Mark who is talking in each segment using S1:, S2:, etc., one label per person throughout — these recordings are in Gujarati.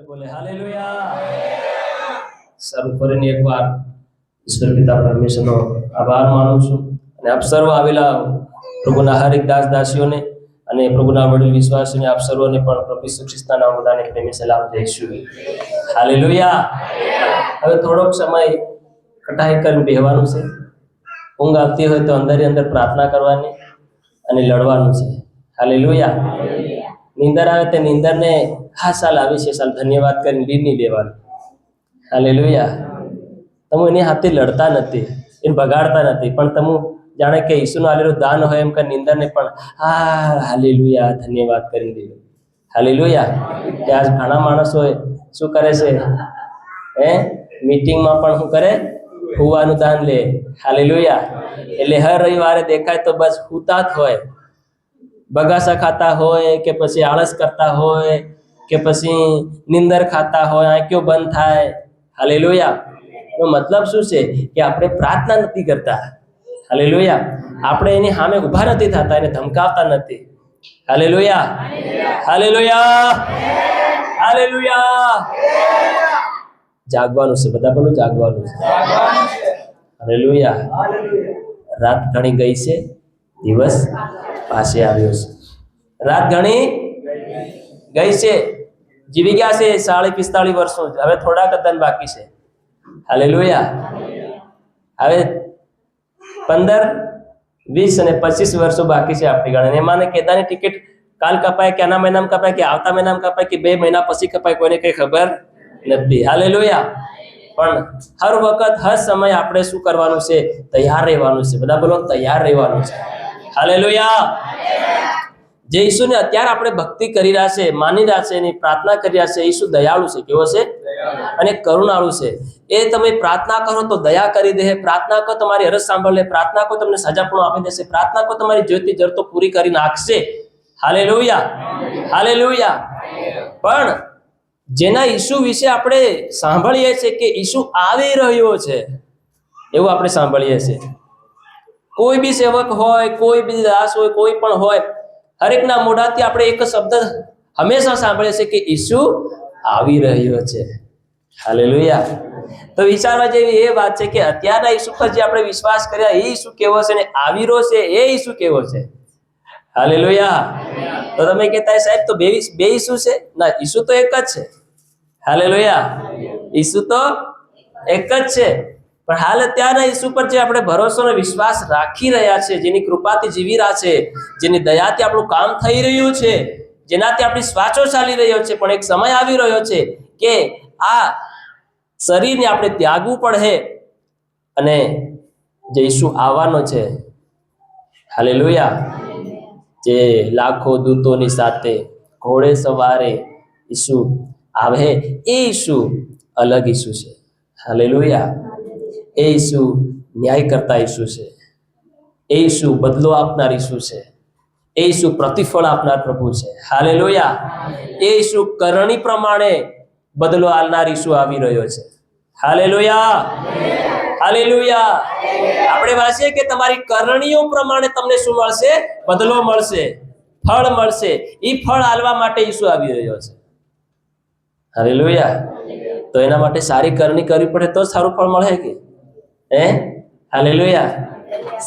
S1: બોલે હાલેલુયા. સર્વ ફરીને એકવાર ઈશ્વર પિતા પરમેશ્વરનો આભાર માનું છું અને આપ સર્વ આવેલા પ્રભુના હરેક દાસ દાસીઓને અને પ્રભુના વડીલ વિશ્વાસીઓને આપ સર્વને પણ પ્રભુ ઈસુ ખ્રિસ્તના નામમાં બધાને પ્રેમી સલામ દઈશું. હાલેલુયા. હવે થોડોક સમય કટાઈ કરીને બેહવાનું છે. ઊંઘ આવતી હોય તો અંદર પ્રાર્થના કરવાની અને લડવાનું છે. હાલેલુયા. નીંદર આવે તે નીંદરને હા સાલ આવી છે સાલ ધન્યવાદ કરીને લીડ નહીં દેવાનું. હાલેલુયા. તમે એની હાથે લડતા નથી, એને બગાડતા નથી, પણ તમે જાણે કે ઈસુનું આલેલું દાન હોય એમ કે નીંદરને પણ હાલેલુયા ધન્યવાદ કરી દીધું. હાલેલુયા. કે આજ ઘણા માણસો શું કરે છે, મીટિંગમાં પણ શું કરે, હુવાનું દાન લે. હાલેલુયા. એટલે હર રવિવારે દેખાય તો બસ હુતા જ હોય, બગાસા ખાતા હોય કે પછી આળસ કરતા હોય કે પછી નિંદર ખાતા હોય, આંખો બંધ થાય. હાલેલુયા. એનો મતલબ શું છે કે આપણે પ્રાર્થના નથી કરતા. હાલેલુયા. આપણે એની સામે ઊભા નથી થતા, એને ધમકાવતા નથી. હાલેલુયા. હાલેલુયા. હાલેલુયા. જાગવાનું છે, બધા બોલો જાગવાનું છે. હાલેલુયા. રાત ઘણી ગઈ છે, દિવસ પાસે આવ્યો છે. રાત ઘણી ગઈ છે, જીવી ગયા છે 40-45 વર્ષો, હવે થોડાક દન બાકી છે. હાલેલુયા. હવે 15, 20 અને 25 વર્ષો બાકી છે આપણી ગણે. એમાં કેદાની ટિકિટ કાલ કપાય કે આના મહિનામાં કપાય કે આવતા મહિનામાં કપાય કે 2 મહિના પછી કપાય, કોઈને કઈ ખબર નથી. હાલેલુયા. પણ હર વખત હર સમય આપણે શું કરવાનું છે, તૈયાર રહેવાનું છે. બધા બોલો તૈયાર રહેવાનું છે. હાલેલુયા. જે ઈસુને અત્યારે આપણે ભક્તિ કરી રહ્યા છે, માની રહ્યા છે, એની પ્રાર્થના કરી રહ્યા છે, ઈસુ દયાળુ છે. કેવો છે? અને કરુણાળુ છે. એ તમે પ્રાર્થના કરો તો દયા કરી દે. પ્રાર્થના કરો તમારી અરજ સાંભળે. પ્રાર્થના કરો તમને સજા પણ આપી દેશે. પ્રાર્થના કરો તમારી જોઈતી જરૂરતો પૂરી કરી નાખશે. હાલેલુયા. હાલેલુયા. પણ જેના ઈસુ વિશે આપણે સાંભળીએ છીએ કે ઈસુ આવી રહ્યો છે, એવું આપણે સાંભળીએ છીએ. કોઈ બી સેવક હોય, કોઈ બી દાસ હોય, કોઈ પણ હોય, હરેકના મોઢાથી આપણે એક શબ્દ હંમેશા સાંભળીએ છીએ કે ઈસુ આવી રહ્યો છે. હાલેલુયા. તો વિચારવા જેવી એ વાત છે કે અત્યારના ઈસુ પર જે આપણે વિશ્વાસ કર્યા એ ઈસુ કેવો છે, ને આવી રહ્યો છે એ ઈસુ કેવો છે. હાલેલુયા. તો તમે કહેતા સાહેબ તો બે ઈસુ છે? ના, ઈસુ તો એક જ છે. હાલેલુયા. ઈસુ તો એક જ છે. પણ હાલ અત્યારના ઈસુ પર જે આપણે ભરોસો અને વિશ્વાસ રાખી રહ્યા છે, જેની કૃપાથી જીવી રહ્યા છે, જેની દયાથી આપણું કામ થઈ રહ્યું છે, જેનાથી આપણી શ્વાસો ચાલી રહ્યો છે, પણ એક સમય આવી રહ્યો છે કે આ શરીરને આપણે ત્યાગવું પડે અને જે ઈસુ આવવાનો છે. હાલેલુયા. જે લાખો દૂતોની સાથે ઘોડે સવારે ઈસુ આવે, એ ઈસુ અલગ ઈસુ છે. હાલેલુયા. એ ઈસુ ન્યાય કરતા ઈસુ છે. એ ઈસુ બદલો આપનાર ઈસુ છે. એ ઈસુ પ્રતિફળ આપનાર પ્રભુ છે. હાલેલુયા. એ ઈસુ કરણી પ્રમાણે બદલો આલનાર ઈસુ આવી રહ્યો છે. હાલેલુયા. હાલેલુયા. આપણે વાંચીએ કે તમારી કરણીઓ પ્રમાણે તમને શું મળશે? બદલો મળશે, ફળ મળશે. એ ફળ આલવા માટે ઈસુ આવી રહ્યો છે. હાલેલુયા. તો એના માટે સારી કરણી કરવી પડે તો સારું ફળ મળે કે હાલેલુયા.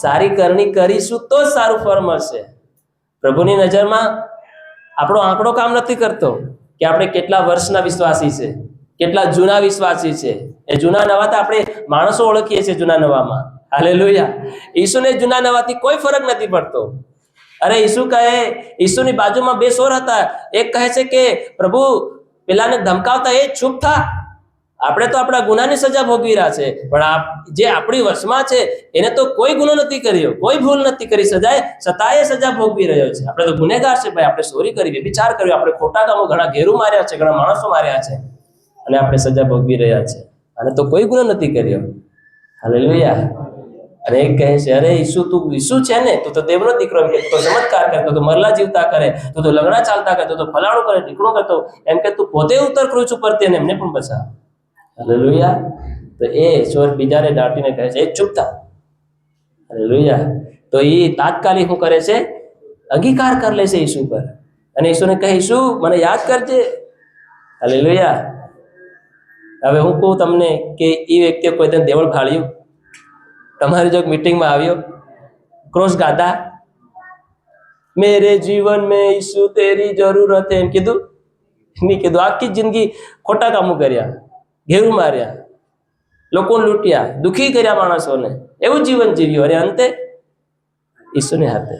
S1: સારી કરણી કરીશું તો સારું ફળ મળશે. પ્રભુની નજરમાં આપણો આંકડો કામ નથી કરતો કે આપણે કેટલા વર્ષના વિશ્વાસી છે, કેટલા જૂના વિશ્વાસી છે. એ જૂના નવા તો આપણે માણસો ઓળખીએ છીએ જૂના નવામાં. હાલેલુયા. ઈસુને જૂના નવાથી કોઈ ફરક નથી પડતો. અરે ઈસુ કહે, ઈસુની બાજુમાં 2 સોર હતા. એક કહે છે કે પ્રભુ પેલાને ધમકાવતા એ ચૂપ થા, આપણે તો આપણા ગુનાની સજા ભોગવી રહ્યા છે, પણ જે આપણી વશમાં છે એને તો કોઈ ગુનો નથી કર્યો, કોઈ ભૂલ નથી કરી, છતાંય સજા ભોગવી રહ્યો છે. આપણે તો ગુનેગાર છે ભાઈ. આપણે ચોરી કરી, વ્યભિચાર કર્યો, આપણે ખોટા કામો, ઘણા ઘેરું માર્યા છે, ઘણા માણસો માર્યા છે, અને આપણે સજા ભોગવી રહ્યા છે, અને તો કોઈ ગુનો નથી કર્યો. હાલેલુયા. અને એક કહે છે, અરે ઈસુ તું ઈસુ છે ને, તું તો દેવનો દીકરો, એમ કે તું તો ચમત્કાર કરે, તું તો મરલા જીવતા કરે, તું તો લંગડા ચાલતા કરે, તું તો ફલાણું કરે, ઢીકણું કરતો, એમ કે તું પોતે ઉતર ક્રૂસ ઉપર તેને એમને પણ બચાવ. હાલેલુયા. તો એ ચોર બીજાને દાટીને કહે છે, એ ચૂપ થા. હાલેલુયા. તો એ તાત્કાલિક શું કરે છે? અંગીકાર કરી લે છે ઈસુ પર. અને ઈસુને કહે, ઈસુ મને યાદ કરજે. હાલેલુયા. હવે હું કહું તમને કે એ વ્યક્તિએ કોઈ તેને દેવળ ફાળ્યું, તમારી જો મીટિંગમાં આવ્યો, ક્રોસ ગાતા, મેરે જીવન મેં ઈસુ તેરી જરૂરત એમ કીધું નહીં કીધું? આખી જિંદગી ખોટા કામો કર્યા, ઘેરું માર્યા, લોકોને લૂંટ્યા, દુઃખી કર્યા માણસોને, એવું જીવન જીવ્યું. અને અંતે ઈસુને હાથે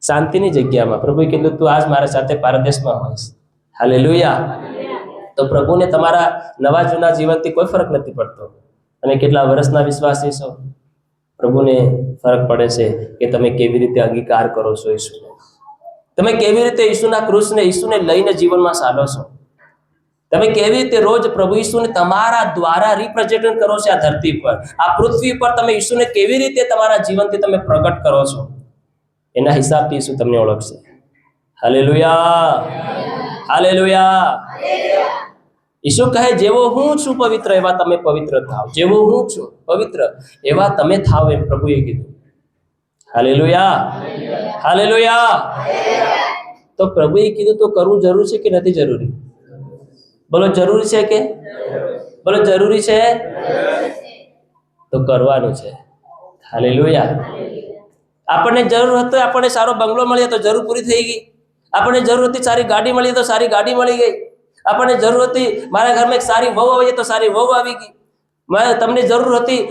S1: શાંતિની જગ્યામાં પ્રભુએ કીધું તું આજ મારા સાથે પારદેશમાં હોઈશ. હાલેલુયા. તો પ્રભુને તમારા નવા જૂના જીવનથી કોઈ ફરક નથી પડતો. તમે કેટલા વર્ષના વિશ્વાસી છો, પ્રભુને ફરક પડે છે કે તમે કેવી રીતે અંગીકાર કરો છો ઈસુને, તમે કેવી રીતે ઈસુના ક્રૂસને, ઈસુને લઈને જીવનમાં ચાલો છો, તમે કેવી રીતે રોજ પ્રભુ ઈસુને તમારા દ્વારા રિપ્રેઝેન્ટ કરો છો. આ ધરતી પર, આ પૃથ્વી પર તમે ઈસુને કેવી રીતે તમારા જીવનથી તમે પ્રગટ કરો છો, એના હિસાબથી ઈસુ તમને ઓળખશે. Hallelujah, hallelujah. ઈસુ કહે જેવો હું છું પવિત્ર એવા તમે પવિત્ર થાવ, જેવો હું છું પવિત્ર એવા તમે થાવ, એમ પ્રભુએ કીધું. Hallelujah, hallelujah. તો પ્રભુએ કીધું તો કરવું જરૂર છે કે નથી જરૂરી? બોલો જરૂરી છે કે? બોલો જરૂરી છે? તો કરવાનું છે. હાલેલુયા. આપણને જરૂર હતો, આપણને સારો બંગલો મળ્યો તો જરૂર પૂરી થઈ ગઈ. આપણને જરૂર હતી સારી ગાડી મળી તો સારી ગાડી મળી ગઈ. આપણને જરૂર હતી મારા ઘરમાં એક સારી વહુ આવી તો સારી વહુ આવી ગઈ. તમને જરૂર હતી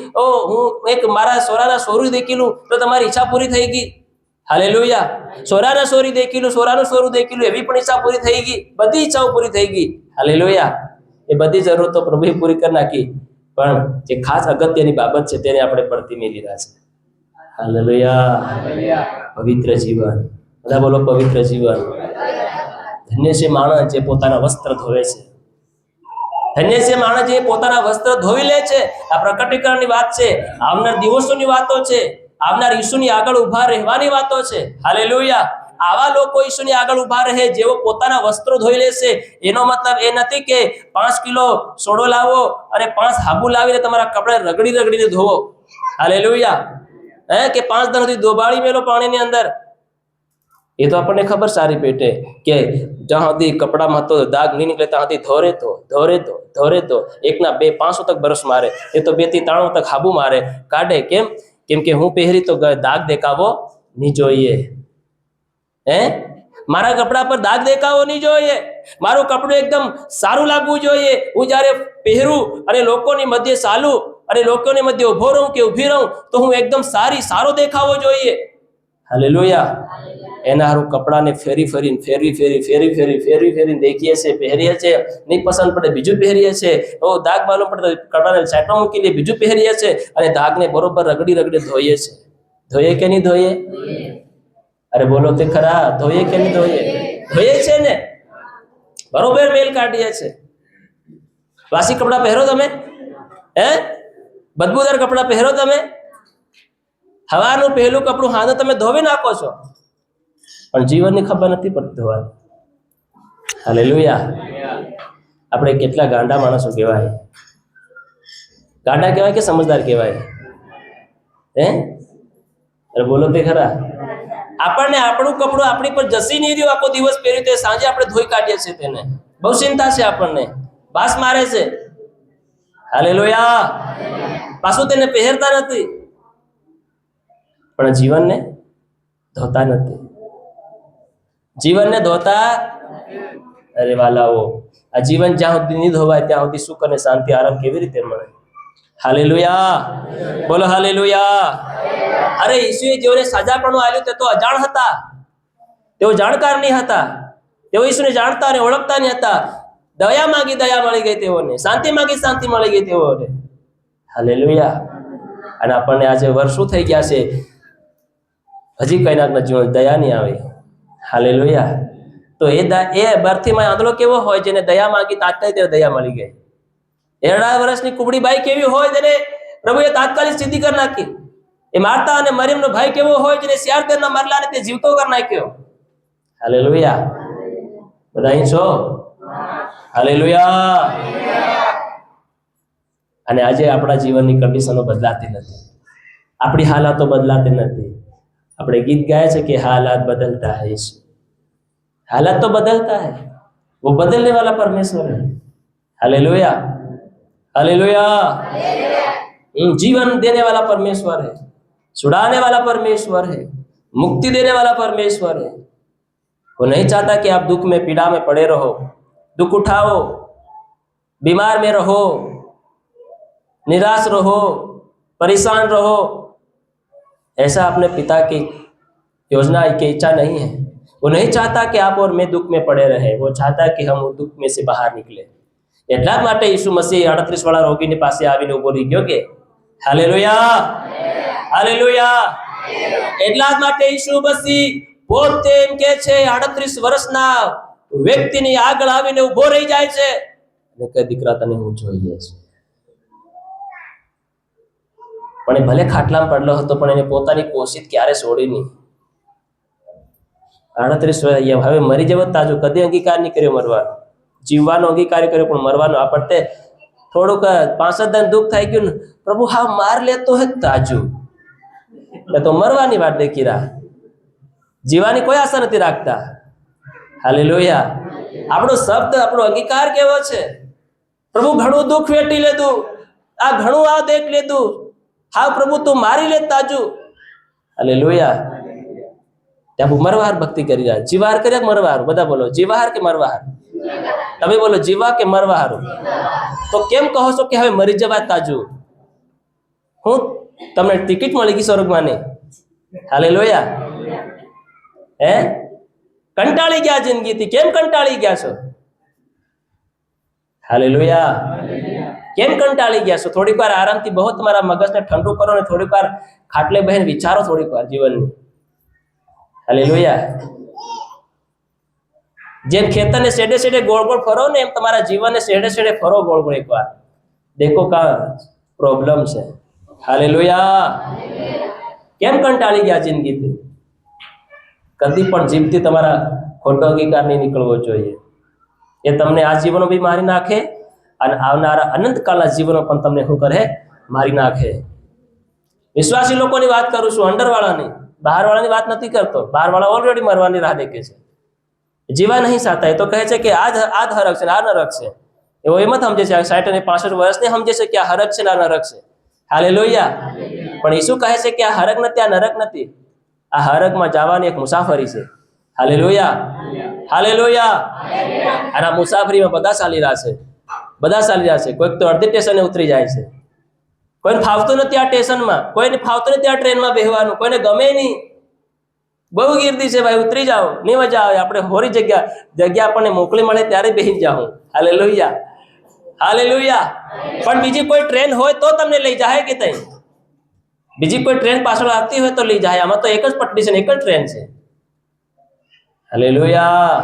S1: હું એક મારા સોરાના સોરું દેખીલું તો તમારી ઈચ્છા પૂરી થઈ ગઈ. હાલેલુયા. સોરાના સોરી દેખીલું, સોરાનું સોરું દેખીલું, એવી પણ ઈચ્છા પૂરી થઈ ગઈ. બધી ઈચ્છાઓ પૂરી થઈ ગઈ. હાલેલુયા. એ બધી જરૂરતો પ્રભુએ પૂરી કરી નાખી, પણ જે ખાસ અગત્યની બાબત છે તેને આપણે પડતી મેલી રહ્યા છે. હાલેલુયા. પવિત્ર જીવન. બધા બોલો પવિત્ર જીવન. ધન્ય છે માણસ જે પોતાના વસ્ત્ર ધોવે છે. ધન્ય છે માણસ જે પોતાના વસ્ત્ર ધોવી લે છે. આ પ્રકટીકરણની વાત છે, આવનાર દિવસોની વાતો છે, આવનાર ઈસુની આગળ ઊભા રહેવાની વાતો છે. હાલેલુયા. આવા લોકો ઈસુની આગળ ઊભા રહે જેઓ પોતાના વસ્ત્રો ધોઈ લેશે. એનો મતલબ એ નથી કે 5 કિલો સોડો લાવો અને 5 હાબુ લાવીને તમારા કપડા રગડી રગડીને ધોવો. હાલેલુયા. કે 5 દન સુધી દોબાળી મેલો પાણીની અંદર. એ તો આપણને ખબર સારી પેટે કે જ્યાં સુધી કપડામાં તો દાગ નહીં નીકળે ત્યાં સુધી ધોરે તો 1 ના 2 500 તક બરસ મારે. એ તો 2 થી 3 તક હાબુ મારે કાઢે. કેમ કે હું પહેરી તો દાગ દેખાવો નહીં જોઈએ. મારા કપડા પર દાગ દેખાવો નહીં જોઈએ. મારું કપડું એકદમ સારું લાગવું જોઈએ. હું જ્યારે પહેરું અને લોકોની મધ્ય ચાલું અને લોકોની મધ્ય ઉભો રહું કે ઊભી રહું તો હું એકદમ સારો દેખાવો જોઈએ. હાલેલુયા. એના હારું કપડાને ફેરી દેખીએ છીએ, પહેરીએ છીએ, નહીં પસંદ પડે બીજું પહેરીએ છીએ. દાગ માલુમ પડે તો કપડાને સાઈડમાં મૂકી દઈએ, બીજું પહેરીએ છીએ અને દાગને બરોબર રગડી ધોઈએ છીએ. ધોઈએ કે નહીં ધોઈએ? અરે બોલો તે ખરા, ધોઈએ કે નહીં ધોઈએ? ધોઈએ છે ને, બરોબર મેલ કાઢીએ છે. વાસી કપડા પહેરો તમે? બદબૂદાર કપડા પહેરો તમે? હવાનું પહેલું કપડું હાથે તમે ધોવી નાખો છો, પણ જીવનની ખબર નથી પડતી ધોવાની. હાલેલુયા. આપણે કેટલા ગાંડા માણસો કહેવાય. ગાંડા કહેવાય કે સમજદાર કહેવાય? અરે બોલો તે ખરા. આપણને આપણું કપડું આપણી પર જસી નહીં રહ્યું, આખો દિવસ પહેર્યું તે સાંજે આપણે ધોઈ કાઢીએ છીએ. તેને બહુ ચિંતા છે, આપણને બાસ મારે છે. હાલેલુયા. પાછું તેને પહેરતા નથી, પણ જીવનને ધોતા નથી. જીવનને ધોતા. અરે વાલાઓ, આ જીવન જ્યાં સુધી નહીં ધોવાય ત્યાં સુધી સુખ અને શાંતિ આરામ કેવી રીતે મળે? હાલેલુયા. બોલો હાલેલુયા. અરે ઈસુએ જેઓને સાજાપણું આપ્યું તે તો અજાણ હતા, તેઓ જાણકાર નહીં હતા, તેઓ ઈસુને જાણતા અને ઓળખતા નહીં હતા. દયા માંગી દયા મળી ગઈ તેઓને, શાંતિ માંગી શાંતિ મળી ગઈ તેઓને. હાલેલુયા. અને આપણને આજે વર્ષો થઈ ગયા છે, હજી કઈના જીવન દયા નહીં આવે. હાલેલુયા. તો એ બરથીમાં આંધળો કેવો હોય જેને દયા માંગી તાત્કાલિક તેને દયા મળી ગઈ. 18 વર્ષની કુબડી બાઈ કેવી હોય જેને પ્રભુએ તાત્કાલિક સિદ્ધિ કરી નાખી. એ માર્તા અને મરિયમનો ભાઈ કેવો હોય જેને 4 દિનના મરલાને તે જીવતો કરી નાખ્યો. હાલેલુયા. બધા અહીં છો? હાલેલુયા. અને આજે આપણા જીવનની કન્ડિશનો બદલાતી નથી, આપણી હાલાતો બદલાતી નથી. આપણે ગીત ગાય છે કે હાલાત બદલતા હૈ. हालात तो बदलता है, वो बदलने वाला परमेश्वर है. Hallelujah, hallelujah. जीवन देने वाला परमेश्वर है, छुड़ाने वाला परमेश्वर है, मुक्ति देने वाला परमेश्वर है। वो नहीं चाहता कि आप दुख में पीड़ा में पड़े रहो, दुख उठाओ, बीमार में रहो, निराश रहो, परेशान रहो। ऐसा अपने पिता की योजना की इच्छा नहीं है। वो नहीं चाहता कि आप और मैं दुख में पड़े रहे, वो चाहता है कि हम दुख में से बाहर निकले। એટલા માટે ઈસુ મસીહ 38 વાળા રોગીની પાસે આવીને ઉભો રહી ગયો કે હાલેલુયા, હાલેલુયા। એટલા જ માટે ઈસુ મસીહ પોતે એમ કહે છે 38 વર્ષના વ્યક્તિની આગળ આવીને ઉભો રહી જાય છે અને કહે દીકરા તને હું જોઈએ છે। પણ એ ભલે ખાટલામાં પડેલો હતો પણ એને પોતાની કોશિશ ક્યારે છોડી નહીં। 38 વર્ષ હવે મરી જવો તાજો કદી અંગીકાર નહીં કર્યો મરવાનો, જીવવાનો અંગીકાર કર્યો પણ મરવાનો આપણને થોડુંક 5 દિન દુઃખ થઈ ગયું ને પ્રભુ હા માર લેતો હે તાજુ એટલે તો મરવાની વાત દેખી રહ્યા, જીવાની કોઈ આશા નથી રાખતા। હાલેલુયા। આપણો શબ્દ આપણો અંગીકાર કેવો છે, પ્રભુ ઘણું દુઃખ વેઠી લીધું, આ ઘણું આ દેખ લીધું, હા પ્રભુ તું મારી લે તાજુ। હાલેલુયા। ત્યાં મરવાર ભક્તિ કરી રહ્યા, જીવાર કર્યા મરવાર, બધા બોલો જીવાર કે મરવાર? તમે બોલો જીવા કે મરવા હારું? તો કેમ કહો છો કે હવે મરી જવા તાજુ? હું તમને ટિકિટ મળી ગઈ સ્વર્ગમાં નહીં? હાલેલુયા। હે કંટાળી ગયા જિંદગીથી, કેમ કંટાળી ગયા છો? હાલેલુયા। કેમ કંટાળી ગયા છો? થોડીક વાર આરામથી બહુ તમારા મગજને ઠંડુ કરો ને થોડીક વાર ખાટલે બહેન વિચારો થોડીક વાર જીવનની। હાલેલુયા। જેમ ખેતરને શેડે શેડે ગોળ ગોળ ફરો ને એમ તમારા જીવનને શેડે શેડે ફરો ગોળ ગોળ એકવાર, દેખો કા પ્રોબ્લેમ છે। હાલેલુયા। કેમ કંટાળી ગયા જિંદગીથી? કદી પણ જીવથી તમારા ખોટો અંગીકાર નહીં નીકળવો જોઈએ। એ તમને આ જીવનો બી મારી નાખે અને આવનારા અનંતકાળના જીવનો પણ તમને શું કરે? મારી નાખે। વિશ્વાસી લોકોની વાત કરું છું, અંડરવાળાની, બહારવાળાની વાત નથી કરતો। બહારવાળા ઓલરેડી મરવાની રાહ દેખે છે, જીવા નહીં સાતા। એ તો કહે છે કે આ હરક છે, આ નરક છે। એવો એમ જ સમજે છે, 60 અને 65 વર્ષને સમજે છે કે આ હરક છે ને આ નરક છે। હાલેલુયા। પણ ઈસુ કહે છે કે આ હરક નથી, આ નરક નથી, આ હરકમાં જવાની એક મુસાફરી છે। Hallelujah, hallelujah. અને આ મુસાફરીમાં બધા ચાલી રહ્યા છે, બધા ચાલી રહ્યા છે। કોઈક તો અડધી સ્ટેશને ઉતરી જાય છે, કોઈને ફાવતું નથી આ સ્ટેશનમાં, કોઈને ફાવતું નથી આ ટ્રેનમાં બેસવાનું, કોઈને ગમે નહીં, બહુ ગીર્દી છે ભાઈ, ઉતરી જાઓ, નહીં મજા આવે, આપણે હોરી જગ્યા આપણને મોકલી મળે ત્યારે બેસી જાઉં। Hallelujah, hallelujah. પણ બીજી કોઈ ટ્રેન હોય તો તમને લઈ જાય કે તઈ? બીજી કોઈ ટ્રેન પાછળ આવતી હોય તો લઈ જાય, આમાં તો એક જ પટરી છે ને એક જ ટ્રેન છે। હાલેલુયા।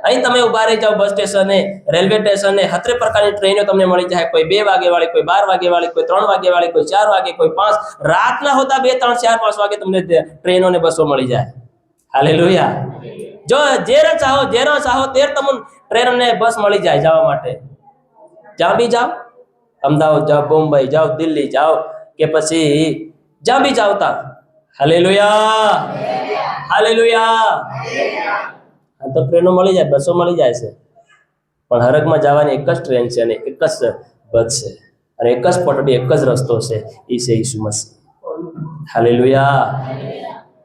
S1: અહીં તમે ઉભા રહી જાઓ બસ સ્ટેશને, રેલવે સ્ટેશને, હતરે પ્રકારની ટ્રેનો તમને મળી જાય। કોઈ 2 વાગે વાળી, કોઈ 12 વાગે વાળી, કોઈ 3 વાગે વાળી, કોઈ 4 વાગે, કોઈ 5, રાતના હોતા 2, 3, 4, 5 વાગે તમને ટ્રેનો ને બસો મળી જાય। હાલેલુયા। જો જેરે ચાહો તેર તમને ટ્રેન ને બસ મળી જાય જવા માટે। જ્યાં બી જાઓ, અમદાવાદ જાઓ, બોમ્બે જાઓ, દિલ્હી જાઓ કે પછી જ્યાં બી જાઓ તા। Hallelujah, hallelujah. આ તો ટ્રેનો મળી જાય, બસો મળી જાય છે, પણ હરકમાં જવાની એક જ ટ્રેન છે અને એક જ બસ છે અને એક જ પટડી, એક જ રસ્તો છે, એ છે ઈસુ મસીહ। હાલેલુયા।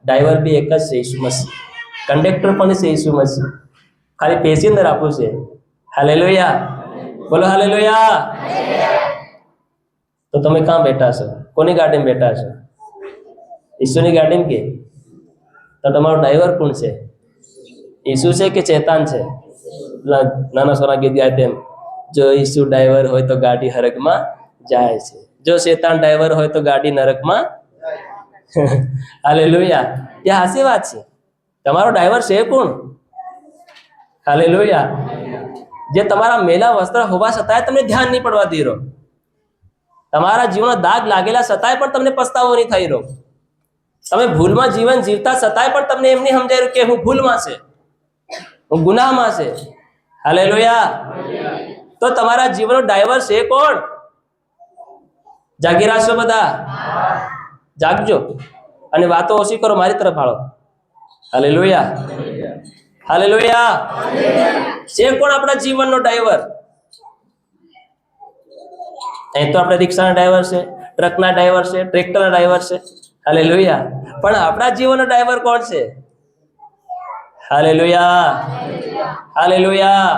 S1: ડ્રાઈવર બી એક જ છે, ઈસુ મસીહ। કંડક્ટર પણ છે, ઈસુ મસીહ। ખાલી પેસેન્જર આપું છે। હાલેલુયા, બોલો હાલેલુયા। તો તમે ક્યાં બેઠા છો? કોની ગાડીમાં બેઠા છો? ઈસુની ગાડીમાં કે? તો તમારો ડ્રાઈવર કોણ છે? ઈસુ છે કે ચેતન છે? નાના સોના ગીત ગાય તેમ, જો ઈસુ ડ્રાઈવર હોય તો ગાડી હરકમાં જાય છે, જો શેતાન ડ્રાઈવર હોય તો ગાડી નરકમાં। હાલેલુયા। એ હાસી વાત છે, તમારો ડ્રાઈવર છે કોણ? હાલેલુયા। જે તમારા મેલા વસ્ત્ર હોવા છતાંય તમને ધ્યાન નહીં પડવા દે રહ્યો, તમારા જીવનમાં દાગ લાગેલા છતાંય પણ તમને પસ્તાવો નહીં થઈ રહ્યો, તમે ભૂલમાં જીવન જીવતા છતાંય પણ તમને એમ નહીં સમજાય કે હું ભૂલમાં છે, હું ગુનાહમાં છે। હાલેલુયા। તો તમારા જીવનનો ડ્રાઈવર છે કોણ? જાગી રાખશો બધા, જાગજો અને વાતો ઓછી કરો, મારી તરફ હાલો। Hallelujah, hallelujah. છે કોણ આપણા જીવનનો ડ્રાઈવર? અહીં તો આપણે રિક્ષાના ડ્રાઈવર છે, ટ્રકના ડ્રાઈવર છે, ટ્રેક્ટરના ડ્રાઈવર છે. હાલેલુયા. પણ આપણા જીવનનો ડ્રાઈવર કોણ છે? Hallelujah, hallelujah.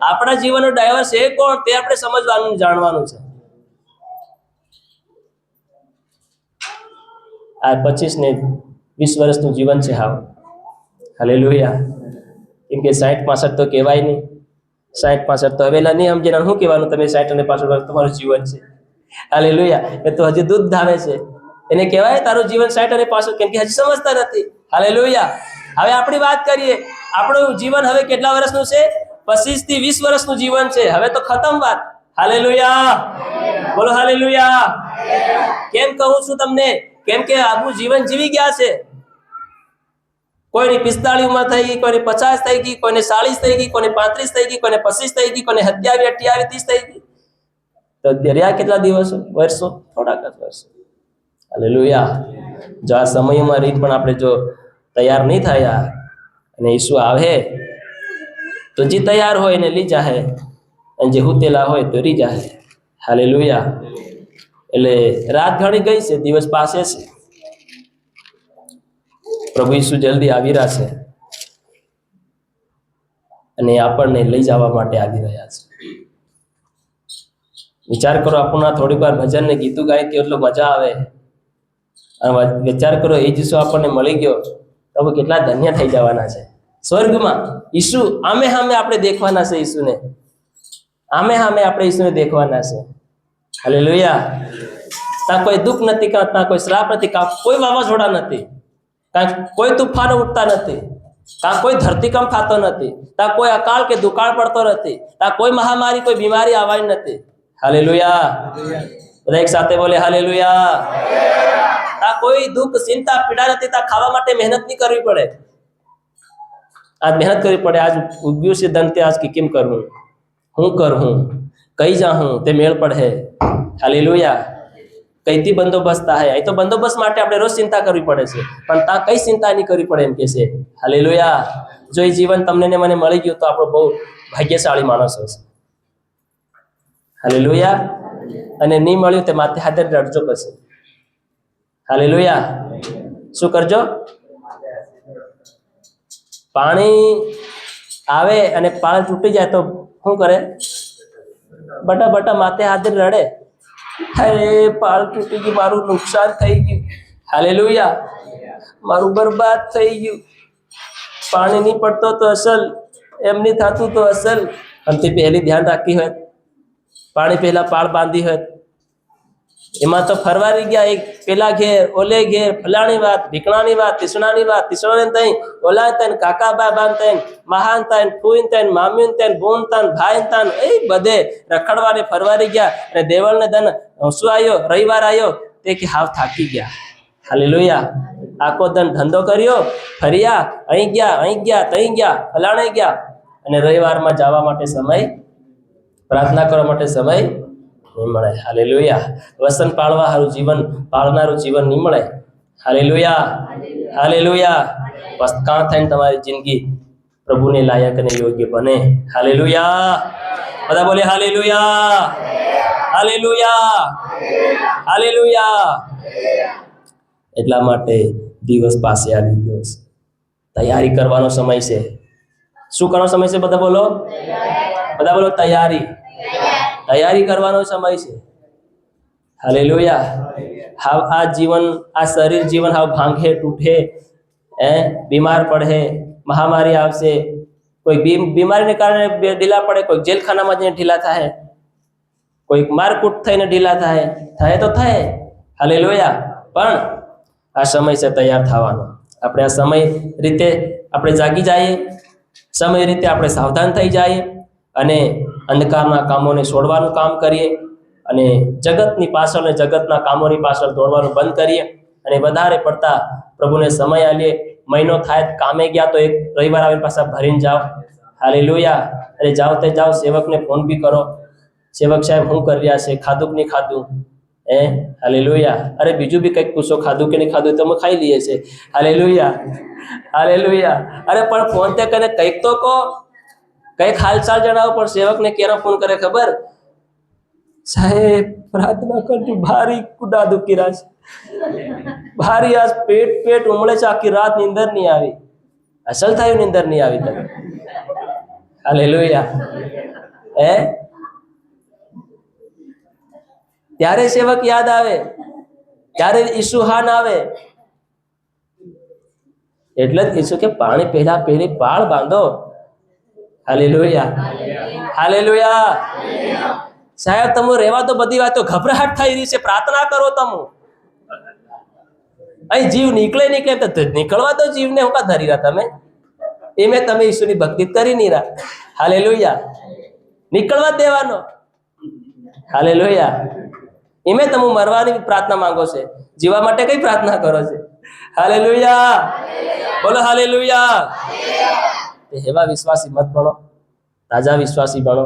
S1: આપણા જીવનનો ડ્રાઈવર છે કોણ તે આપણે સમજવાનું, જાણવાનું છે. આ 25 ને 20 વર્ષનું જીવન છે. હાવ હાલેલુયા. કેમ કે 60-65 તો કહેવાય નહીં. 60-65 તો હવેલા નહીં સમજે. શું કહેવાનું? તમે 60 અને 65 વર્ષ તમારું જીવન છે. હાલેલુયા. એ તો હજી દૂધ ધાવે છે. એને કહેવાય તારું જીવન 60 અને 65, કેમ કે હજી સમજતા નથી. હાલેલુયા. હવે આપણી વાત કરીએ. આપણું જીવન હવે કેટલા વર્ષનું છે? 25 થી 20 વર્ષનું જીવન છે. હવે તો ખતમ વાત. હાલેલુયા, બોલો હાલેલુયા. કેમ કહું છું તમને? કેમ કે આપણું જીવન જીવી ગયા છે. કોઈની 45 ઉંમર થઈ ગઈ, કોઈની 50 થઈ ગઈ, કોઈને 40 થઈ ગઈ, કોઈને 35 થઈ ગઈ, કોઈને 25 થઈ ગઈ, કોઈને 27, 28, 30 થઈ ગઈ. તો રહ્યા કેટલા દિવસો, વર્ષો? થોડાક જ વર્ષો. હાલેલુયા. જો આ સમયમાં રીત પણ આપણે જો તૈયાર નહીં થયા અને ઈસુ આવે તો જે તૈયાર હોય એને લઈ જાહે, અને જે હુતેલા હોય તો રી જાહે. હાલેલુયા. એટલે રાત ઘણી ગઈ છે, દિવસ પાસે છે. પ્રભુ ઈસુ જલ્દી આવી રહ્યા છે અને આપણને લઈ જવા માટે આવી રહ્યા છે. વિચાર કરો, આપણને થોડીક વાર ભજન ને ગીતું ગાય એટલો મજા આવે. વિચાર કરો, એ ઈસુ આપણને મળી ગયો તો કેટલા ધન્ય થઈ જવાના છે સ્વર્ગમાં. ઈસુ આમે સામે આપણે દેખવાના છે. ઈસુને આમે સામે આપણે ઈસુને દેખવાના છે. હાલેલુયા. ત્યાં કોઈ દુઃખ નથી, ત્યાં કોઈ શ્રાપ નથી, કોઈ વાવાઝોડા નથી, ત્યાં કોઈ તુફાનો ઉઠતા નથી, ત્યાં કોઈ ધરતીકંપ થતો નથી, ત્યાં કોઈ અકાળ કે દુકાળ પડતો નથી, ત્યાં કોઈ મહામારી, કોઈ બીમારી આવવાની નથી. હાલેલુયા. બધા એક સાથે બોલે હાલેલુયા. ત્યાં કોઈ દુઃખ, ચિંતા, પીડા નથી. ત્યાં ખાવા માટે મહેનત નહીં કરવી પડે. આજ મહેનત કરવી પડે. આજ ઉગ્યું છે ધનતે, આજ કેમ કરવું, હું કરું, કઈ જાઉં તે મેળ પડે. હાલેલુયા. કઈથી બંદોબસ્ત થાય? અહીં તો બંદોબસ્ત માટે આપણે રોજ ચિંતા કરવી પડે છે, પણ ત્યાં કઈ ચિંતા નહીં કરવી પડે એમ કે છે. હાલેલુયા. જો એ જીવન તમને ને મને મળી ગયું તો આપણો બહુ ભાગ્યશાળી માણસો છે. હાલેલુયા. અને નહીં મળ્યું તે માથે હાથે રડજો પછી. હાલેલુયા. શું કરજો? પાણી આવે અને પાળ તૂટી જાય તો શું કરે? બટા બટા માથે હાથે રડે. અરે પાળ તૂટી ગયું, મારું નુકસાન થઈ ગયું. હાલેલુયા. મારું બરબાદ થઈ ગયું. પાણી નહીં પડતો તો અસલ, એમ નહીં થતું તો અસલ. અને તે પહેલી ધ્યાન રાખી હોય, પાણી પહેલા પાળ બાંધી હોય, એમાં તો ફરવારી ગયા. એક પેલા ઘેર, ઓલે ઘેર, ફલાણી વાત, ભીકણાની વાત, તીસણાની વાત, તીસણાને તઈ, ઓલા તન, કાકા બાબાન તન, મહાન તન, ફૂઈન તન, મામ્યુન તન, બોન તન, ભાઈ તન, એ બધે રખડવાને ફરવારી ગયા. અને દેવળને દન શું આવ્યો? રવિવાર આવ્યો તે કે હાવ થાકી ગયા. હાલેલુયા. આખો દન ધંધો કર્યો, ફર્યા, અહીં ગયા, અહીં ગયા, તઈ ગયા, ફલાણે ગયા, અને રવિવારમાં જવા માટે સમય, પ્રાર્થના કરવા માટે સમય નહીં મળે. હાલેલુયા. વસન પાળવા સારું જીવન પાળનારું જીવન નહીં મળે. Hallelujah, hallelujah. બસ કાં થઈને તમારી જિંદગી પ્રભુને લાયક અને યોગ્ય બને. હાલેલુયા. બધા બોલે હાલેલુયા, હાલેલુયા, હાલેલુયા. એટલા માટે દિવસ પાસે આવી ગયો છે. તૈયારી કરવાનો સમય છે. શું કરવાનો સમય છે? બધા બોલો, બધા બોલો તૈયારી. તૈયારી કરવાનો સમય છે. હાલેલુયા. હાવ આ જીવન, આ શરીર જીવન હાવ ભાંગે તૂટે, બીમાર પડે, મહામારી આવશે, કોઈ બીમારીને કારણે ઢીલા પડે, કોઈ જેલખાનામાં જઈને ઢીલા થાય, કોઈ મારકૂટ થઈને ઢીલા થાય, થાય તો થાય. હાલેલુયા. પણ આ સમય છે તૈયાર થવાનો. આપણે આ સમય રીતે આપણે જાગી જઈએ, સમય રીતે આપણે સાવધાન થઈ જઈએ અને અંધકારના કામોને છોડવાનું કામ કરીએ અને જગતની પાછળ ને જગતના કામોની પાછળ દોડવાનું બંધ કરીએ અને વધારે પડતા પ્રભુને સમય આલીએ. મહિનો થાય કામે ગયા તો એક રવિવાર આવીને પાછા ભરીને જાઓ. હાલેલુયા. અને જાઓ તે જાઓ, સેવકને ફોન બી કરો, સેવક સાહેબ શું કરી રહ્યા છે, ખાધું કે નહીં ખાધું? હાલેલુયા. અરે બીજું બી કંઈક પૂછો, ખાધું કે નહીં ખાધું? તો અમે ખાઈ લઈએ છીએ. Hallelujah, hallelujah. અરે પણ ફોન તે કરીને કંઈક તો કહો, કંઈક હાલચાલ જણાવો. પણ સેવકને ક્યારે ફોન કરે ખબર? સાહેબ પ્રાર્થના કરજો, ભારી કુડા દુખી રહ્યા છે, ભારી આજ પેટ ઉમળે છે, આખી રાત નીંદર નહીં આવી, અસલ થયું નીંદર નહીં આવી તમે. હાલેલુયા. હે ત્યારે સેવક યાદ આવે, ત્યારે ઈસુહાન આવે. એટલે જ ઈસુ કે પાણી પહેલી પાળ બાંધો. Hallelujah, hallelujah. સાહેબ તમે રહેવા તો બધી વાતો, ગભરાટ થઈ રહી છે, પ્રાર્થના કરો તમે. અહીં જીવ નીકળે તો નીકળવા તો જીવને હું કા ધરી રહ્યા તમે? એમે તમે ઈસુની ભક્તિ કરી નહીં રહ્યા. હાલેલુયા. નીકળવા દેવાનો. હાલેલુયા. એમે તમે મરવાની પ્રાર્થના માંગો છે, જીવા માટે કઈ પ્રાર્થના કરો છે? હાલેલુયા, બોલો હાલેલુયા. એવા વિશ્વાસી મત બનો, તાજા વિશ્વાસી બનો,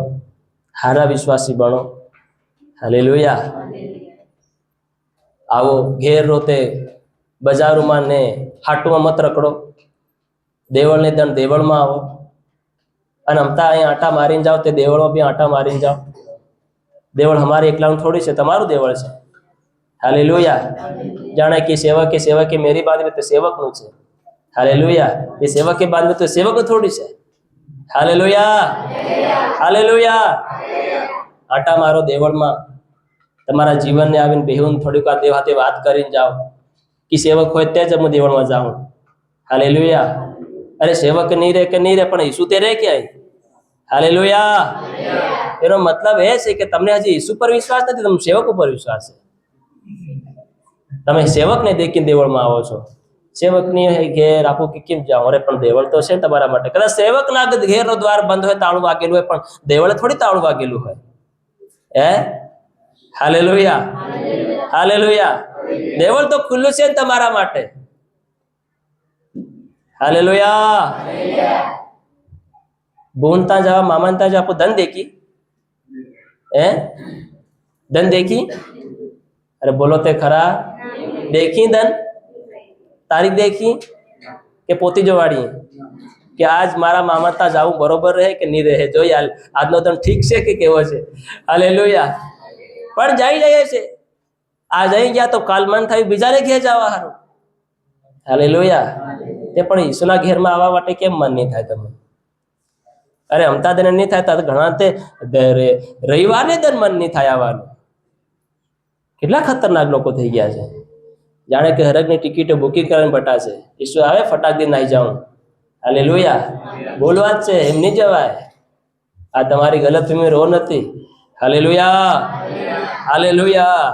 S1: હારા વિશ્વાસી બનો. હાલેલુયા. આવો ઘેર રોતે બજારોમાં ને હાટુમાં મત રખડો, દેવળ ને દંડ દેવળમાં આવો. અને અમતા અહીં આટા મારીને જાઓ તે દેવળમાં બી આટા મારીને જાઓ. દેવળ અમારે એકલાનું થોડી છે, તમારું દેવળ છે. હાલેલુયા. જાણે કે સેવકે મેરી બાંધવી તો સેવકનું છે. હાલેલુયા. એ સેવકે બાંધવી તો સેવકનું થોડી છે. Hallelujah, hallelujah. આટા મારો દેવળમાં, તમારા જીવનને આવીને બેહુન થોડીક વાર દેવ હાથે વાત કરીને જાઓ કે સેવક હોય તે જ હું દેવળમાં જાઉં. હાલેલુયા. અરે સેવક નહીં રહે પણ ઈસુ તે રહે ક્યાંય. હાલેલુયા. એનો મતલબ એ છે કે તમને હજી ઈસુ પર વિશ્વાસ નથી, તમને સેવક ઉપર વિશ્વાસ છે. તમે સેવકને દેખીને દેવળમાં આવો છો. સેવક ની ઘેર આપો કે કેમ જાઓ? અરે પણ દેવળ તો છે તમારા માટે. કદાચ સેવકના ઘેરનો દ્વાર બંધ હોય, તાળું વાગેલું હોય, પણ દેવળે થોડી તાળું વાગેલું હોય. હે હાલેલુયા, હાલેલુયા. દેવળ તો ખુલ્લું છે ને તમારા માટે. હાલેલુયા. ભૂનતા જવા મામાનતા જવા આપો ધન દેખી. હે ધન દેખી? અરે બોલો તે ખરા. દેખી ધન? તારીખ દેખી કે પોતી જોવાડી કે આજ મારા મામાતા જાવું બરોબર રહે કે નહીં રહે? જોઈએ આજનો ધન ઠીક છે કે કેવો છે. હાલેલુયા. પણ જઈ જઈએ છે, આ જઈ ગયા તો કાલ મન થયું બીજાને ઘેર જવા હારું. હાલેલુયા. તે પણ ઈસુના ઘેરમાં આવવા માટે કેમ મન નહીં થાય તમે? અરે અમતા દિન નહીં થાય તો ઘણા તે રવિવારને દિન મન નહીં થાય આવવાનું. કેટલા ખતરનાક લોકો થઈ ગયા છે. જાણે કે હરકની ટિકિટો બુકિંગ કરીને બટાશે. ઈસુ આવે ફટાક દિન નાઈ જાઉં. હાલેલુયા. બોલવા જ છે, એમ નહીં જવાય. આ તમારી ગલતફહેમી રો નથી. Hallelujah, hallelujah.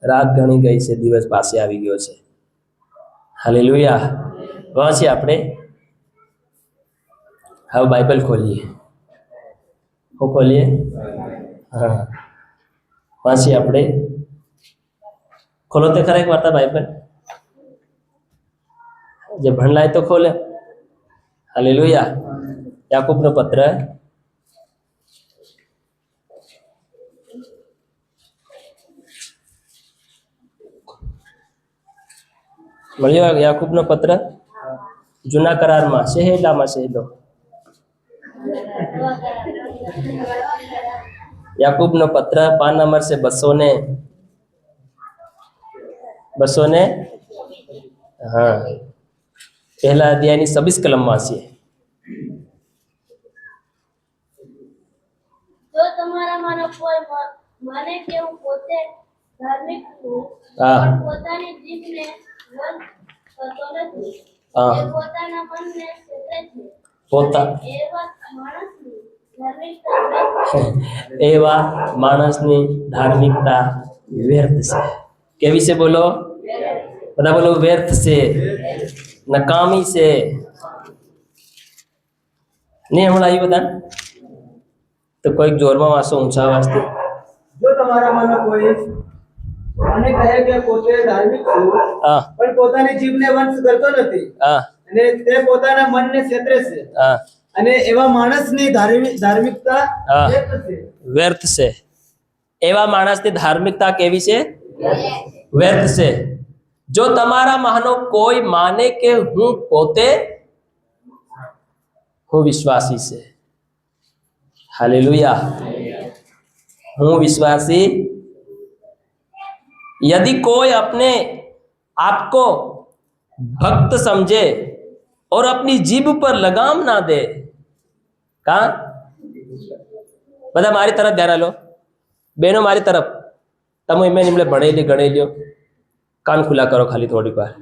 S1: રાત ઘણી ગઈ છે, દિવસ પાસે આવી ગયો છે. હાલેલુયા. વાંચીએ આપણે. હવે બાઇબલ ખોલીએ. હું ખોલીએ? હા, વાંચીએ આપણે. ખોલો તે ખરા એક વાર્તા બાઇબલ. જે ભણલાય તો ખોલે. હાલેલુયા. યાકૂબનો પત્ર મળ્યો. યાકૂબનો પત્ર જૂના કરારમાં સહેલામાં સહેલો. યાકૂબનો પત્ર પાન નંબર છે 200 હા, પહેલા અધ્યાયની 26 કલમમાં છે.
S2: જો તમારામાંનો કોઈ માને કે હું પોતે ધાર્મિક છું,
S1: હા.
S2: પણ પોતાની જીભને વંશ કરતો નથી,
S1: હા.
S2: એ પોતાના મનને છેતરે છે.
S1: પોતા
S2: એવા માણસની ધાર્મિકતા વ્યર્થ છે.
S1: એવા માણસની ધાર્મિકતા વ્યર્થ છે. કેવી છે? બોલો બધા, બોલો. વ્યર્થ છે, નકામી છે. નહીં હમણાં આવી બધા તો કોઈક જોરમાં વાંચો ઊંચા અવાજથી.
S3: જો તમારામાંનો કોઈ મને કહે કે પોતે ધાર્મિક છું,
S1: હા,
S3: પણ પોતાની જીભને વંશ કરતો નથી,
S1: હા,
S3: અને તે પોતાના મનને છેતરે છે,
S1: હા.
S3: અને એવા માણસની ધાર્મિકતા
S1: હા.
S3: વ્યર્થ છે.
S1: વ્યર્થ છે. એવા માણસની ધાર્મિકતા કેવી છે? વ્યર્થ છે. જો તમારામાંનો કોઈ માને કે હું પોતે વિશ્વાસી છે. હાલેલુયા. हूँ विश्वासी। यदि कोई अपने आप को भक्त समझे और अपनी जीभ पर लगाम ना दे, कहा બધા મારી તરફ ધ્યાન આલો, બહેનો મારી તરફ, તમે એમને એમણે ભણેલી ગણી લ્યો, કાન ખુલ્લા કરો ખાલી થોડીક વાર,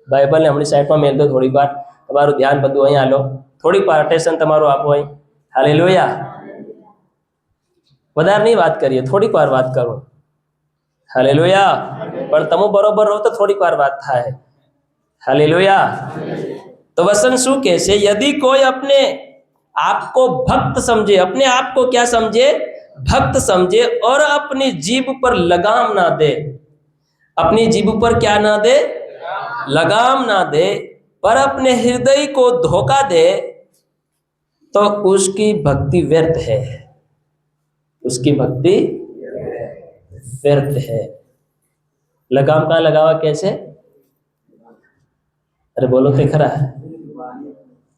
S1: બાઇબલને હમણાં સાઈડમાં મેલ દો, થોડીક વાર તમારું ધ્યાન બધું અહીં આલો, થોડીક વાર અટેન્શન તમારું આપો અહીં. હાલેલુયા. વધારે નહીં વાત કરીએ, થોડીક વાર વાત કરો. હાલેલુયા. પણ તમે બરોબર રહો તો થોડીક વાર વાત થાય. हालेलुया. तो वचन शू कहे छे? यदि कोई अपने आप को भक्त समझे, अपने आप को क्या समझे? भक्त समझे, और अपनी जीभ पर लगाम ना दे, अपनी जीभ पर क्या ना दे? लगाम ना दे, पर अपने हृदय को धोखा दे, तो उसकी भक्ति व्यर्थ है, उसकी भक्ति व्यर्थ है. लगाम कहाँ लगावा कैसे? अरे बोलो तो खरा,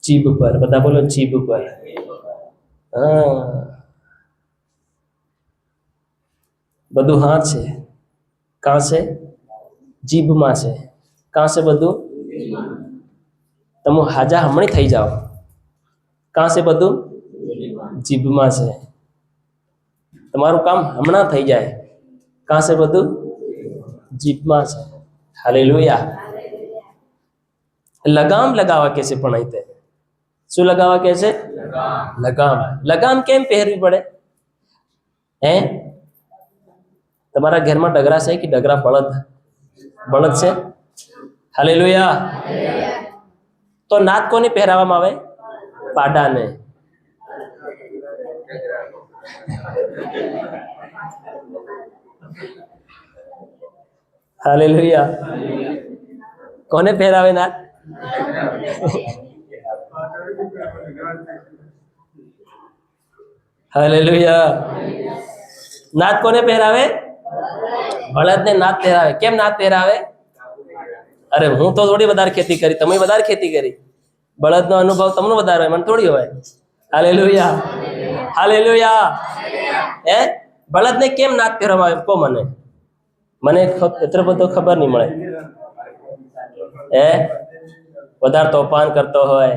S1: जीभ पर. बता बोलो, जीभ पर. हाँ, બધું હાથ છે. કાં છે? જીભમાં છે. કાં છે બધું? તમે હાજા હમણાં થઈ જાઓ. કાં છે બધું? જીભમાં છે. તમારું કામ હમણાં થઈ જાય. કાં છે બધું? જીભમાં છે. હાલેલુયા. लगाम लगावा कैसे पढ़ाईते? शू लगावा कैसे? लगाम. लगाम केम पहरवी पड़े? हैं? તમારા ઘરમાં ડગરા છે કે ડગરા બળદ? બળદ છે. હાલેલુયા. તો નાત કોને પહેરાવવામાં આવે? પાડાને. હાલેલુયા. કોને પહેરાવે નાત? હાલેલુયા. નાત કોને પહેરાવે? બળદને નાત પહેરાવે. કેમ નાત પહેરાવે? અરે હું તો થોડી વધારે ખેતી કરી, તમે વધારે ખેતી કરી, બળદનો અનુભવ તમને વધારે હોય, મને થોડી હોય. હાલેલુયા. હાલેલુયા. હે, બળદને કેમ નાત પહેરવામાં આવે? કહો મને. મને એટલો બધો ખબર નહીં મળે. હે, વધારે તોફાન કરતો હોય,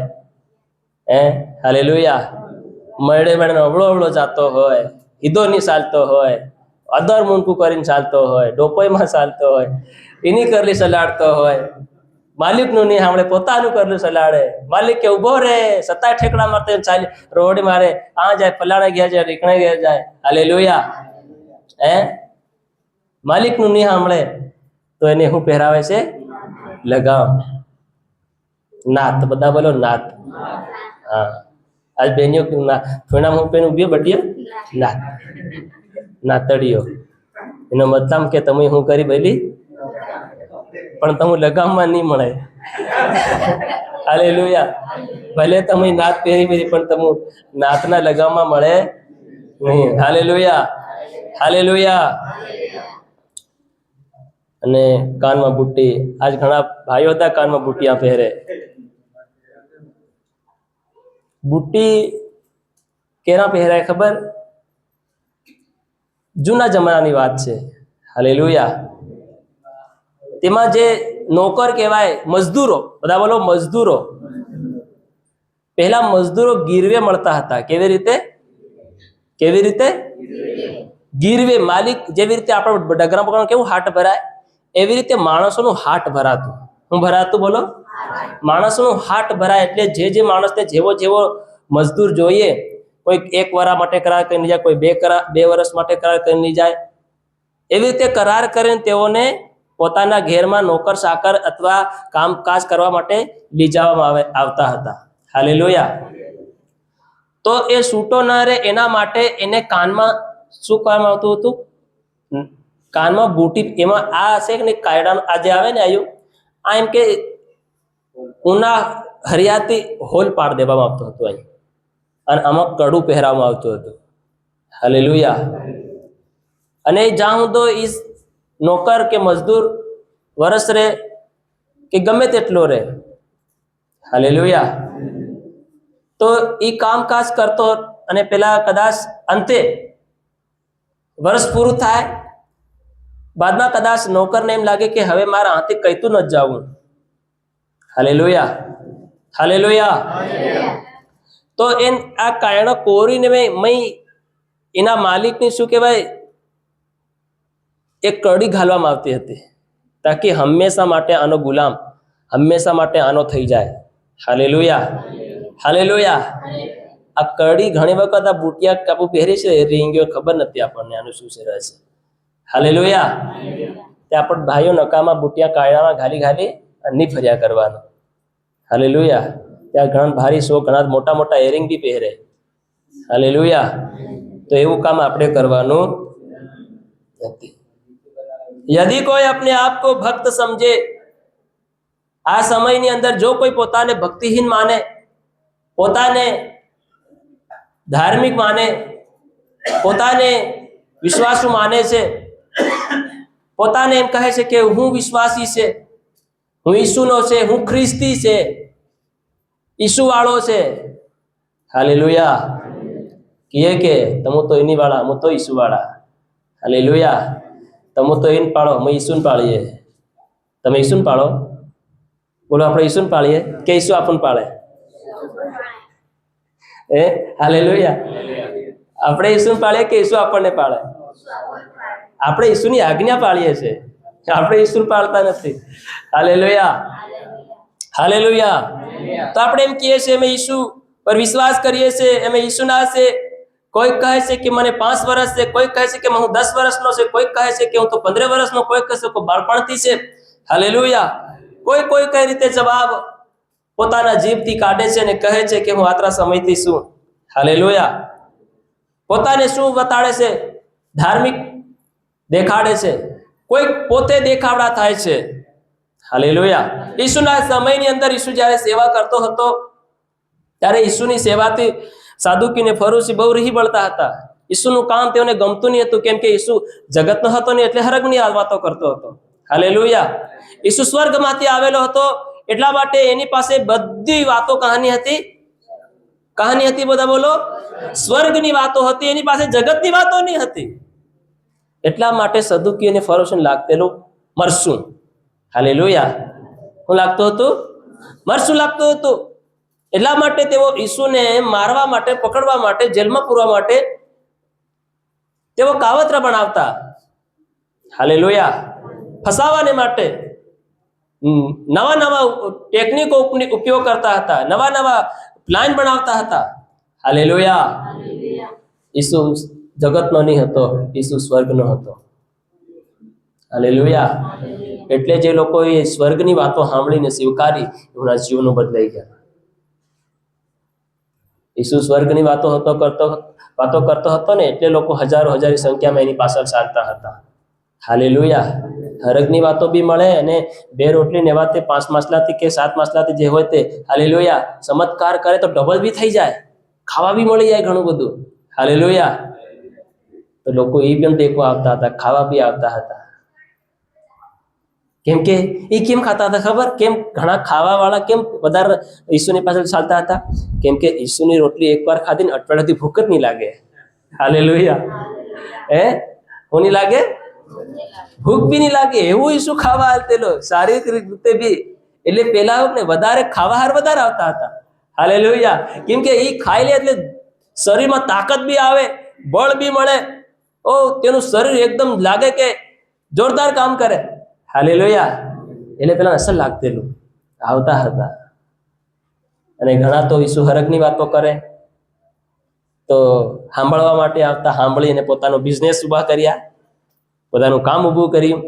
S1: હે, હાલેલુયા, મળે મળે અવળો અવળો જાતો હોય, હીધો નહીં ચાલતો હોય, અદર મૂંકું કરીને ચાલતો હોય, ડોપોઈમાં ચાલતો હોય, એની કરલી સલાડતો હોય, માલિકનું નહીં સાંભળે, પોતાનું કરલું સલાડે. માલિક કે ઉભો રે, સત્તા ઠેકડા મારતે ચાલી રોડ મારે, આ જાય ફલાણા ગયા જાય, રીકણે ગયા જાય. હાલેલુયા. હે, માલિકનું નહીં સાંભળે તો એને શું પહેરાવે છે? लगाम. नात. बता बोलो नात. हाँ, आज बहनियों की फेना मुँह पे उभी बटिया नात, नातड़ियो. એનો મતલબ કે તમે શું કરી ભલી, પણ તમે લગામમાં નહીં મળે. હાલેલુયા. ભલે તમે નાત પહેરી પહેરી, પણ તમે નાતના લગામમાં મળે નહીં. હાલેલુયા. હાલેલુયા. અને કાનમાં બુટ્ટી. આજ ઘણા ભાઈઓ હતા કાનમાં બુટ્ટિયા પહેરે. બુટ્ટી કેના પહેરાય ખબર? જૂના જમાનાની વાત છે. હાલેલુયા. તેમાં જે નોકર કહેવાય, મજદૂરો, બધા બોલો મજદૂરો. પહેલા મજદૂરો ગીરવે મળતા હતા. કેવી રીતે? કેવી રીતે? ગીરવે. માલિક જેવી રીતે આપણે ડગરા પકડવાનું કેવું હાટ ભરાય, એવી રીતે માણસોનું હાટ ભરાતું. હું ભરાતું બોલો? માણસોનું હાટ ભરાય. એટલે જે માણસને જેવો જેવો મજદૂર જોઈએ, કોઈ 1 વરા માટે કરાર કરીને જાય, કોઈ 2 વર્ષ માટે કરાર કરીને જાય, એવી રીતે કરાર કરીને તેઓને પોતાના ઘેરમાં નોકર ચાકર અથવા કામકાજ કરવા માટે લઈ જવામાં આવતા હતા. હાલેલુયા. તો એ છૂટો ન રહે એના માટે એને કાનમાં શું કરવામાં આવતું હતું? કાનમાં બુટી. એમાં આ હશે કે નહીં, કાયડાનું આજે આવે ને આયુ, આ એમ કે ઉના હરિયાથી હોલ પાડ દેવામાં આવતો હતો અહીં, અને આમાં કડું પહેરાવવામાં આવતું હતું. હાલેલુયા. અને જ્યાં હું તો ઈ નોકર કે મજદૂર વરસ રહે કે ગમે તેટલો રહે, હાલેલુયા, તો ઈ કામકાજ કરતો, અને પેલા કદાચ અંતે વર્ષ પૂરું થાય બાદમાં કદાચ નોકરને એમ લાગે કે હવે મારા હાથે કહેતું ન જવું. Hallelujah, hallelujah. તો આ કાયણો કોરીને મેં એના માલિકની શું કહેવાય એક કડી ઘાલવામાં આવતી હતી તાકી હંમેશા માટે આનો ગુલામ, હંમેશા માટે આનો થઈ જાય. Hallelujah, hallelujah. આ કડી ઘણી વખત આ બુટિયા કાપુ પહેરી છે રીંગીઓ ખબર નથી આપણને આનું શું છે રહે છે. હાલેલુયા. તે આપણે ભાઈઓ નકામાં બુટિયા કાયણામાં ઘાલી ઘાલી નહીં ફર્યા કરવાનું. હાલેલુયા. ત્યાં ઘણા ભારી શો ઘણા મોટા મોટા એરિંગ બી પહેરે. હાલેલુયા. તો એવું કામ આપણે કરવાનું નથી. यदि कोई अपने आप को भक्त समझे, આ સમયની અંદર જો કોઈ પોતાને ભક્તિહીન માને, પોતાને ધાર્મિક માને, પોતાને વિશ્વાસુ માને છે, પોતાને એમ કહે છે કે હું વિશ્વાસી છે, હું ઈસુનો છે, હું ખ્રિસ્તી છે, ઈસુ વાળો છે. હાલેલુયા. કહે કે તમે તો એની વાળા, હું તો ઈસુ વાળા. હાલેલુયા. તમે તો એને પાળો, અમે ઈસુને પાળીએ. તમે ઈસુને પાળો? બોલો આપણે ઈસુને પાળીએ કે ઈસુ આપણને પાળે? હાલેલુયા. આપણે ઈસુને પાળીએ કે ઈસુ આપણને પાળે? આપણે ઈસુની આજ્ઞા પાળીએ છીએ, આપણે ઈસુને પાળતા નથી. Hallelujah, hallelujah. તો આપણે એમ કહીએ છીએ અમે ઈસુ પર વિશ્વાસ કરીએ છીએ, અમે ઈસુના છે. કોઈ કહે છે કે મને 5 વર્ષ છે, કોઈ કહે છે કે હું 10 વર્ષનો છે, કોઈ કહે છે કે હું તો 15 વર્ષનો, કોઈ કહે છે કે બાળપણથી છે. હાલેલુયા. કોઈ કોઈ કઈ રીતે જવાબ પોતાના જીભથી કાઢે છે અને કહે છે કે હું આટલા સમયથી છું. હાલેલુયા. પોતાને શું બતાડે છે? ધાર્મિક દેખાડે છે. કોઈ પોતે દેખાવડા થાય છે. હાલેલુયા. ઈસુના સમયની અંદર ઈસુ જ્યારે સેવા કરતો હતો ત્યારે ઈસુની સેવાથી સાદુકીને ફરુસી બહુ રહી બળતા હતા. ઈસુનું કામ તેઓને ગમતું નહીં હતું, કેમ કે ઈસુ જગતનો હતો ને એટલે હરગની વાતો કરતો હતો. હાલેલુયા. ઈસુ સ્વર્ગમાંથી આવેલો હતો એટલા માટે એની પાસે બધી વાતો કહાની હતી. કહાની હતી, બધા બોલો. સ્વર્ગની વાતો હતી, એની પાસે જગતની વાતો નહીં હતી. એટલા માટે સદુકી અને ફરોશને લાગતેલું મરસું. હાલેલુયા. શું લાગતું હતું? મરસું લાગતું હતું. એટલા માટે તેઓ ઈસુને મારવા માટે, પકડવા માટે, જેલમાં પૂરવા માટે તેઓ કાવતરા બનાવતા. હાલેલુયા. ફસાવાને માટે નવા નવા ટેકનિકો ઉપયોગ કરતા હતા, નવા નવા પ્લાન બનાવતા હતા. હાલેલુયા. ઈસુ જગતનો નહીં હતો, ઈસુ સ્વર્ગનો હતો. હાલેલુયા. એટલે જે લોકોએ સ્વર્ગની વાતો સાંભળીને સ્વીકારી એમના જીવનો બદલાઈ ગયા. ઈસુ સ્વર્ગની વાતો કરતો હતો ને એટલે લોકો હજારો હજારની સંખ્યામાં એની પાછળ ચાલતા હતા. હાલેલુયા. હરગની વાતો બી મળે અને 2 રોટલી ને એવા તે 5 માસલાથી કે 7 માસલાથી જે હોય તે હાલેલુયા ચમત્કાર કરે તો ડબલ બી થઈ જાય, ખાવા બી મળી જાય ઘણું બધું. હાલેલુયા. તો લોકો એ પણ દેખવા આવતા હતા, ખાવા બી આવતા હતા. કેમ કે એ કેમ ખાતા હતા ખબર? કેમ ઘણા ખાવા વાળા કેમ વધારે ઈસુની પાછળ ચાલતા હતા? કેમ કે ઈસુની રોટલી એકવાર ખાધી ને અઠવાડિયાથી ભૂખ જ નહીં લાગે. હાલેલુયા. હું નહીં લાગે? ભૂખ બી નહીં લાગે એવું ઈસુ ખાવા હાલતેલો શારીરિક રીતે બી. એટલે પેલા ને વધારે ખાવા હાર વધારે આવતા હતા. હાલેલુયા. કેમ કે એ ખાઈ લે એટલે શરીરમાં તાકાત બી આવે, બળ બી મળે. તેનું શરીર એકદમ લાગે કે જોરદાર કામ કરે. હાલેલુયા. એટલે પેલા અસર લાગતેલું આવતા હતા. અને ઘણા તો ઈસુ હરગની વાતો કરે તો સાંભળવા માટે આવતા, સાંભળીને પોતાનો બિઝનેસ ઊભા કર્યા, પોતાનું કામ ઊભું કર્યું.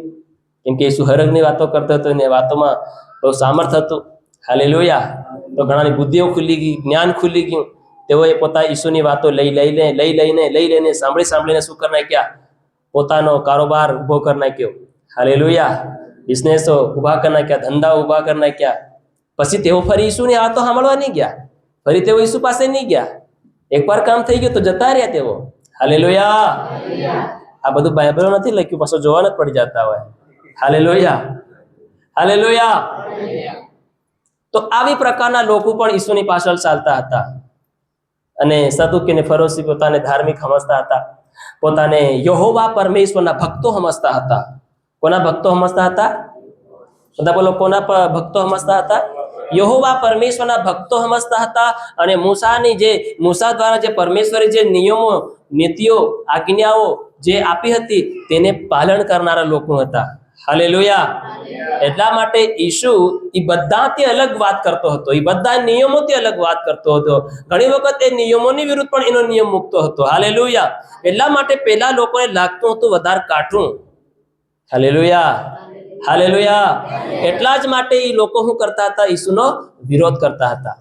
S1: કેમ કે ઈસુ હરગની વાતો કરતો હતો ને વાતોમાં બહુ સામર્થ્ય હતું. હાલેલુયા. તો ઘણાની બુદ્ધિઓ ખુલી ગઈ, જ્ઞાન ખુલી ગયું. તેઓએ પોતા ઈસુની વાતો લઈને સાંભળીને શું કરી નાખ્યા? પોતાનો કારોબાર ઊભો કરી નાખ્યો. હાલેલુયા. બિઝનેસો ઊભા કરી નાખ્યા, ધંધા ઊભા કરી નાખ્યા. પછી તેઓ ફરી ઈસુની વાતો સાંભળવા નહીં ગયા, ફરી તેઓ ઈસુ પાસે નહીં ગયા. એકવાર કામ થઈ ગયું તો જતા રહ્યા તેઓ. હાલેલુયા. આ બધું બાઇબલ નથી લખ્યું, પાછું જોવાના જ પડી જતા હોય. હાલેલુયા. હાલેલુયા. તો આવી પ્રકારના લોકો પણ ઈસુની પાછળ ચાલતા હતા અને સદુકીને ફરોશી પોતાને ધાર્મિક સમજતા હતા. પોતાને યહોવા પરમેશ્વરના ભક્તો સમજતા હતા. કોના ભક્તો સમજતા હતા? બધા બોલો, કોના ભક્તો સમજતા હતા? યહોવા પરમેશ્વરના ભક્તો સમજતા હતા. અને મૂસા દ્વારા જે પરમેશ્વરે જે નિયમો, નીતિઓ, આજ્ઞાઓ જે આપી હતી તેને પાલન કરનારા લોકો હતા. હાલેલુયા. એટલા માટે ઈસુ એ બધાથી અલગ વાત કરતો હતો, એ બધા નિયમોથી અલગ વાત કરતો હતો. ઘણી વખત એ નિયમોની વિરુદ્ધ પણ એનો નિયમ મૂકતો હતો. હાલેલુયા. એટલા માટે પેલા લોકોને લાગતું હતું વધારે કાઠું. Hallelujah, hallelujah. એટલા જ માટે એ લોકો શું કરતા હતા? ઈસુનો વિરોધ કરતા હતા.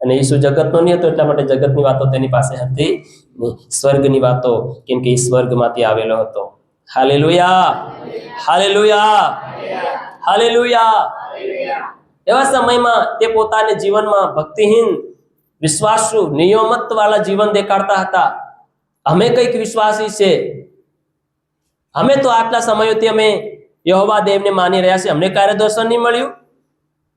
S1: અને ઈસુ જગતનો નહીં હતો, એટલા માટે જગતની વાતો તેની પાસે હતી નહીં. સ્વર્ગની વાતો, કેમ કે એ સ્વર્ગમાંથી આવેલો હતો. Hallelujah, hallelujah, hallelujah. એવા સમયમાં તે પોતાને જીવનમાં ભક્તિહીન, વિશ્વાસુ, નિયમત વાળા જીવન દેખાડતા હતા. અમે કઈક વિશ્વાસી છે, અમે તો આટલા સમયોથી અમે યહોવા દેવને માની રહ્યા છે, અમને ક્યારે દર્શન નહીં મળ્યું,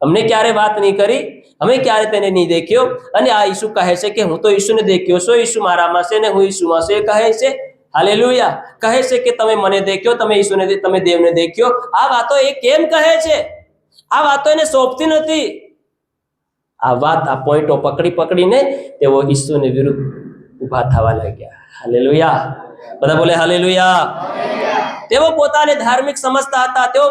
S1: અમને ક્યારે વાત નહીં કરી, અમે ક્યારે તેને નહીં દેખ્યો. અને આ ઈસુ કહે છે કે હું તો ઈસુને દેખ્યો છું, ઈસુ મારામાં છે ને હું ઈસુમાં છું. એ કહે છે, હાલેલુયા, કહે છે કે તમે મને દેખ્યો, તમે ઈસુને, તમે દેવને દેખ્યો. આ વાતો એ કેમ કહે છે? આ વાતો એને સોંપતી નથી. આ વાત, આ પોઈન્ટો પકડીને તેઓ ઈસુને વિરુદ્ધ ઉભા થવા લાગ્યા. હાલેલુયા. બધા બોલે હાલેલુયા. તેઓ પોતાને ધાર્મિક સમજતા હતા, તેઓ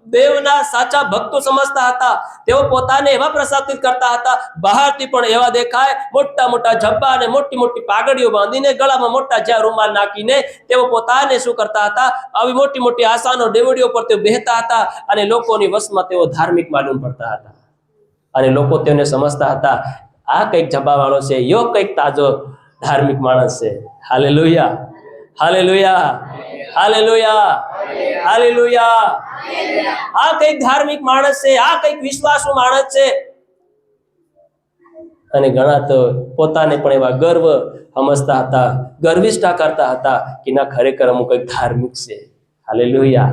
S1: દેવના સાચા ભક્તો સમજતા હતા. તેઓ પોતાને એવા પ્રસાદિત કરતા હતા, બહારથી પણ એવા દેખાય, મોટા મોટા ઝબ્બા અને મોટી મોટી પાઘડીઓ બાંધીને, ગળામાં મોટા જ્યાં રૂમાલ નાખીને તેઓ પોતાને શું કરતા હતા? આવી મોટી મોટી આસાનો ડેવડીઓ પર તેઓ બેહતા હતા અને લોકોની વશમાં તેઓ ધાર્મિક માલુમ પડતા હતા. અને લોકો તેમને સમજતા હતા, આ કઈક ઝબ્બા વાળો છે, યો કઈક તાજો ધાર્મિક માણસ છે. Hallelujah, hallelujah, hallelujah, hallelujah. આ કઈક ધાર્મિક માણસ છે, આ કઈક વિશ્વાસુ માણસ છે. અને ઘણા તો પોતાને પણ એવા ગર્વ સમજતા હતા, ગર્વિષ્ઠા કરતા હતા કે ના, ખરેખર અમુક કઈક ધાર્મિક છે. હાલેલુયા.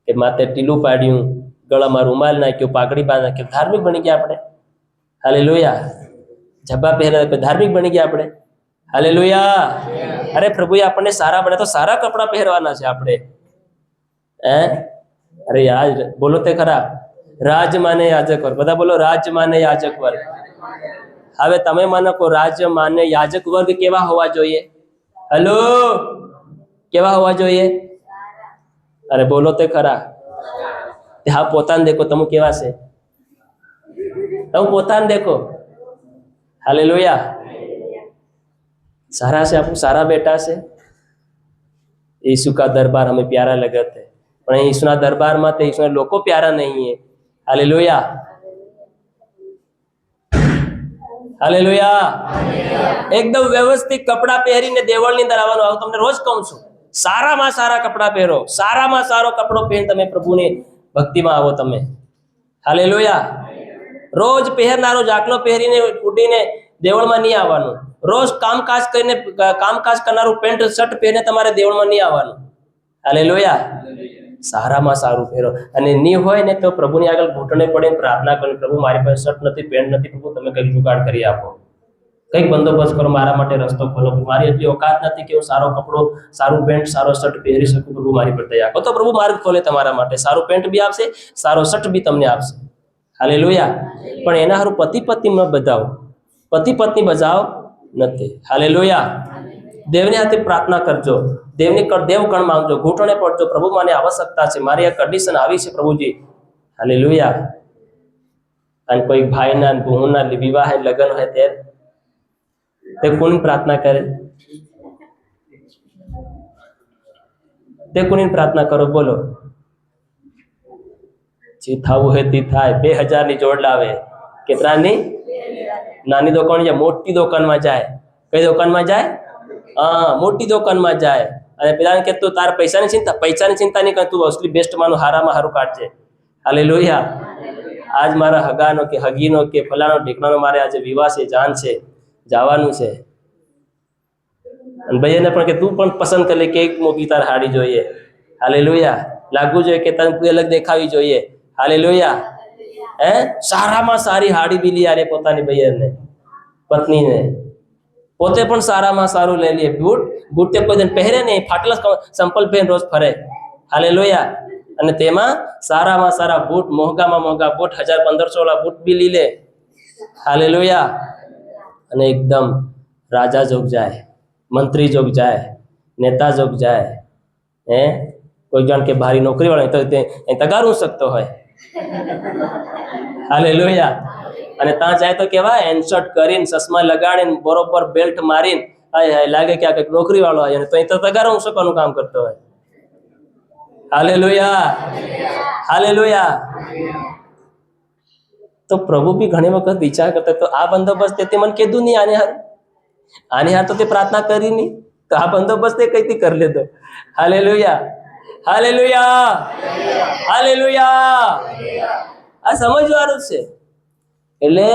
S1: કે માથે ટીલું પાડ્યું, ગળામાં રૂમાલ નાખ્યો, પાઘડી બાંધ નાખ્યો, ધાર્મિક બની ગયા આપણે. હાલેલુયા. ઝબ્બા પહેર્યા, ધાર્મિક બની ગયા આપણે. હાલેલુયા. અરે પ્રભુએ આપણને સારા બને તો સારા કપડા પહેરવાના છે આપણે. અરે યાર, બોલો તે ખરા, રાજ માને યાજક વર્ગ. બધા બોલો, રાજ માને યાજક વર્ગ. હવે તમે મને કહો, રાજ્ય માને યાજક વર્ગ કેવા હોવા જોઈએ? હલો, કેવા હોવા જોઈએ? અરે બોલો તે ખરા. હા, પોતાને દેખો, તમે કેવા છે? તમે પોતાને દેખો. હાલેલુયા. सारा से आपको सारा बेटा से यीशु का दरबार हमें प्यारा लगा है, पर यीशु ना दरबार में तो यीशु लोग प्यारा नहीं है. Hallelujah, hallelujah. एकदम व्यवस्थित कपड़ा पहरीने देवळनी अंदर आवવાનું. આવું તમને રોજ કહું છું, સારામાં સારા કપડા પહેરો, સારામાં સારો કપડો પહેરીને તમે પ્રભુની ભક્તિમાં આવો તમે. હાલેલુયા. રોજ પહેરનારો જાકલો પહેરીને ઉડીને દેવળમાં નહીં આવવાનું. રોજ કામકાજ કરીને, કામકાજ કરનારું પેન્ટ શર્ટ પહેરીને તમારે દેવળમાં નહીં આવવાનું. હાલેલુયા. સારામાં સારું પહેરો. અને નહીં હોય ને તો પ્રભુની આગળ ઘૂંટણે પડીને પ્રાર્થના કરો, પ્રભુ મારી પાસે શર્ટ નથી, પેન્ટ નથી, પ્રભુ તમે કંઈક જુગાડ કરી આપો, કંઈક બંદોબસ્ત કરો, મારા માટે રસ્તો ખોલો. મારી એટલી ઓકાત નથી કે હું સારો કપડો, સારું પેન્ટ, સારો શર્ટ પહેરી શકું. પ્રભુ મારી પર દયા કરો. તો પ્રભુ માર્ગ ખોલે તમારા માટે. સારું પેન્ટ બી આપશે, સારો શર્ટ બી તમને આપશે. હાલેલુયા. પણ એના હારું પતિ પત્ની ન બધાવો, પતિ પત્ની બજાવ નથી. હાલેલુયા. દેવને હાથે પ્રાર્થના કરજો, દેવ કણ માંગજો, ઘૂંટણે પડજો, પ્રભુ મને આવશ્યકતા છે, મારી આ કન્ડિશન આવી છે પ્રભુજી. હાલેલુયા. અને કોઈ ભાઈના બહુના વિવાહ લગ્ન હોય ત્યારે તે કોની પ્રાર્થના કરે? તે કોની પ્રાર્થના કરો? બોલો. જે થવું હોય તે થાય. 2000 ની જોડ લાવે. કેટલાની? નાની દુકાન જાય, મોટી દુકાનમાં જાય. કઈ દુકાનમાં જાય? હા, મોટી દુકાનમાં જાય. અને પેલાને કે તું તાર પૈસાની ચિંતા નહીં કર, તું અસલી બેસ્ટ માનું હારામાં હારું કાઢજે. હાલેલુયા. આજ મારા હગાનો કે હગીનો કે ફલાનો ઢીકણાનો મારે આજે વિવાહ છે, જાન છે, જવાનું છે. અને ભાઈને પણ કે તું પણ પસંદ કરી લે કે એક મોટી તાર હાડી જોઈએ. હાલેલુયા. લાગવું જોઈએ કે તને અલગ દેખાવી જોઈએ. હાલેલુયા. સારામાં સારી હાડી બી લઈ આલે પોતાની બહેનને, પત્નીને. પોતે પણ સારામાં સારું લઈ લે બૂટ. બૂટ તે કોઈ દિન પહેરે નહીં, ફાટેલા સંપલ પહેર રોજ ફરે. હાલેલુયા. અને તેમાં સારામાં સારા બૂટ, મોંઘામાં મોંઘા બૂટ, 1000-1500 વાળા બૂટ બી લઈ લે. હાલેલુયા. અને એકદમ રાજા જોગ જાય, મંત્રી જોગ જાય, નેતા જોગ જાય. કોઈ જાણ કે ભારી નોકરી વાળા તો તગાર હું શકતો હોય. હાલેલુયા. અને ત્યાં જાય તો કેવા એનશર્ટ કરીને, ચશ્મા લગાડીને, બરોબર બેલ્ટ મારીને, હાય હાય લાગે કે આ કંઈક નોકરી વાળો આવે, તો અહીં તો તગાર હું શકવાનું કામ કરતો હોય. હાલેલુયા. હાલેલુયા. તો પ્રભુ બી ઘણી વખત વિચાર કરતા તો આ બંદોબસ્ત તે મને કીધું નહીં આને હાર તો તે પ્રાર્થના કરી નહીં, તો આ બંદોબસ્ત તે કઈથી કરી લેતો. હાલેલુયા. હાલેલુયા. હાલેલુયા. આ સમજવાનું છે. એટલે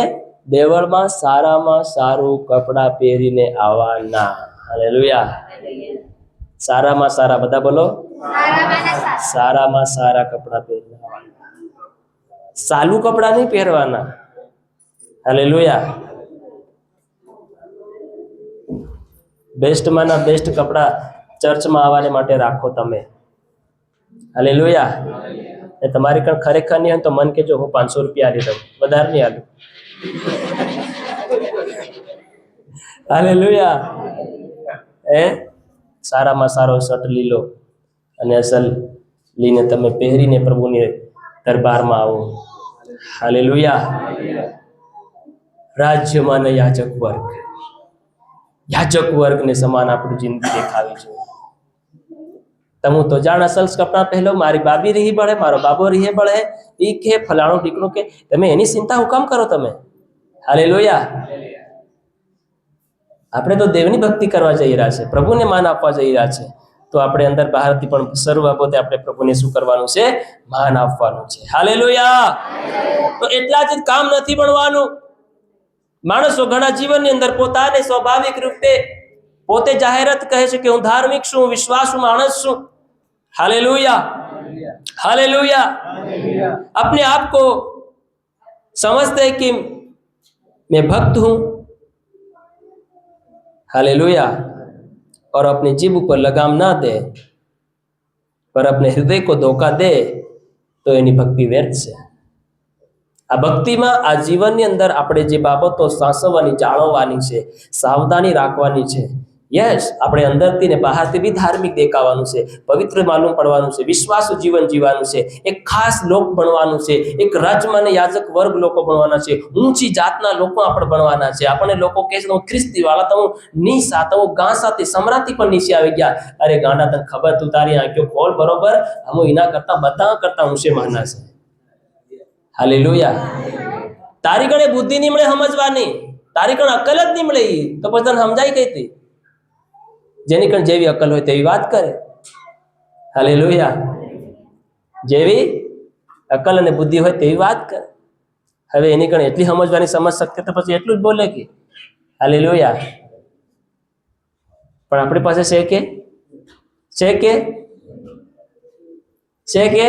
S1: દેવળમાં સારામાં સારું કપડા પહેરીને આવવાના. હાલેલુયા. સારામાં સારા, બધા બોલો, સારામાં સારા કપડા પહેરીને આવવાના. સાલું કપડા નહીં પહેરવાના. હાલેલુયા. બેસ્ટમાંના બેસ્ટ કપડા ચર્ચમાં આવવાને માટે રાખો તમે. હાલેલુયા. એ તમારી કણ ખરેખર નહીં હોય તો મન કેજો, હું 500 રૂપિયા આપી દઉં, વધારે નહીં આલું. હાલેલુયા. સારામાં સારો શર્ટ લઈ લો અને અસલ લઈને તમે પહેરીને પ્રભુની દરબારમાં આવો. હાલેલુયા. રાજ્યમાં યાચક વર્ગ, યાચક વર્ગને સમાન આપણી જિંદગી દેખાવી જોઈએ. તમે તો જાણ અસલ કપડા પહેલો, મારી બાબી રહી બળે, મારો બાબો રહી બળે, એ કે ફલાણું ટીકણું કે, તમે એની ચિંતા હું કામ કરો તમે? હાલેલુયા. આપણે તો દેવની ભક્તિ કરવા જઈ રહ્યા છે, પ્રભુને માન આપવા જઈ રહ્યા છે. તો આપણે અંદર બહારથી પણ સર્વ બાબતે આપણે પ્રભુને શું કરવાનું છે? માન આપવાનું છે. હાલેલુયા. તો એટલા જ કામ નથી ભણવાનું. માણસો ઘણા જીવનની અંદર પોતાને સ્વાભાવિક રૂપે પોતે જાહેરાત કહે છે કે હું ધાર્મિક છું, વિશ્વાસુ માણસ છું. हालेलुया. हालेलुया. अपने आप को समझते हैं कि मैं भक्त हूं. हालेलुया. और अपनी जीभ पर लगाम ना दे पर अपने हृदय को धोखा दे तो एनी भक्ति व्यर्थ है. आ भक्ति में आ जीवन अंदर आपणे जे बाबतो साचववानी जाळववानी छे, सावधानी राखवानी छे. यस, આપણે અંદરથી ને બહારથી બી ધાર્મિક દેખાવાનું છે, પવિત્ર માલુમ પડવાનું છે, વિશ્વાસુ જીવન જીવવાનું છે, એક ખાસ લોક બનવાનું છે, એક રાજમાને યાજક વર્ગ લોકો બનવાના છે, ઊંચી જાતના લોકો આપણે બનવાના છે. આપણે લોકો કહે છે હું ખ્રિસ્તી વાળા, તો હું નીસા, તો હું ગાંસાથી સમરાથી પણ નીચે આવી ગયા. અરે ગાંડા, તને ખબર? તું તારી આંખો ખોલ બરોબર, હું એના કરતા બધા કરતા ઊંચે માના છે. હાલેલુયા. તારી કણે બુદ્ધિ નહીં મળે સમજવાની, તારી કણે અકલ જ નહીં મળે, તો પછી તને સમજાય કઈ હતી? જેની કણ જેવી અકલ હોય તેવી વાત કરે. હાલેલુયા. જેવી અકલ અને બુદ્ધિ હોય તેવી વાત કરે. હવે એની કણ એટલી સમજવાની સમજ શક્તિ તો પછી એટલું જ બોલે કે હાલેલુયા. પણ આપણી પાસે છે કે છે કે છે કે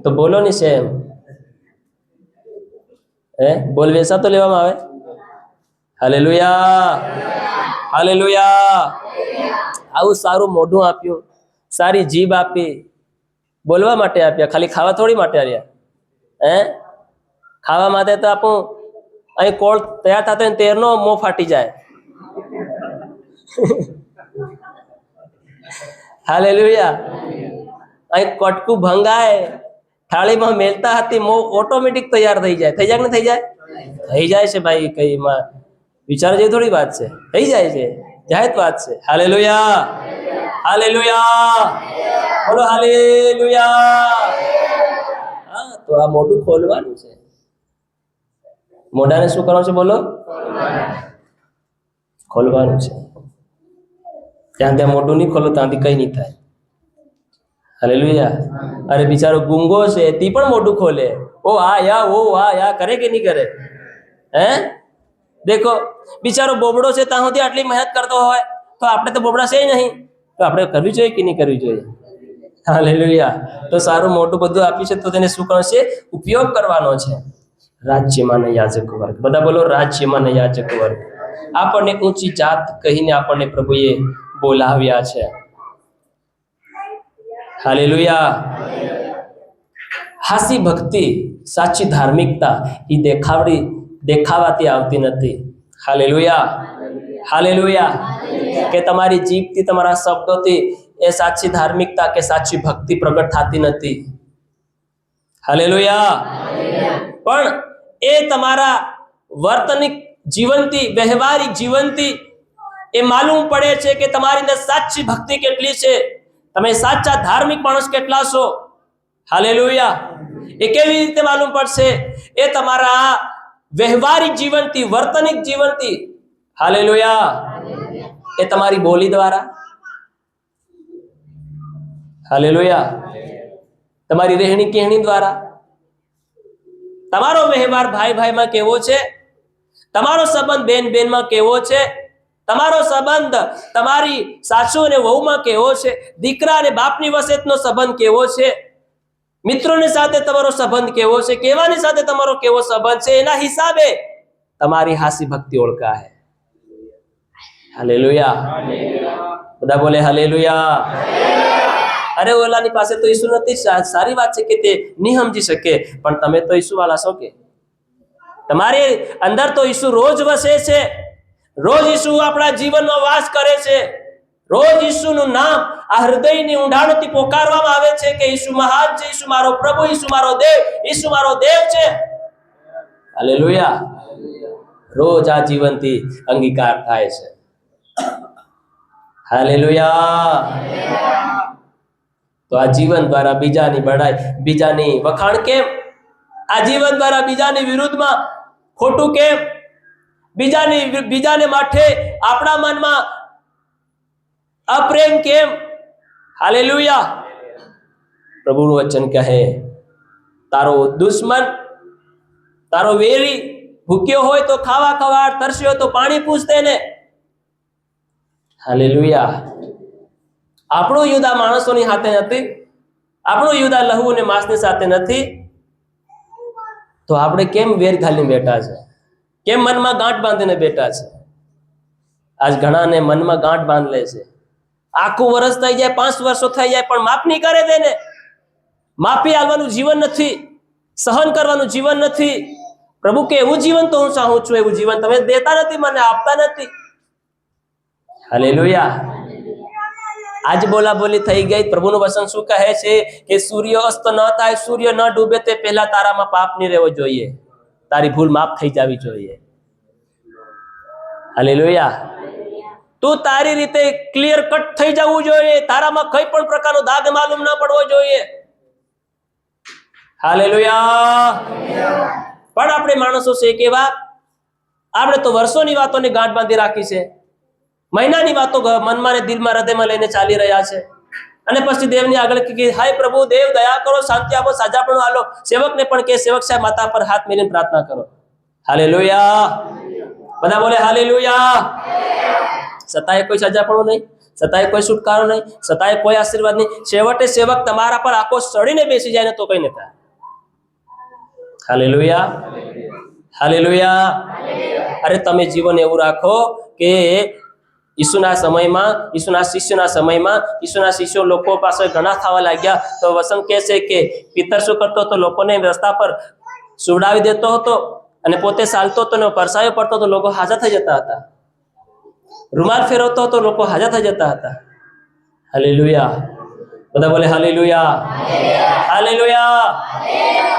S1: તો બોલો ની છે એમ. બોલ વેસા તો લેવામાં આવે. હાલેલુયા. હાલેલુયા. આવું સારું મોઢું આપ્યું, સારી જીભ આપી, બોલવા માટે આપ્યા, ખાલી ખાવા થોડી માટે આવ્યા? ખાવા માટે તો આપણું અહીં કોળ તૈયાર થતો હોય તેરનો મોં ફાટી જાય. હાલેલુયા. અહીં કટકું ભંગાય, થાળીમાં મેલતા હતી, મોં ઓટોમેટિક તૈયાર થઈ જાય. થઈ જાય કે નહીં થઈ જાય? થઈ જાય છે ભાઈ. કઈ માં વિચાર જેવી થોડી વાત છે, થઈ જાય છે, જાહેર વાત છે. હાલેલુયા. હાલેલુયા. બોલો હાલેલુયા. હા, તો આ મોઢું ખોલવાનું છે. મોઢાને શું કરવાનું છે? બોલો, ખોલવાનું છે. ત્યાં ત્યાં મોઢું નહીં ખોલો ત્યાંથી કઈ નહીં થાય. હાલેલુયા. અરે બિચારો ગુંગો છે, તે પણ મોઢું ખોલે. ઓ આ યા, ઓ આ યા કરે કે નહીં કરે? દેખો, બિચારો બોબડો છે ત્યાં સુધી આટલી મહેનત કરતો હોય, તો આપણે તો બોબડા છે નહીં, તો આપણે કરવી જોઈએ કે નહીં કરવી જોઈએ? હાલેલુયા. તો સારું મોટું બધું આપ્યું છે, તો તેને શું કરવાનું છે? ઉપયોગ કરવાનો છે. રાજ્યમાં યાજક વર્ગ. બધા બોલો, રાજ્યમાં યાજક વર્ગ. આપણને ઊંચી જાત કહીને આપણને પ્રભુએ બોલાવ્યા છે. હાલેલુયા. હાસી ભક્તિ, સાચી ધાર્મિકતા એ દેખાવાથી આવતી નથી. હાલેલુયા. હાલેલુયા. કે તમારી જીભથી, તમારા શબ્દોથી એ સાચી ધાર્મિકતા કે સાચી ભક્તિ પ્રગટ થતી નથી. હાલેલુયા. પણ એ તમારા વર્તનિક જીવનથી, વ્યવહારિક જીવનથી એ માલુમ પડે છે કે તમારી અંદર સાચી ભક્તિ કેટલી છે, તમે સાચા ધાર્મિક માણસ કેટલા છો. હાલેલુયા. એ કેવી રીતે માલુમ પડશે? એ તમારા વ્યવહારિક જીવનથી, વર્તનિક જીવનથી. હાલેલુયા. એ તમારી બોલી દ્વારા. હાલેલુયા. તમારી રહેણી કહેણી દ્વારા. તમારો વ્યવહાર ભાઈ ભાઈમાં કેવો છે, તમારો સંબંધ બેન બેનમાં કેવો છે, તમારો સંબંધ તમારી સાસુ અને વહુમાં કેવો છે, દીકરા અને બાપની વચ્ચેનો સંબંધ કેવો છે, મિત્રોની સાથે તમારો સંબંધ કેવો છે, કેવાની સાથે તમારો કેવો સંબંધ છે, એના હિસાબે તમારી હાસી ભક્તિ ઓળખાય. હાલેલુયા. બધા બોલે હાલેલુયા. અરે ઓલાની પાસે તો ઈસુ નથી, સારી વાત છે કે તે નહીં સમજી શકે, પણ તમે તો ઈસુ વાળા છો કે? તમારે અંદર તો ઈસુ રોજ વસે છે, રોજ ઈસુ આપણા જીવનમાં વાસ કરે છે, રોજ ઈસુનું નામ આ હૃદયની ઊંડાણથી પોકારવામાં આવે છે કે ઈસુ મહાન છે, ઈસુ મારો પ્રભુ, ઈસુ મારો દેવ, ઈસુ મારો દેવ છે. હાલેલુયા. રોજ આ જીવનથી અંગીકાર થાય છે. હાલેલુયા. તો આ જીવન દ્વારા બીજાની બડાઈ, બીજાની વખાણ કેમ? આ જીવન દ્વારા બીજાની વિરુદ્ધમાં ખોટું કેમ? બીજાને માટે આપણા મનમાં અપ્રેમ કેમ? હાલેલુયા. પ્રભુનું વચન કહે, તારો દુશ્મન, તારો વેરી ભૂખ્યો હોય તો ખાવા ખવાડ, તરસ્યો હોય તો પાણી પૂછ તેને. હાલેલુયા. આપણો યુદ્ધ આ માણસોની સાથે નથી, આપણો યુદ્ધ આ લહુ અને માંસની સાથે નથી. તો આપણે કેમ વેર ઘાલીને બેઠા છે? કેમ મનમાં ગાંઠ બાંધીને બેઠા છે? આજ ઘણાને મનમાં ગાંઠ બાંધ લે છે. આખું વર્ષ થઈ જાય, 5 વર્ષો થઈ જાય, પણ માફ નહીં કરે તેને. માફી આલવાનું જીવન નથી, સહન કરવાનું જીવન નથી. પ્રભુ કે એવું જીવન તો હું ચાહું છું, એવું જીવન તમે દેતા નથી, મને આપતા નથી. હાલેલુયા. આજ બોલા બોલી થઈ ગઈ. પ્રભુનું વચન શું કહે છે કે સૂર્ય અસ્ત ન થાય, સૂર્ય ન ડૂબે તે પહેલા તારામાં પાપ નહીં રહેવો જોઈએ, તારી ભૂલ માફ થઈ જવી જોઈએ. હાલેલુયા. તું તારી રીતે ક્લિયર કટ થઈ જવું જોઈએ, તારામાં કઈ પણ પ્રકારનો દાગ માલુમ ન પડવો જોઈએ. હાલેલુયા. પણ આપણે માણસો છે કેવા, આપણે તો વર્ષોની વાતોને ગાંઠ બાંધી રાખી છે, મહિનાની વાતો મનમાં ને દિલમાં, હૃદયમાં લઈને ચાલી રહ્યા છે. અને પછી દેવની આગળ કે હાય પ્રભુ, દેવ દયા કરો, શાંતિ આપો, સાજાપણું આલો. સેવકને પણ કે સેવક સાહેબ માતા પર હાથ મેલીને પ્રાર્થના કરો. હાલેલુયા. બધા બોલે હાલેલુયા. સતાય કોઈ સજાપણું નહીં, સતાય કોઈ છુટકારો નહીં, સતાય કોઈ આશીર્વાદ નહીં. છેવટે સેવક તમારા પર આખો સડીને બેસી જાય ને તો કઈ નહીં થાય. હાલેલુયા. હાલેલુયા. અરે તમે જીવન એવું રાખો કે ઈસુના સમયમાં, ઈસુના શિષ્યના સમયમાં, ઈસુના શિષ્યો લોકો પાસે ઘણા થવા લાગ્યા તો વસન કહે છે કે પિતર શું કરતો હતો? લોકોને રસ્તા પર સુવડાવી દેતો હતો અને પોતે ચાલતો હતો ને પરસાયો પડતો તો લોકો હાજર થઈ જતા હતા. રૂમાલ ફેરવતો હતો, લોકો હાજર થઈ જતા હતા. હાલેલુયા. બધા બોલે હાલેલુયા. હાલેલુયા.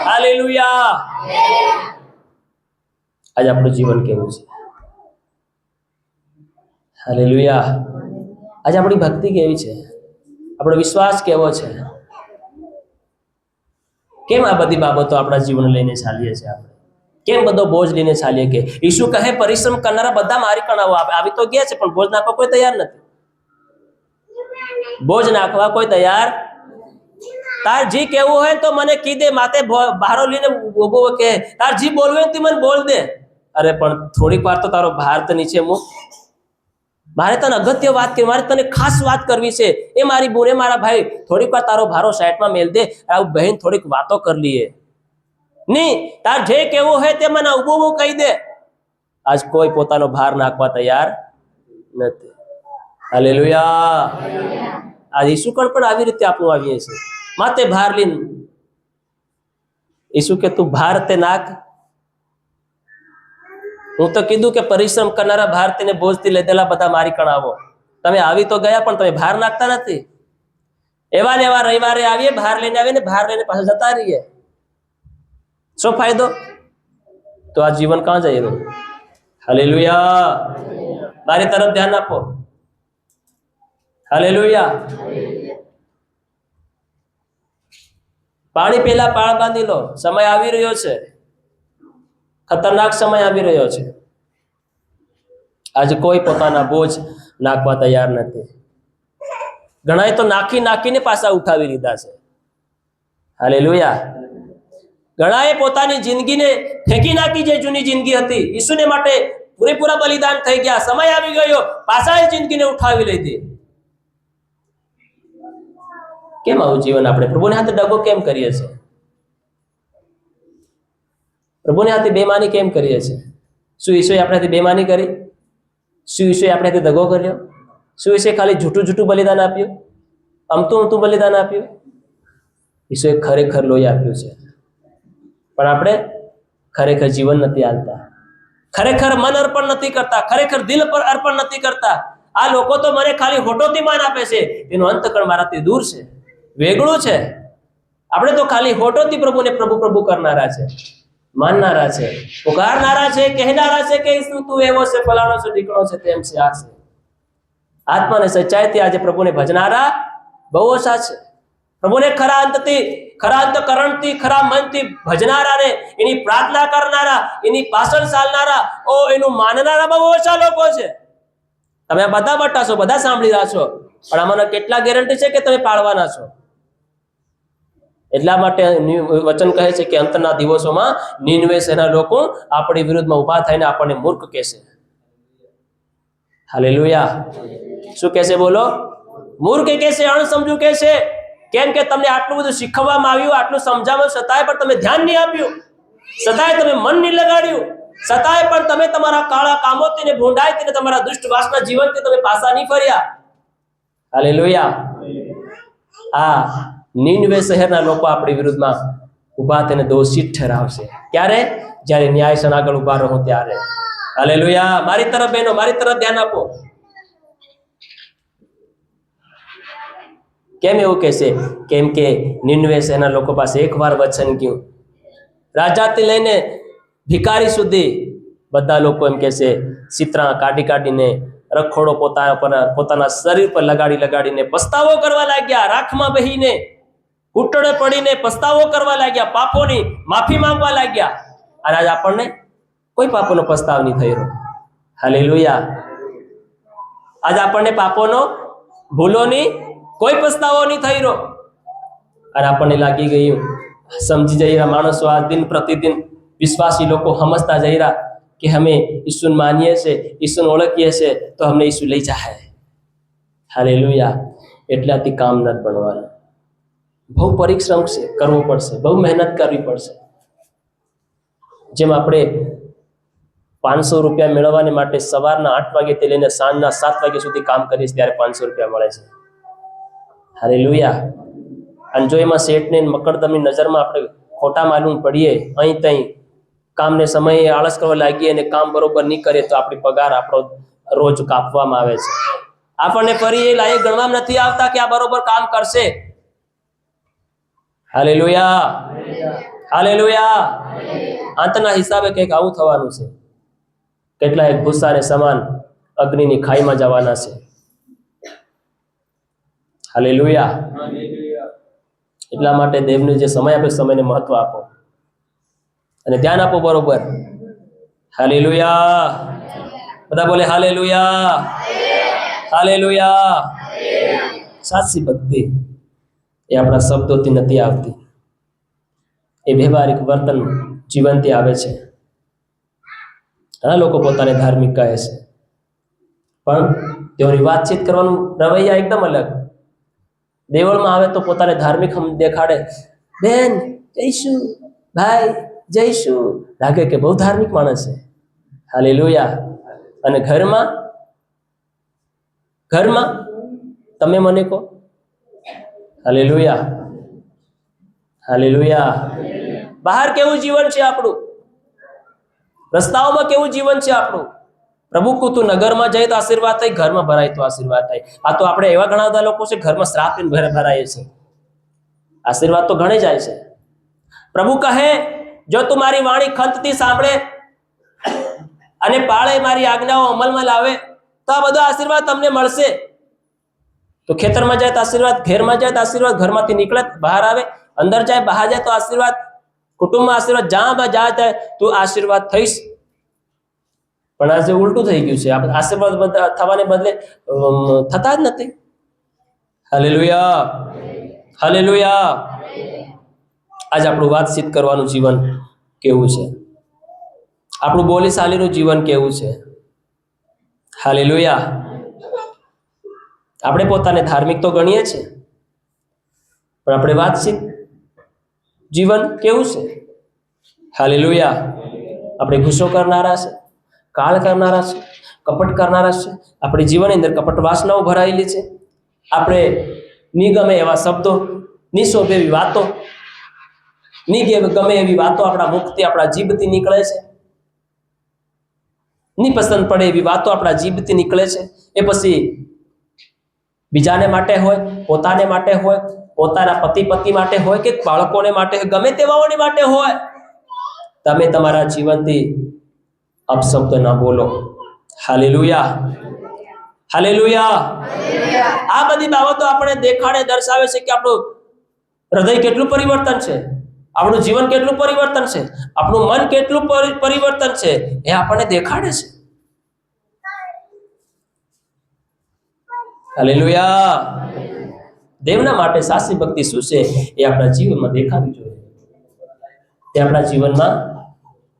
S1: હાલેલુયા. આજે આપણું જીવન કેવું છે? હાલેલુયા. આજે આપણી ભક્તિ કેવી છે? આપણો વિશ્વાસ કેવો છે? કેમ આ બધી બાબતો આપણા જીવન લઈને ચાલીએ છીએ? આપણે કેમ બધો બોજ લઈને ચાલીએ? કે ઈસુ કહે પરિશ્રમ કરનારા બધા મારી કણાવો આવી તો ગયા છે, પણ બોજ નાખવા કોઈ તૈયાર નથી. બોજ નાખવા કોઈ તૈયાર. તાર જી કેવું હોય તો મને કીધે, માથે ભારો લઈને ઉભો કે તાર જી બોલવું હોય તો મને બોલ દે. અરે પણ થોડીક વાર તો તારો ભાર તો નીચે મૂક. મારે તને અગત્ય વાત કરવી, મારે તને ખાસ વાત કરવી છે. એ મારી બોને, મારા ભાઈ, થોડીક વાર તારો ભારો સાઈડમાં મેલ દે. આવું બહેન થોડીક વાતો કરી લઈએ. નહીં, તાર જે કેવું હોય તે મને ઉભું કહી દે. આજ કોઈ પોતાનો ભાર નાખવા તૈયાર નથી. હાલેલુયા. આજ ઈસુકણ પણ આવી રીતે આપણું આવીએ છીએ, માતે ભાર લઈને. ઈસુ કે તું ભાર તે નાખ. હું તો કીધું કે પરિશ્રમ કરનારા ભારતીને બોજથી લીધેલા બધા મારી કણ આવો. તમે આવી તો ગયા પણ તમે ભાર નાખતા નથી. એવા ને એવા રવિવારે આવીએ, ભાર લઈને આવીએ ને ભાર લઈને પાછા જતા રહીએ. શું ફાયદો? તો આ જીવન કાં જઈ રહ્યું? હાલેલુયા. મારી તરફ ધ્યાન આપો. હાલેલુયા. પાણી પેલા પાળ બાંધી લો, સમય આવી રહ્યો છે, ખતરનાક સમય આવી રહ્યો છે. આજે કોઈ પોતાના બોજ નાખવા તૈયાર નથી. ઘણાએ તો નાખી નાખીને પાછા ઉઠાવી લીધા છે. હાલેલુયા. ઘણાએ પોતાની જિંદગીને ફેંકી નાખી, જે જૂની જિંદગી હતી. ઈસુને માટે પૂરેપૂરા બલિદાન થઈ ગયા, સમય આવી ગયો, પાછા એ જિંદગીને ઉઠાવી લીધી. કેમ આવું જીવન? આપણે પ્રભુને હાથે દગો કેમ કરીએ છીએ? પ્રભુને હાથે બેમાની કેમ કરીએ છીએ? શું ઈસુએ આપણાથી બેમાની કરી? શું ઈસુએ આપણાથી દગો કર્યો? શું ઈસુએ ખાલી જૂઠું જૂઠું બલિદાન આપ્યું? અમતું અમતું બલિદાન આપ્યું? ઈસુએ ખરેખર લોહી આપ્યું છે, પણ આપણે ખરેખર જીવન નથી આલતા, ખરેખર મન અર્પણ નથી કરતા, ખરેખર દિલ પર અર્પણ નથી કરતા. આ લોકો તો મને ખાલી હોટોથી માન આપે છે, એનું અંતકરણ મારાથી દૂર છે, વેગળું છે. આપણે તો ખાલી હોટોથી પ્રભુને પ્રભુ પ્રભુ કરનારા છે, માનનારા છે, પુકારનારા છે, કહેનારા છે કે ઈસુ તું એવો છે, ફલાણો છે, ઢીકણો છે, તેમ છે, આ છે. આત્માને સચ્ચાઈથી આજે પ્રભુને ભજનારા બહુ ઓછા છે. પ્રભુને ખરા અંતથી, ખરા અંતકરણથી, ખરા મનથી ભજનારાને, એની પ્રાર્થના કરનારા, એની પાછળ ચાલનારા, એનું માનનારા બહુ ઓછા લોકો છે. તમે આ બધા બટા છો, બધા સાંભળી રહ્યા છો, પણ આમાંના કેટલા ગેરંટી છે કે તમે પાળવાના છો? એટલા માટે વચન કહે છે કે અંતના દિવસોમાં નીનવે શહેરના લોકો આપણી વિરુદ્ધમાં ઉભા થઈને આપણને મૂર્ખ કહેશે. હાલેલુયા. શું કહેશે? બોલો. મૂર્ખ કહેશે, અણસમજુ કહેશે. કેમ કે તમને આટલું બધું શીખવવામાં આવ્યું, આટલું સમજાવવામાં, છતાંય પણ તમે ધ્યાન નહીં આપ્યું, છતાંય તમે મન નહીં લગાડ્યું, છતાંય પણ તમે તમારા કાળા કામોથી ને ભૂંડાઈથી ને તમારા દુષ્ટ વાસના જીવનથી તમે પાછા નહીં ફર્યા. હાલેલુયા. આ નીનવે શહેરના લોકો આપણી વિરુદ્ધમાં ઉભા થઈને દોષિત ઠરાવશે. ક્યારે? જ્યારે ન્યાયસન આગળ ઉભા રહો ત્યારે. હાલેલુયા. મારી તરફ બહેનો, મારી તરફ ધ્યાન આપો. કેમ એવું કહેશે? કેમ કે નીનવે શહેરના લોકો પાસે એકવાર વચન ગયું, રાજાથી લઈને ભિખારી સુધી બધા લોકો એમ કહેશે, ચિત્રા કાઢી કાઢીને રખોડો પોતાના શરીર પર લગાડી લગાડીને પસ્તાવો કરવા લાગ્યા, રાખમાં બહીને ઘૂંટણે પડીને પસ્તાવો કરવા લાગ્યા, પાપોની માફી માંગવા લાગ્યા. અને આજ આપણને કોઈ પાપોનો પસ્તાવ નહીં થઈ રહ્યો. હાલેલુયા. આજ આપણને પાપોનો, ભૂલોની કોઈ પસ્તાવો નહીં થઈ રહ્યો. અને આપણને લાગી ગયું, સમજી જઈ રહ્યા માણસો, આ દિન પ્રતિદિન વિશ્વાસી લોકો સમજતા જઈ રહ્યા કે અમે ઈસુને માનીએ છીએ, ઈસુને ઓળખીએ છીએ, તો અમને ઈસુ લઈ જાય. હાલેલુયા. એટલાથી કામ નથી બનવાનું. બહુ પરિશ્રમ કરવો પડશે, બહુ મહેનત કરવી પડશે. જેમ આપણે 500 રૂપિયા મેળવવાને માટે સવારના 8 વાગ્યાથી લઈને સાંજના 7 વાગ્યા સુધી કામ કરીએ ત્યારે 500 રૂપિયા મળે છે. હાલેલુયા. અને જો એમાં શેઠને મકરદમની નજરમાં આપણે ખોટા માલુમ પડીએ, અહીં તહીં કામને સમયે આળસ કરવા લાગીએ અને કામ બરોબર નહીં કરીએ, તો આપણી પગાર આપણો રોજ કાપવામાં આવે છે. આપણને ફરી એ લાયક ગણવામાં નથી આવતા કે આ બરોબર કામ કરશે. હાલેલુયા. હાલેલુયા. અંતના હિસાબે કંઈક આવું થવાનું છે. કેટલાય ભૂસાને સમાન અગ્નિની ખાઈમાં જવાના છે. હાલેલુયા. એટલા માટે દેવને જે સમય આપે, સમયને મહત્વ આપો અને ધ્યાન આપો બરોબર. હાલેલુયા. બધા બોલે હાલેલુયા. હાલેલુયા. સાચી ભક્તિ એ આપણા શબ્દોથી નથી આવતી, એ વ્યવહારિક વર્તન જીવનથી આવે છે. ઘણા લોકો પોતાને ધાર્મિક કહે છે, પણ તેઓની વાતચીત કરવાનું રવૈયા એકદમ અલગ. દેવળમાં આવે તો પોતાને ધાર્મિક દેખાડે, બેન જઈશું, ભાઈ જઈશું, લાગે કે બહુ ધાર્મિક માણસ છે. હાલેલુયા. અને ઘરમાં તમે મને કહો. Hallelujah, hallelujah. બહાર કેવું જીવન છે આપણું? રસ્તાઓમાં કેવું જીવન છે આપણું? પ્રભુ કુતું નગરમાં જાય તો આશીર્વાદ થાય, ઘરમાં ભરાય તો આશીર્વાદ થાય. આ તો આપણે એવા ઘણા બધા લોકો છે ઘરમાં શ્રાપ ભરાય છે, આશીર્વાદ તો ઘણે જાય છે. પ્રભુ કહે, જો તું મારી વાણી ખંતથી સાંભળે અને પાળે, મારી આજ્ઞાઓ અમલમાં લાવે તો આ બધો આશીર્વાદ તમને મળશે. તો ખેતરમાં જાય તો આશીર્વાદ, ઘેરમાં જાય તો આશીર્વાદ, ઘરમાંથી નીકળે બહાર આવે, અંદર જાય બહાર જાય તો આશીર્વાદ, કુટુંબમાં આશીર્વાદ, જ્યાં જાય તું આશીર્વાદ થઈશ. પણ આજે ઉલટું થઈ ગયું છે. આપણે આશીર્વાદ થવાને બદલે થતા જ નથી. Hallelujah, hallelujah. આજે આપણું વાતચીત કરવાનું જીવન કેવું છે? આપણું બોલીશાલીનું જીવન કેવું છે? હાલેલુયા. આપણે પોતાને ધાર્મિક તો ગણીએ છીએ, પણ આપણે વાતચીત જીવન કેવું છે? હાલેલુયા. આપણે ગુસ્સો કરનારા છે, કાળ કરનારા છે, કપટ કરનારા છે. આપણી જીવનની અંદર કપટ વાસનાઓ ભરાયેલી છે. આપણે નિગમે એવા શબ્દો, નિશોભે એવી વાતો, ગમે એવી વાતો આપણા મુખથી, આપણા જીભથી નીકળે છે. ની પસંદ પડે એવી વાતો આપણા જીભથી નીકળે છે. એ પછી બીજાને માટે હોય, પોતાને માટે હોય, પોતાના પતિ માટે હોય કે બાળકોને માટે હોય, ગમે તેવાઓની માટે હોય, તમે તમારા જીવનથી અપશબ્દ ના બોલો. Hallelujah, hallelujah. આ બધી બાબતો આપણે દેખાડે દર્શાવે છે કે આપણું હૃદય કેટલું પરિવર્તન છે, આપણું જીવન કેટલું પરિવર્તન છે, આપણું મન કેટલું પરિવર્તન છે, એ આપણને દેખાડે છે. હાલેલુયા. દેવના માટે સાચી ભક્તિ શું છે એ આપણા જીવનમાં દેખાવી જોઈએ, તે આપણા જીવનમાં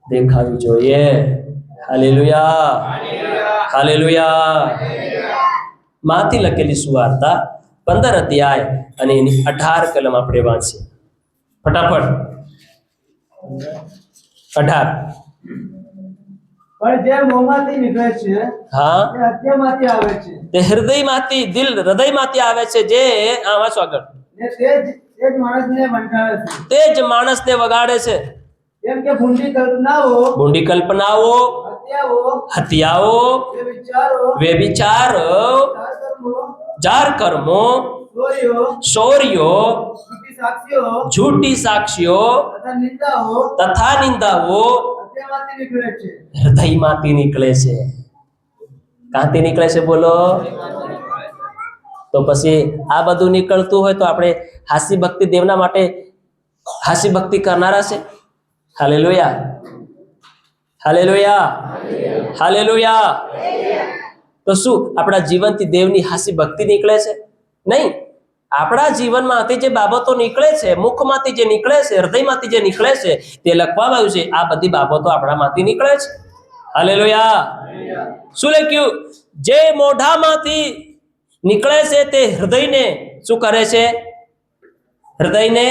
S1: દેખાવી જોઈએ. Hallelujah, hallelujah. માથી લખેલી સુવાર્તા 15 અધ્યાય અને એની 18 કલમ આપણે વાંચીએ ફટાફટ. 18.
S3: પણ જે મોંમાંથી નીકળે છે
S1: હા,
S3: તે હૃદયમાંથી આવે છે,
S1: તે હૃદયમાંથી, હૃદયમાંથી આવે છે. જે વાંચો આગળ.
S3: ને તે જ માણસને વંટાળે છે.
S1: તે જ માણસને વગાડે છે.
S3: કેમ કે ભૂંડી કલ્પનાઓ,
S1: હત્યાઓ, વ્યભિચારો, જાર કર્મો, ચોરીઓ, झूठी साक्षियों तथा निंदाओ हृदयમાંથી નીકળે છે. કાંથી નીકળે છે બોલો? તો પછી આ બધું નીકળતું હોય તો આપણે હાસી ભક્તિ દેવના માટે હાસી ભક્તિ કરનારા છે. Hallelujah, hallelujah, hallelujah. તો શું આપણા જીવનથી દેવની હાસી ભક્તિ નીકળે છે? નહીં. આપણા જીવનમાંથી જે બાબતો નીકળે છે, મુખમાંથી જે નીકળે છે, હૃદયમાંથી જે નીકળે છે, તે લખવામાં આવ્યું છે. આ બધી બાબતો આપણામાંથી નીકળે છે. હાલેલુયા. શું લખ્યું? જે મોઢામાંથી નીકળે છે તે હૃદયને શું કરે છે? હૃદયને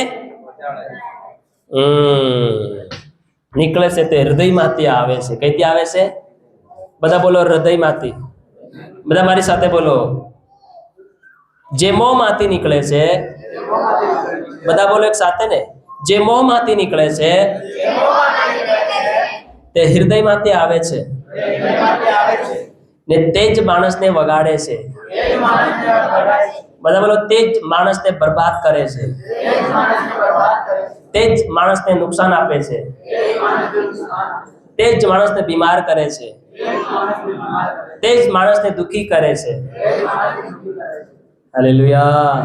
S1: નીકળે છે તે હૃદયમાંથી આવે છે. કઈથી આવે છે? બધા બોલો, હૃદયમાંથી. બધા મારી સાથે બોલો. જે મોંમાંથી નીકળે છે, બધા બોલો એક સાથે ને. જે મોંમાંથી નીકળે છે તે હૃદયમાંથી આવે છે ને તે જ માણસને વગાડે છે. બધા બોલો, તે જ માણસને બરબાદ કરે છે, તે જ માણસને નુકસાન આપે છે, તે જ માણસને બીમાર કરે છે, તે જ માણસને દુખી કરે છે. હાલેલુયા.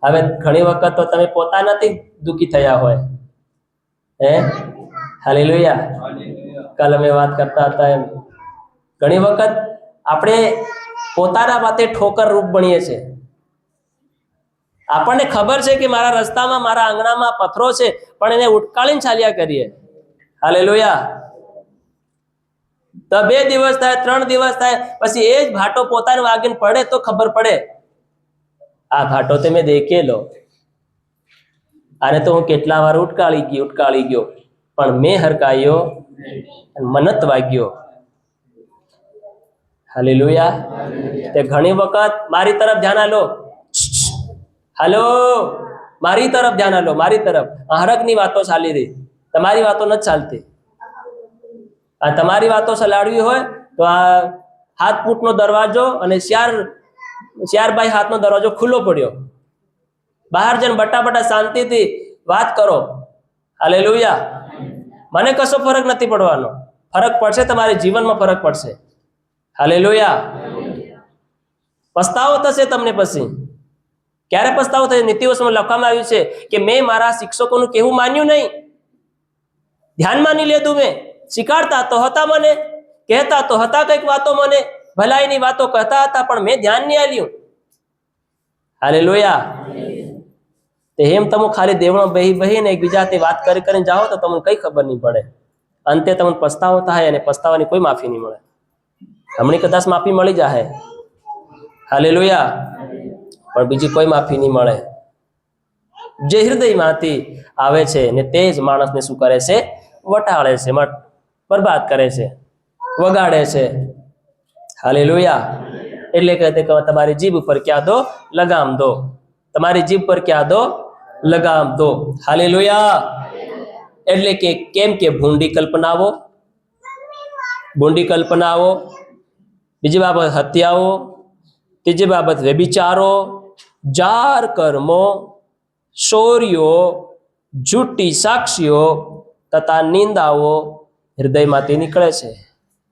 S1: હવે ઘણી વખત તો તમે પોતાનાથી દુખી થયા હોય, હે? હાલેલુયા. કાલ અમે વાત કરતા હતા એમ ઘણી વખત આપણે પોતાના માટે ઠોકર રૂપ બનીએ છીએ. આપણને ખબર છે કે મારા રસ્તામાં, મારા આંગણામાં પથ્થરો છે, પણ એને ઉટકાળીને ચાલ્યા કરીએ. હાલેલુયા. તો 2 દિવસ થાય, 3 દિવસ થાય, પછી એ જ ભાટો પોતાને વાગીને પડે તો ખબર પડે, આ ભાટો તમે દેખેલો, આને તો હું કેટલા વાર ઉટકાળી ગયો, પણ મેં હરકાયો અને મનત વાગ્યો. હાલેલુયા. તે ઘણી વખત મારી તરફ ધ્યાન આલો. હાલો, મારી તરફ ધ્યાન આલો, મારી તરફ. હરકની વાતો ચાલી રહી, તમારી વાતો નથી ચાલતી. આ તમારી વાતો ચલાડવી હોય તો આ 7 ફૂટનો દરવાજો અને 4 બાય 7નો દરવાજો ખુલ્લો પડ્યો. બહાર જઈને બટા શાંતિથી વાત કરો. હાલેલુયા. મને કશો ફરક નથી પડવાનો. ફરક પડશે, તમારી જીવનમાં ફરક પડશે. હાલેલુયા. પસ્તાવો થશે તમને. પછી ક્યારે પસ્તાવો થશે? નીતિવચનમાં લખવામાં આવ્યું છે કે મેં મારા શિક્ષકોનું કહેવું માન્યું નહીં, ધ્યાનમાં નહીં લીધું. મેં શીખાડતા તો હતા, મને કહેતા તો હતા કંઈક વાતો, મને ભલાઈની વાતો કહેતા હતા, પણ મેં ધ્યાન નહીં આલ્યું. હાલેલુયા. તે એમ તમે ખાલી દેવણો બહીને એકબીજાથી વાત કરીને જાઓ તો તમને કઈ ખબર નહીં પડે. અંતે તમને પસ્તાવો થાય અને પસ્તાવાની કોઈ માફી નહીં મળે. હમણાં કદાચ માફી મળી જાય, હાલેલુયા, પણ બીજી કોઈ માફી નહીં મળે. જે હૃદયમાંથી આવે છે ને તે જ માણસને શું કરે છે? વટાળે છે, બરબાદ કરે છે, વગાડે છે. હાલેલુયા. એટલે કે તમારી જીભ ઉપર ક્યાં દો? લગામ દો. તમારી જીભ પર ક્યાં દો? લગામ દો. હાલેલુયા. એટલે કે કેમ કે ભૂંડી કલ્પનાઓ, બીજી બાબત હત્યાઓ, ત્રીજી બાબત વ્યભિચારો, જાર કર્મો, ચોરીઓ, જૂઠી સાક્ષીઓ તથા નિંદાઓ હૃદયમાંથી નીકળે છે.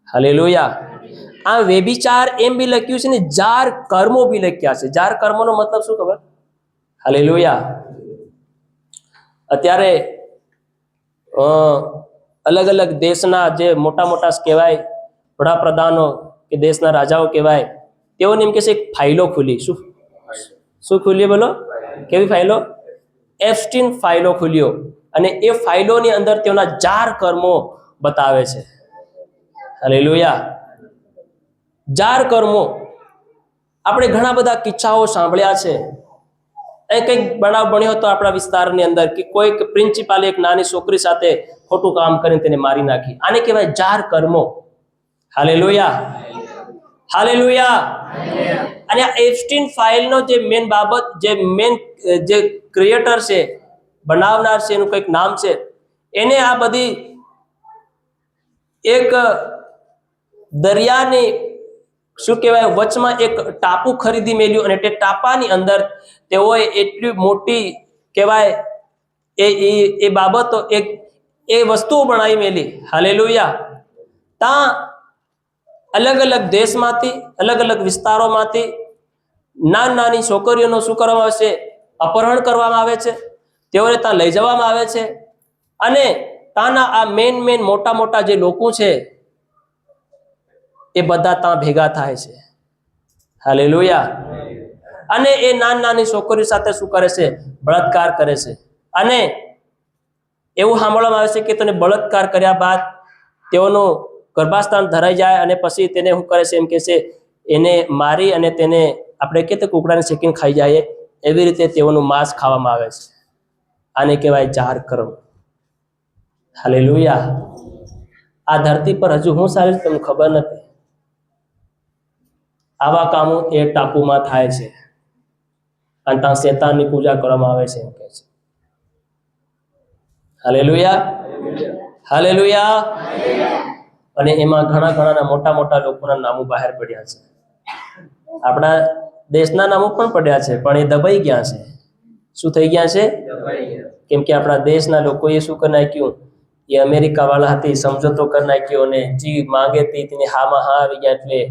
S1: હાલેલુયા. આ વ્યભિચાર એમ બી લખ્યું છે ને જાર કર્મો બી લખ્યા છે. જાર કર્મોનો મતલબ શું ખબર? હાલેલુયા. અત્યારે અલગ અલગ દેશના જે મોટા કહેવાય વડાપ્રધાનો કે દેશના રાજાઓ કહેવાય, તેઓને એમ કે છે એક ફાઇલો ખુલી. શું ખુલી? બોલો, કેવી ફાઇલો? એપ્સ્ટીન ફાઇલો ખુલ્યો. અને એ ફાઇલોની અંદર તેઓના જાર કર્મો બતાવે છે. હાલેલુયા. જાર કર્મો. આપણે ઘણા બધા કિસ્સાઓ સાંભળ્યા છે. એ કંઈક બનાવ બન્યો હતો આપણા વિસ્તારની અંદર કે કોઈક પ્રિન્સિપાલે એક નાની છોકરી સાથે ખોટું કામ કરીને તેને મારી નાખી. આને કહેવાય જાર કર્મો. હાલેલુયા. હાલેલુયા. અને આ એપ્સ્ટીન ફાઇલનો જે મેન બાબત, જે ક્રિએટર છે, બનાવનાર છે, એનું કંઈક નામ છે, એને આ બધી એક દરિયાની શું કહેવાય વચમાં એક ટાપુ ખરીદી મેલ્યું અને તે ટાપાની અંદર તેઓએ એટલી મોટી કહેવાય એ બાબતો એ વસ્તુઓ બનાવી મેલી. હાલેલુયા. ત્યાં અલગ અલગ દેશમાંથી, અલગ અલગ વિસ્તારોમાંથી નાની છોકરીઓનો શું કરવામાં આવે છે? અપહરણ કરવામાં આવે છે. તેઓને ત્યાં લઈ જવામાં આવે છે અને ત્યાંના આ મેન મોટા જે લોકો છે એ બધા ત્યાં ભેગા થાય છે. હાલેલુયા. અને એ નાની છોકરીઓ સાથે શું કરે છે? બળાત્કાર કરે છે. અને એવું સાંભળવામાં આવે છે કે તેને બળાત્કાર કર્યા બાદ તેઓનું ગર્ભાસ્થાન ધરાઈ જાય અને પછી તેને શું કરે છે? એમ કે છે એને મારી અને તેને આપણે કહીએ કુકડાને શેકીને ખાઈ જાય, એવી રીતે તેઓનું માંસ ખાવામાં આવે છે. આને કહેવાય જાર કર્મ. હાલેલુયા. આ ધરતી પર હજુ હું સારી તમને ખબર નથી. આવા કામો એ ટાપુમાં થાય છે અને ત્યાં શેતાનની પૂજા કરવામાં આવે છે, એમ કહે છે. હાલેલુયા. હાલેલુયા. અને એમાં ઘણા મોટા લોકોના નામો બહાર પડ્યા છે. આપણા દેશના નામો પણ પડ્યા છે, પણ એ દબાઈ ગયા છે. શું થઈ ગયા છે? કેમ કે આપણા દેશના લોકોએ શું કરી નાખ્યું? એ અમેરિકા વાળા હતી, સમજોતો કરી નાખ્યો અને જી માંગે તેને હામાં હા આવી ગયા.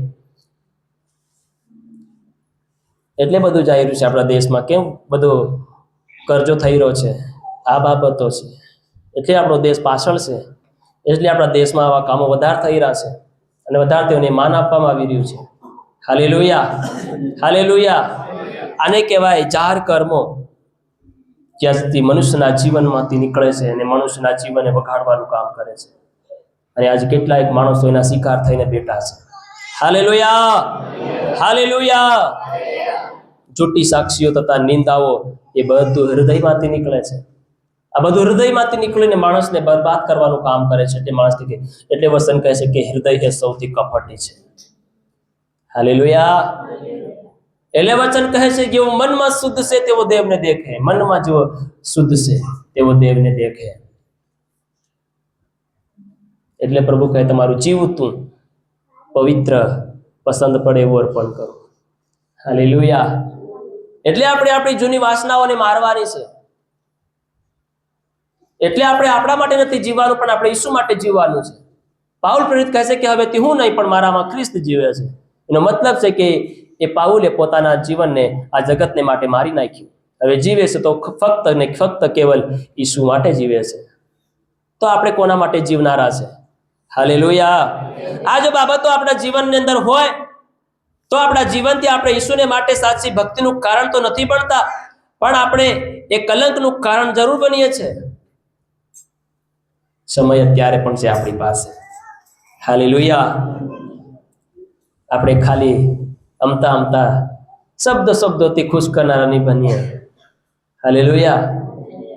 S1: એટલે બધું જઈ રહ્યું છે આપણા દેશમાં. કેમ બધો કરજો થઈ રહ્યો છે? આ બાબતો છે. એટલે આપણો દેશ પાછળ છે. એટલે આપણા દેશમાં આવા કામો વધારે થઈ રહ્યા છે અને વધારે તેઓને માન આપવામાં આવી રહ્યું છે. હાલેલુયા. હાલેલુયા. આને કહેવાય જાર કર્મો. જ્યાંથી મનુષ્યના જીવનમાંથી નીકળે છે અને મનુષ્યના જીવનને વગાડવાનું કામ કરે છે. અને આજે કેટલાક માણસો એના શિકાર થઈને બેઠા છે. હાલેલુયા. હાલેલુયા. જૂઠી સાક્ષીઓ તથા નિંદાઓ એ બધું હૃદયમાંથી નીકળે છે. આ બધું હૃદયમાંથી નીકળીને માણસને બરબાદ કરવાનું કામ કરે છે. એટલે માણસ એટલે વચન કહે છે કે હૃદય એ સૌથી કપટી છે. હાલેલુયા. એટલે વચન કહે છે જેવો મનમાં શુદ્ધ છે તેવો દેવને દેખે. મનમાં જેવો શુદ્ધ છે તેવો દેવને દેખે. એટલે પ્રભુ કહે તમારું જીવતું પવિત્ર પસંદ પડે એવું અર્પણ કરો. હાલેલુયા. એટલે આપણે આપણી જૂની વાસનાઓને મારવાની છે. એટલે આપણે આપણા માટે નથી જીવવાનું, પણ આપણે ઈસુ માટે જીવવાનું છે. પાઉલ પ્રેરિત કહે છે કે હવેથી હું નહીં પણ મારામાં ખ્રિસ્ત જીવે છે. એનો મતલબ છે કે એ પાઉલે પોતાના જીવનને આ જગતને માટે મારી નાખ્યું. હવે જીવે છે તો ફક્ત ને ફક્ત કેવલ ઈસુ માટે જીવે છે. તો આપણે કોના માટે જીવનારા છે? હાલેલુયા. આ જો બાબતો આપણા જીવનની અંદર હોય તો આપણા જીવનથી આપણે ઈસુને માટે સાચી ભક્તિનું કારણ તો નથી બનતા, પણ આપણે એ કલંકનું કારણ જરૂર બનીએ છીએ. સમય અત્યારે પણ છે આપણી પાસે. હાલેલુયા. આપણે ખાલી અમતા શબ્દોથી ખુશ કરનારા નહીં બનીએ. હાલેલુયા.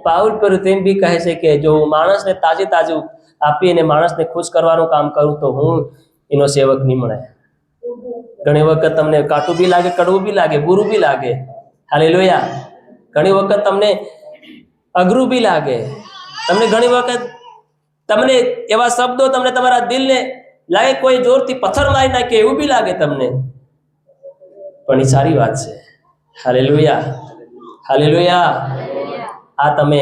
S1: પાઉલ પર તેમ બી કહે છે કે જો માણસને તાજું આપીને માણસને ખુશ કરવાનું કામ કરું તો હું એનો સેવક નહીં મળે. ઘણી વખત તમને કાટું બી લાગે, કડવું બી લાગે, બુરું બી લાગે. હાલેલુયા. ઘણી વખત તમને અઘરું બી લાગે. તમને ઘણી વખત તમને એવા શબ્દો તમને તમારા દિલને લાગે કોઈ જોરથી પથ્થર મારી નાખે એવું બી લાગે તમને, પણ એ સારી વાત છે. હાલેલુયા. હાલેલુયા. આ તમે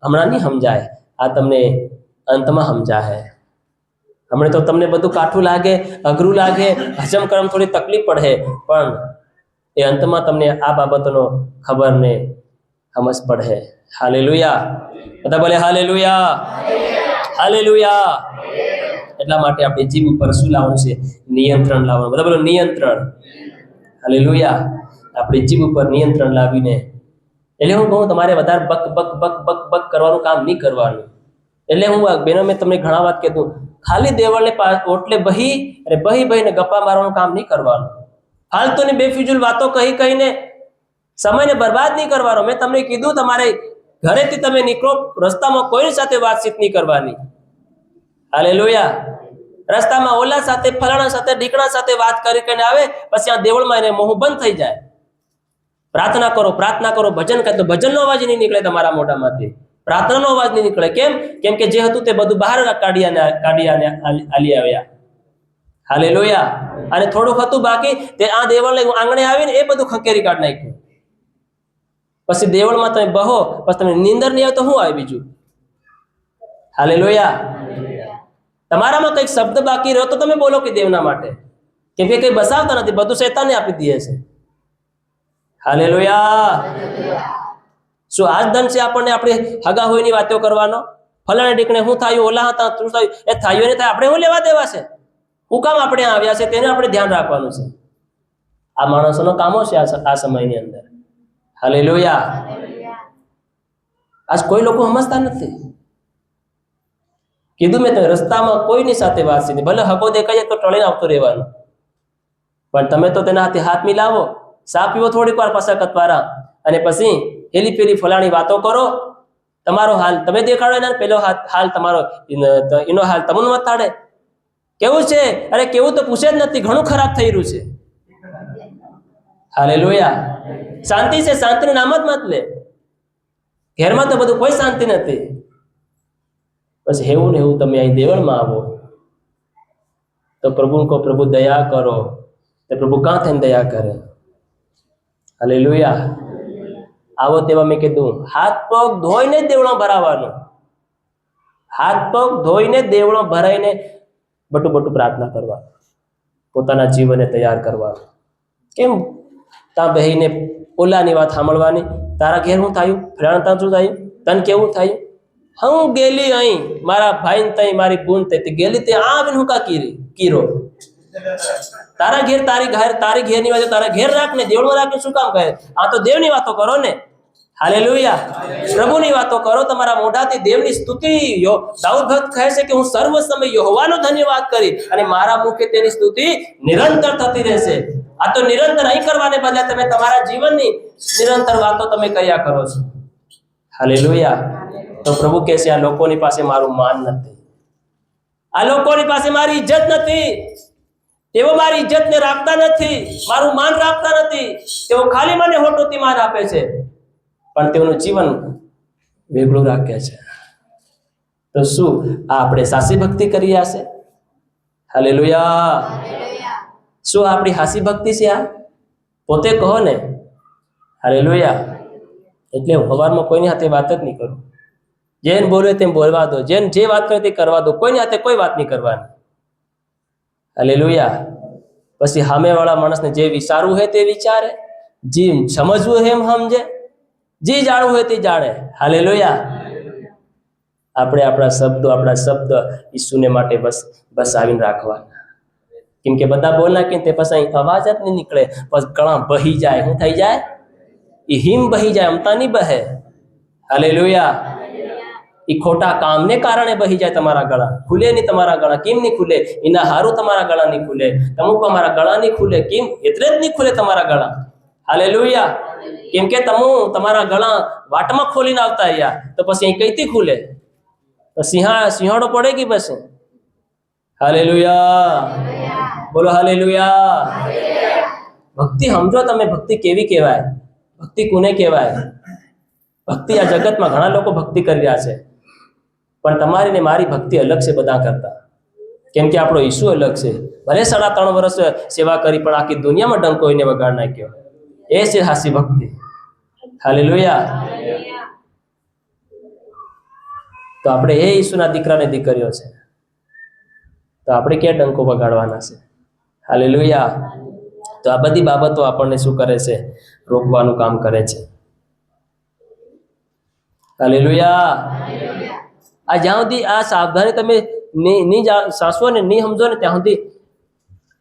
S1: હમણાં નહીં સમજાય, આ તમને અંતમાં સમજાય. હમણાં તો તમને બધું કાઠું લાગે, અઘરું લાગે, હજમ કરવામાં થોડી તકલીફ પડે, પણ એ અંતમાં તમને આ બાબતનો ખબર ને સમજ પડે. હાલેલુયા. બધા બોલે હાલેલુયા. હાલેલુયા. એટલા માટે આપણે જીભ ઉપર શું લાવવાનું છે? નિયંત્રણ લાવવાનું. બધા બોલો નિયંત્રણ. હાલેલુયા. આપણે જીભ ઉપર નિયંત્રણ લાવીને, એટલે હું કહું તમારે વધારે buck buck buck buck buck કરવાનું કામ નહીં કરવાનું. એટલે હું બેનો મેં તમને ઘણા વાત કીધું, ખાલી દેવળને ઓટલે બહીને ગપ્પા મારવાનું કામ નહીં કરવાનું. ફાલતુની બેફિજૂલ વાતો કહીને સમયને બરબાદ નહીં કરવાનો. મેં તમને કીધું તમારે ઘરેથી તમે નીકળો, રસ્તામાં કોઈની સાથે વાતચીત નહીં કરવાની. હાલેલુયા. રસ્તામાં ઓલા સાથે, ફલાણા સાથે, ઢીકણા સાથે વાત કરીને આવે, પછી આ દેવળમાં એને મોહ બંધ થઈ જાય. પ્રાર્થના કરો, ભજન કરે તો ભજનનો અવાજ નહીં નીકળે તમારા મોઢામાંથી, પ્રાર્થનાનો અવાજ નહીં નીકળે. કેમ કે જે હતું તે બધું બહાર કાઢી આલી આવ્યા. હાલેલુયા. અને થોડુંક હતું બાકી તે આ દેવળને આંગણે આવીને એ બધું ખંકેરી કાઢ નાખ્યું. પછી દેવળમાં તમે બહો, પછી તમે નીંદર નહીં આવે તો શું આવે બીજું? હાલેલુયા. તમારામાં કંઈક શબ્દ બાકી રહ્યો તો તમે બોલો કે દેવના માટે, કેમ કે કંઈ બસાવતા નથી, બધું શૈતાને આપી દે છે. હાલેલુયા. શું આજ ધન છે આપણને આપણે હગા હોયની વાતો કરવાનો? ફલાણે ઢીકણે હું થયું, ઓલા હતા તું થયું, એ થયું ને થાય, આપણે શું લેવા દેવા છે? હું કામ આપણે આવ્યા છે તેને આપણે ધ્યાન રાખવાનું છે. આ માણસોનો કામો છે આ સમયની અંદર. હાલેલુયા. આજ કોઈ લોકો સમજતા નથી. કીધું મેં તમે રસ્તામાં કોઈની સાથે વાત નહીં, ભલે હકો દેખાય તો ટળીને આવતો રહેવાનું, પણ તમે તો તેના હાથે હાથ મિલાવો, સા પીવો થોડીક વાર પાછા કતવારા, અને પછી હેલી પેલી ફલાણી વાતો કરો. તમારો હાલ તમે દેખાડો એના પેલો હાલ તમારો એનો હાલ તમને મત થાડે. કેવું છે? અરે કેવું તો પૂછે જ નથી, ઘણું ખરાબ થઈ રહ્યું છે. હાલેલુયા. શાંતિ છે, શાંતિનું નામ જ મત લે. ઘેરમાં તો બધું કોઈ શાંતિ નથી. બસ એવું ને એવું તમે અહીં દેવળમાં આવો તો પ્રભુ કો પ્રભુ દયા કરો, તો પ્રભુ કાં થઈને દયા કરે. હાલેલુયા. આવો તેવા મેં કીધું હાથ પગ ધોઈને જ દેવળો ભરાવાનું. હાથ પગ ધોઈને દેવળો ભરાઈને બટું પ્રાર્થના કરવા, પોતાના જીવનને તૈયાર કરવા. કેમ ત્યાં બહીને ઓલાની વાત સાંભળવાની? તારા ઘેર શું થયું, ફલાણા ત્યાં શું થયું, તને કેવું થયું? હું ગેલી અહીં મારા ભાઈ તઈ મારી બૂન તઈ ગેલી તે આવીને હું કા કીરો. તારા ઘેર તારી ઘેરની વાત તારા ઘેર રાખને, દેવળમાં રાખીને શું કામ કરે? આ તો દેવની વાતો કરો ને. હાલેલુયા. પ્રભુની વાતો કરો તમારા મોઢાથી, દેવની સ્તુતિ. દાઉદ ભક્ત કહે છે કે હું સર્વ સમય યહોવાનો ધન્યવાદ કરી અને મારા મુખે તેની સ્તુતિ નિરંતર થતી રહેશે. આ તો નિરંતર અહીં કરવાને બદલે તમે તમારા જીવનની નિરંતર વાતો તમે કર્યા કરો છો. હાલેલુયા. તો પ્રભુ કહે છે આ લોકોની પાસે મારું માન નથી, આ લોકોની પાસે મારી ઇજ્જત નથી, તેઓ મારી ઇજ્જતને રાખતા નથી, મારું માન રાખતા નથી, તેઓ ખાલી મને હોટોથી માન આપે છે પણ તેઓનું જીવન વેગળું રાખે છે. તો શું આ આપણે સાચી ભક્તિ કરી હશે? હાલેલુયા. શું આપણી હાસી ભક્તિ છે આ? પોતે કહો ને. હાલેલુયા. એટલે હું સવારમાં કોઈની સાથે વાત જ નહીં કરું, જેને બોલે તેમ બોલવા દો, જેને જે વાત કરે તે કરવા દો, કોઈની સાથે કોઈ વાત નહીં કરવાની. હાલેલુયા. પછી સામેવાળા માણસને જે વિચારવું હોય તે વિચારે, જે સમજવું હોય એમ સમજે, જે જાણવું હોય તે જાણે. હાલેલુયા. આપણે આપણા શબ્દ ઈસુને માટે બસ આવીને રાખવાના. કેમ કે બધા બોલ નાખીને તે પછી અહીં અવાજ જ નહીં નીકળે, પછી ગળા બહી જાય. શું થઈ જાય? એ હિમ બહી જાય, અમતા નહીં બહે. હાલેલુયા. એ ખોટા કામને કારણે બહી જાય. તમારા ગળા ખુલે નહીં. તમારા ગળા કેમ નહીં ખુલે? એના હારું તમારા ગળા નહીં ખુલે. અમુક અમારા ગળા નહીં ખુલે. કેમ? એટલે જ નહીં ખુલે તમારા ગળા. હાલેલુયા. કેમ કે તમારા ગળા વાટમાં ખોલીને આવતા રહ્યા, તો પછી અહીં કઈથી ખુલે? સિંહાડો પડે કે પછી? હાલેલુયા. બોલો હાલેલુયા. ભક્તિ સમજો તમે. ભક્તિ કેવી કહેવાય? ભક્તિ કોને કહેવાય? ભક્તિ આ જગતમાં ઘણા લોકો ભક્તિ કરી રહ્યા છે, પણ તમારી ને મારી ભક્તિ અલગ છે બધા કરતા. કેમ કે આપણો ઈસુ અલગ છે. ભલે 3.5 વર્ષ સેવા કરી પણ આખી દુનિયામાં ડંકો એને વગાડ નાખ્યો. એ છે હાસી ભક્તિ. હાલેલુયા. તો આપણે એ ઈસુના દીકરાને દીકરીઓ છે, તો આપણે ક્યાં ડંકો વગાડવાના છે? હાલેલુયા. તો આ બધી બાબતો આપણને શું કરે છે? રોકવાનું કામ કરે છે. હાલેલુયા. આ જ્યાં સુધી આ સાવધાની તમે નહીં સાચવો ને નહીં સમજો ને ત્યાં સુધી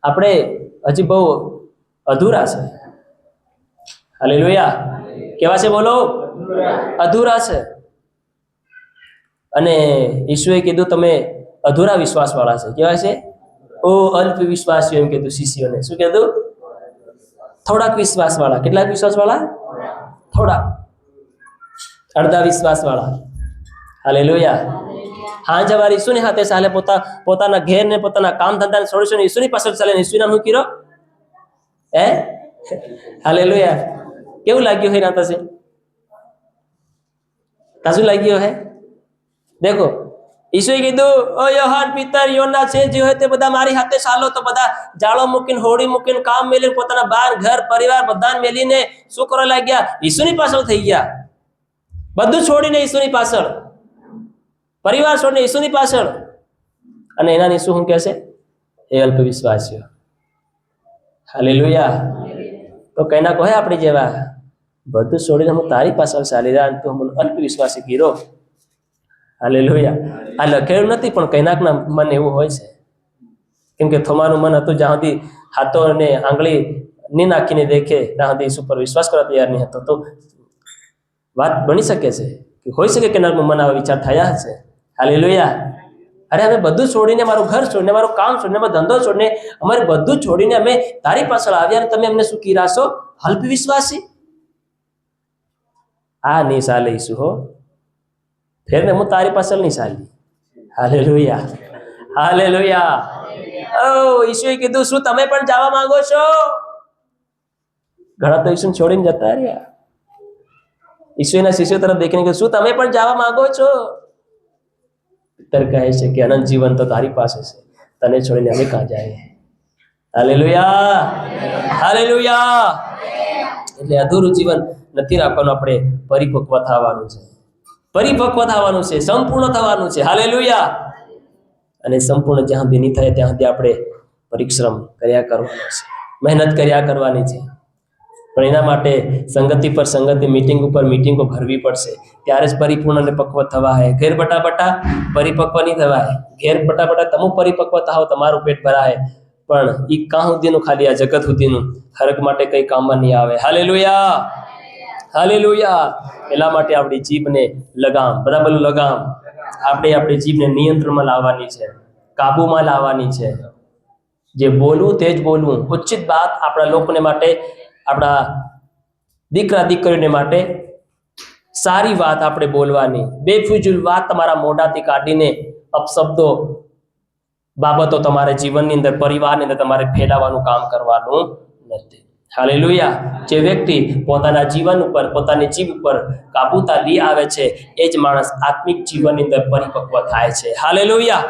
S1: આપણે હજી બહુ અધૂરા છે. હાલેલુયા. કેવા છે બોલો? અધૂરા છે. અને ઈસુએ કીધું તમે અધૂરા વિશ્વાસ વાળા છે. કેવા છે? ઓ અલ્પ વિશ્વાસીઓ, એમ કીધું શિષ્યોને. શું કીધું? થોડાક વિશ્વાસ વાળા. કેટલાક વિશ્વાસ વાળા? થોડાક. અડધા વિશ્વાસ વાળા. હાલેલુયા. હા જવારી ઈસુની હાથે ચાલે, પોતાના ઘેર ને પોતાના કામ ધંધાને છોડીશું ને ઈસુની પાછળ ચાલે ને ઈસુના શું કર્યો? હાલેલુયા. કેવું લાગ્યું હોય ના થશે? કાશું લાગ્યું હે? દેખો ઈસુએ કીધું ઓ યોહાન, પિતર, યોના છે જે હોય તે બધા મારી હાથે ચાલો. તો બધા જાળો મૂકીને, હોડી મૂકીને, કામ મેલીને, પોતાના બાર ઘર પરિવાર બધાને મેલીને શું કરવા લાગ્યા? ઈસુની પાછળ થઈ ગયા. બધું છોડીને ઈસુની પાછળ, પરિવાર છોડીને ઈસુની પાછળ. અને એના ઈસુ શું કહે છે? એ અલ્પ વિશ્વાસીઓ. હાલેલુયા. તો કઈ ના કહે આપણે જેવા બધું છોડીને હું તારી પાછળ ચાલી રહ્યા, તો હું અલ્પ વિશ્વાસી ગીરો. હાલેલુયા. આ લખેલું નથી પણ કઈનાકના મન એવું હોય છે. કેમ કે થોમાનું મન હતું જ્યાં સુધી હાથો અને આંગળી ની નાખીને દેખે ત્યાં સુધી ઈસુ પર વિશ્વાસ કરવા તૈયાર નહીં હતો. તો વાત બની શકે છે કે હોઈ શકે કે નાનું મન આવા વિચાર થયા હશે. હાલેલુયા. અરે અમે બધું છોડીને, મારું ઘર છોડીને, મારું કામ છોડીને, મારો ધંધો છોડીને, અમારે બધું છોડીને અમે તારી પાછળ આવ્યા અને તમે અમને શું કીરાશો? અલ્પ વિશ્વાસી. આ નહીં ચાલે ઈસુ હો. ફેરને હું તારી પાછળ નહીં ચાલી. હાલેલુયા. હાલેલુયા. ઓ ઈસુએ કીધું શું તમે પણ જવા માંગો છો? ઘણા તો ઈસુને છોડીને જતા રહ્યા. ઈસુના શિષ્યો તરફ દેખીને કીધું શું તમે પણ જવા માંગો છો? પિતર કહે છે કે અનંત જીવન તો તારી પાસે છે, તને છોડીને અમે કાં જાય? હાલેલુયા. હાલેલુયા. એટલે અધૂરું જીવન નથી રાખવાનું. આપણે પરિપક્વ થવાનું છે, પરિપક્વ થવાનું છે, સંપૂર્ણ થવાનું છે. હાલેલુયા. અને સંપૂર્ણ જ્યાં સુધી નહીં થાય ત્યાં સુધી આપણે પરિશ્રમ કર્યા કરવાનો છે, મહેનત કર્યા કરવાની છે. પણ એના માટે સંગતિ પર સંગતિ, મીટિંગ ઉપર મીટિંગો ભરવી પડશે. ત્યારે જ પરિપૂર્ણ અને પક્વ થવા હે. ઘેર બટા પરિપક્વ નહીં થવાય. ઘેર બટા તમુ પરિપક્વ થાવ, તમારું પેટ ભરાય, પણ એ કાં સુધીનું ખાલી આ જગત સુધીનું હરક માટે કઈ કામમાં નહીં આવે. હાલેલુયા. હાલેલુયા. એટલા માટે આપણી જીભને લગામ, બરાબર લગામ, આપણે આપણી જીભને નિયંત્રણમાં લાવવાની છે, કાબુમાં લાવવાની છે. જે બોલવું તે જ બોલવું. ઉચિત વાત આપણા લોકોને માટે, આપણા દીકરા દીકરીઓને માટે સારી વાત આપણે બોલવાની, બેફિજૂલ વાત તમારા મોઢાથી કાઢીને અપશબ્દો બાબતો તમારા જીવનની અંદર, પરિવારની અંદર તમારે ફેલાવવાનું કામ કરવાનું નથી. હાલેલુયા. જે વ્યક્તિ પોતાના જીવન ઉપર, પોતાની જીભ ઉપર કાબૂતા લઈ આવે છે, એ જ માણસ આત્મિક જીવનની અંદર પરિપક્વ થાય છે. Hallelujah,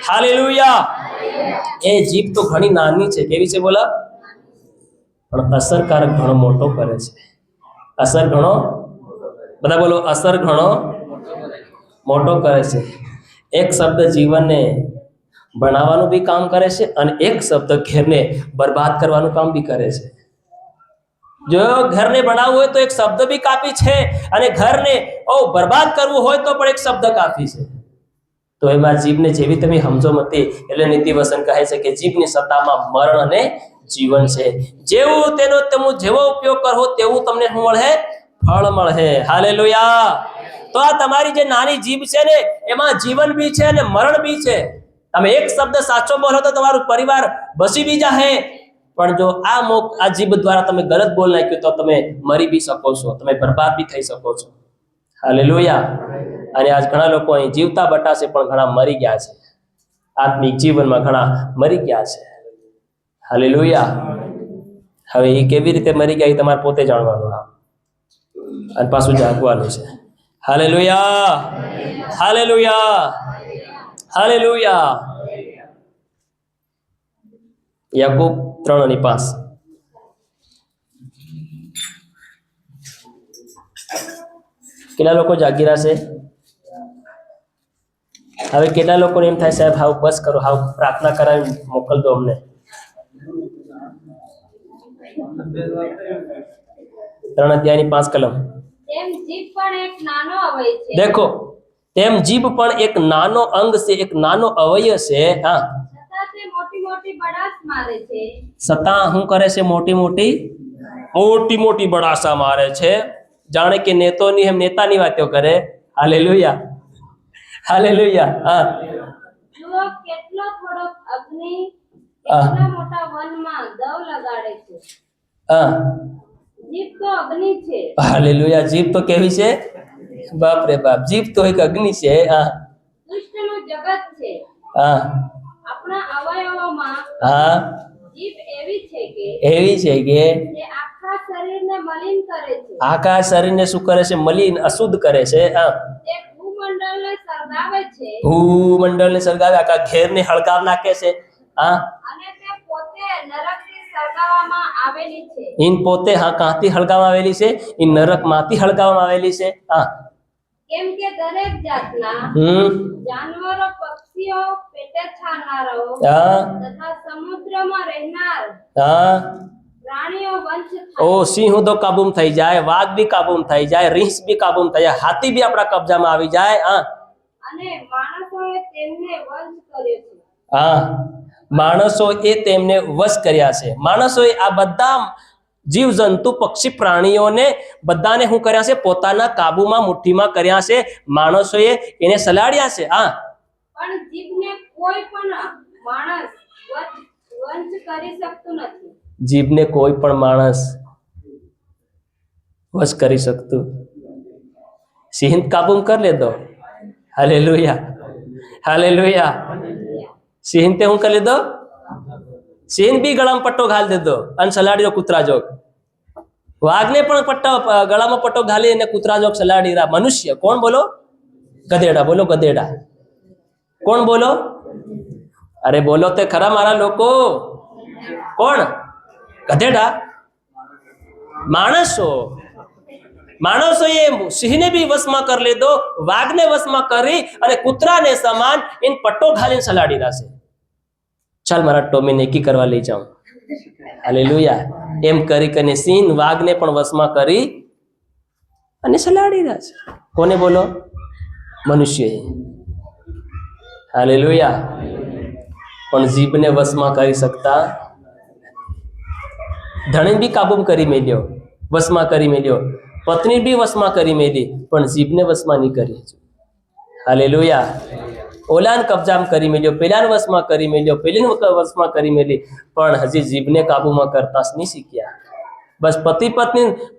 S1: hallelujah. એ જીભ તો ઘણી નાની છે, કેવી છે બોલા, પણ અસરકારક ઘણો મોટો કરે છે. અસર ઘણો, બધા બોલો, અસર ઘણો મોટો કરે છે. એક શબ્દ જીવનને બનાવવાનું બી કામ કરે છે અને એક શબ્દ ઘરને બરબાદ કરવાનું કામ બી કરે છે. જો ઘરને બનાવવું હોય તો એક શબ્દ બી કાફી છે, અને ઘરને બરબાદ કરવું હોય તો પણ એક શબ્દ કાફી છે. તો એમાં જીભને જેવી તમે સમજો મતી, એટલે નીતિવસન કહે છે કે જીભની સત્તામાં મરણ અને જીવન છે. જેવું તેનો તમે જેવો ઉપયોગ કરો તેવું તમને શું મળે? ફળ મળે. હાલેલુયા. તો આ તમારી જે નાની જીભ છે ને, એમાં જીવન બી છે અને મરણ બી છે. તમે એક શબ્દ સાચો બોલો તો તમારું પરિવાર બસી બી જાહે, પણ જો આ જીભ દ્વારા તમે ગલત બોલ નાખ્યું તો તમે મરી બી શકો છો, તમે બરબાદ બી થઈ શકો છો. હાલેલુયા. અને આજ ઘણા લોકો અહીં જીવતા બટાશે પણ ઘણા મરી ગયા છે, આત્મિક જીવનમાં ઘણા મરી ગયા છે. હાલેલુયા. હવે એ કેવી રીતે મરી ગયા એ તમારે પોતે જાણવાનું, અને પાછું જાગવાનું છે. Hallelujah, hallelujah, hallelujah. યાકૂબ 3:5. કેટલા લોકો જાગી રહ્યા છે? હવે કેટલા લોકોને એમ થાય સાહેબ હાવ બસ કરો, હાવ પ્રાર્થના કરાવી મોકલ દો અમને? 3:5 કલમ.
S2: તેમ જીભ પણ એક નાનો અવયવ છે.
S1: દેખો, તેમ જીભ પણ એક નાનો અંગ છે, એક નાનો અવયવ છે. હા,
S2: છતાં તે મોટી મોટી બડાસ મારે છે.
S1: છતાં શું કરે છે? મોટી મોટી બડાસા મારે છે. જાણે કે નેતાની વાતો કરે. Hallelujah, hallelujah. હા,
S2: જુઓ કેટલો થોડો અગ્નિ એટલા મોટા વનમાં દવ લગાડે છે.
S1: હા,
S2: જીભ તો અગ્નિ છે.
S1: હાલેલુયા. જીભ તો કેવી છે? બાપ રે બાપ, જીભ તો એક અગ્નિ છે. હા,
S2: દુષ્ટનું જગત છે.
S1: હા,
S2: આપણા અવયવોમાં
S1: હા,
S2: જીભ એવી છે કે તે આખા શરીરને મલિન કરે છે.
S1: આખા શરીરને શું કરે છે? મલિન, અશુદ્ધ કરે છે. હા,
S2: તે ભૂમંડળને સળગાવે છે.
S1: ભૂમંડળને સળગાવે, આખા ઘેરને હળગાવ નાખે છે. હા,
S2: અને તે પોતે નરકથી સળગાવવામાં આવેલી છે.
S1: ઇન પોતે કાંથી હળગાવવામાં આવેલી છે? ઇન નરકમાંથી હળગાવવામાં આવેલી છે. હા,
S2: કેમ કે દરેક જાતના જાનવરો, પક્ષીઓ, પેટે ચાલનારાઓ
S1: હા,
S2: તથા સમુદ્રમાં રહેનાર
S1: હા.
S2: પ્રાણીઓ વંશ થાય.
S1: સિંહ તો કાબૂમ થઈ જાય, વાઘ બી કાબૂમ થઈ જાય, રીંછ બી કાબૂમ થઈ જાય, હાથી બી આપણા કબજામાં આવી જાય. હા,
S2: અને માણસોએ તેમને વંશ કર્યો છે.
S1: હા, માણસોએ તેમને વશ કર્યા છે. માણસોએ આ બધા જીવજંતુ, પક્ષી, પ્રાણીઓને બધાને શું કર્યા છે? પોતાના કાબુમાં, મુઠ્ઠીમાં કર્યા છે. માણસોએ એને સલાડ્યા છે. હા,
S2: પણ જીભને કોઈ પણ માણસ વંશ કરી શકતું નથી.
S1: જીભને કોઈ પણ માણસ વશ કરી શકતું. સિંહ કાબૂમ કરી લેતો. Hallelujah, hallelujah. સિંહ તે શું કરી લીધો? સિંહ બી ગળામાં પટ્ટો ઘાલી દીધો અને સલાડ્યો કૂતરા જોગ. વાઘને પણ ગળામાં પટ્ટો ઘાલી અને કૂતરા જોગ સલાડી રહ્યા. મનુષ્ય કોણ? બોલો, ગધેડા. બોલો, ગધેડા. કોણ? બોલો, અરે બોલો તે ખરા મારા લોકો. કોણ? ગધેડા. માણસોએ સિંહને બી વશમાં કરી લીધો, વાઘને વશમાં કરી અને કૂતરાને સમાન ઇન પટ્ટો ઘાલીને સલાડી રહ્યા છે. ચાલ મારા ટોમી નેકી કરવા લઈ જાઉં. હાલેલુયા. એમ કરીને સિંહ, વાઘને પણ વશમાં કરી અને સલાડી રહ્યા છે. કોને? બોલો, મનુષ્યએ. હાલેલુયા. પણ જીભને વશમાં કરી શકતા. ધણી બી કાબૂ કરી મેલ્યો, વશમાં કરી મેલ્યો. પત્ની બી વશમાં કરી મેલી, પણ જીભને વશમાં નહીં કરી. હાલેલુયા. ઓલાને કબજામાં કરી મેલ્યો, પેલાને વશમાં કરી મેલ્યો, પેલીને વશમાં કરી મેલી, પણ હજી જીભને કાબુમાં કરતા નહીં શીખ્યા. બસ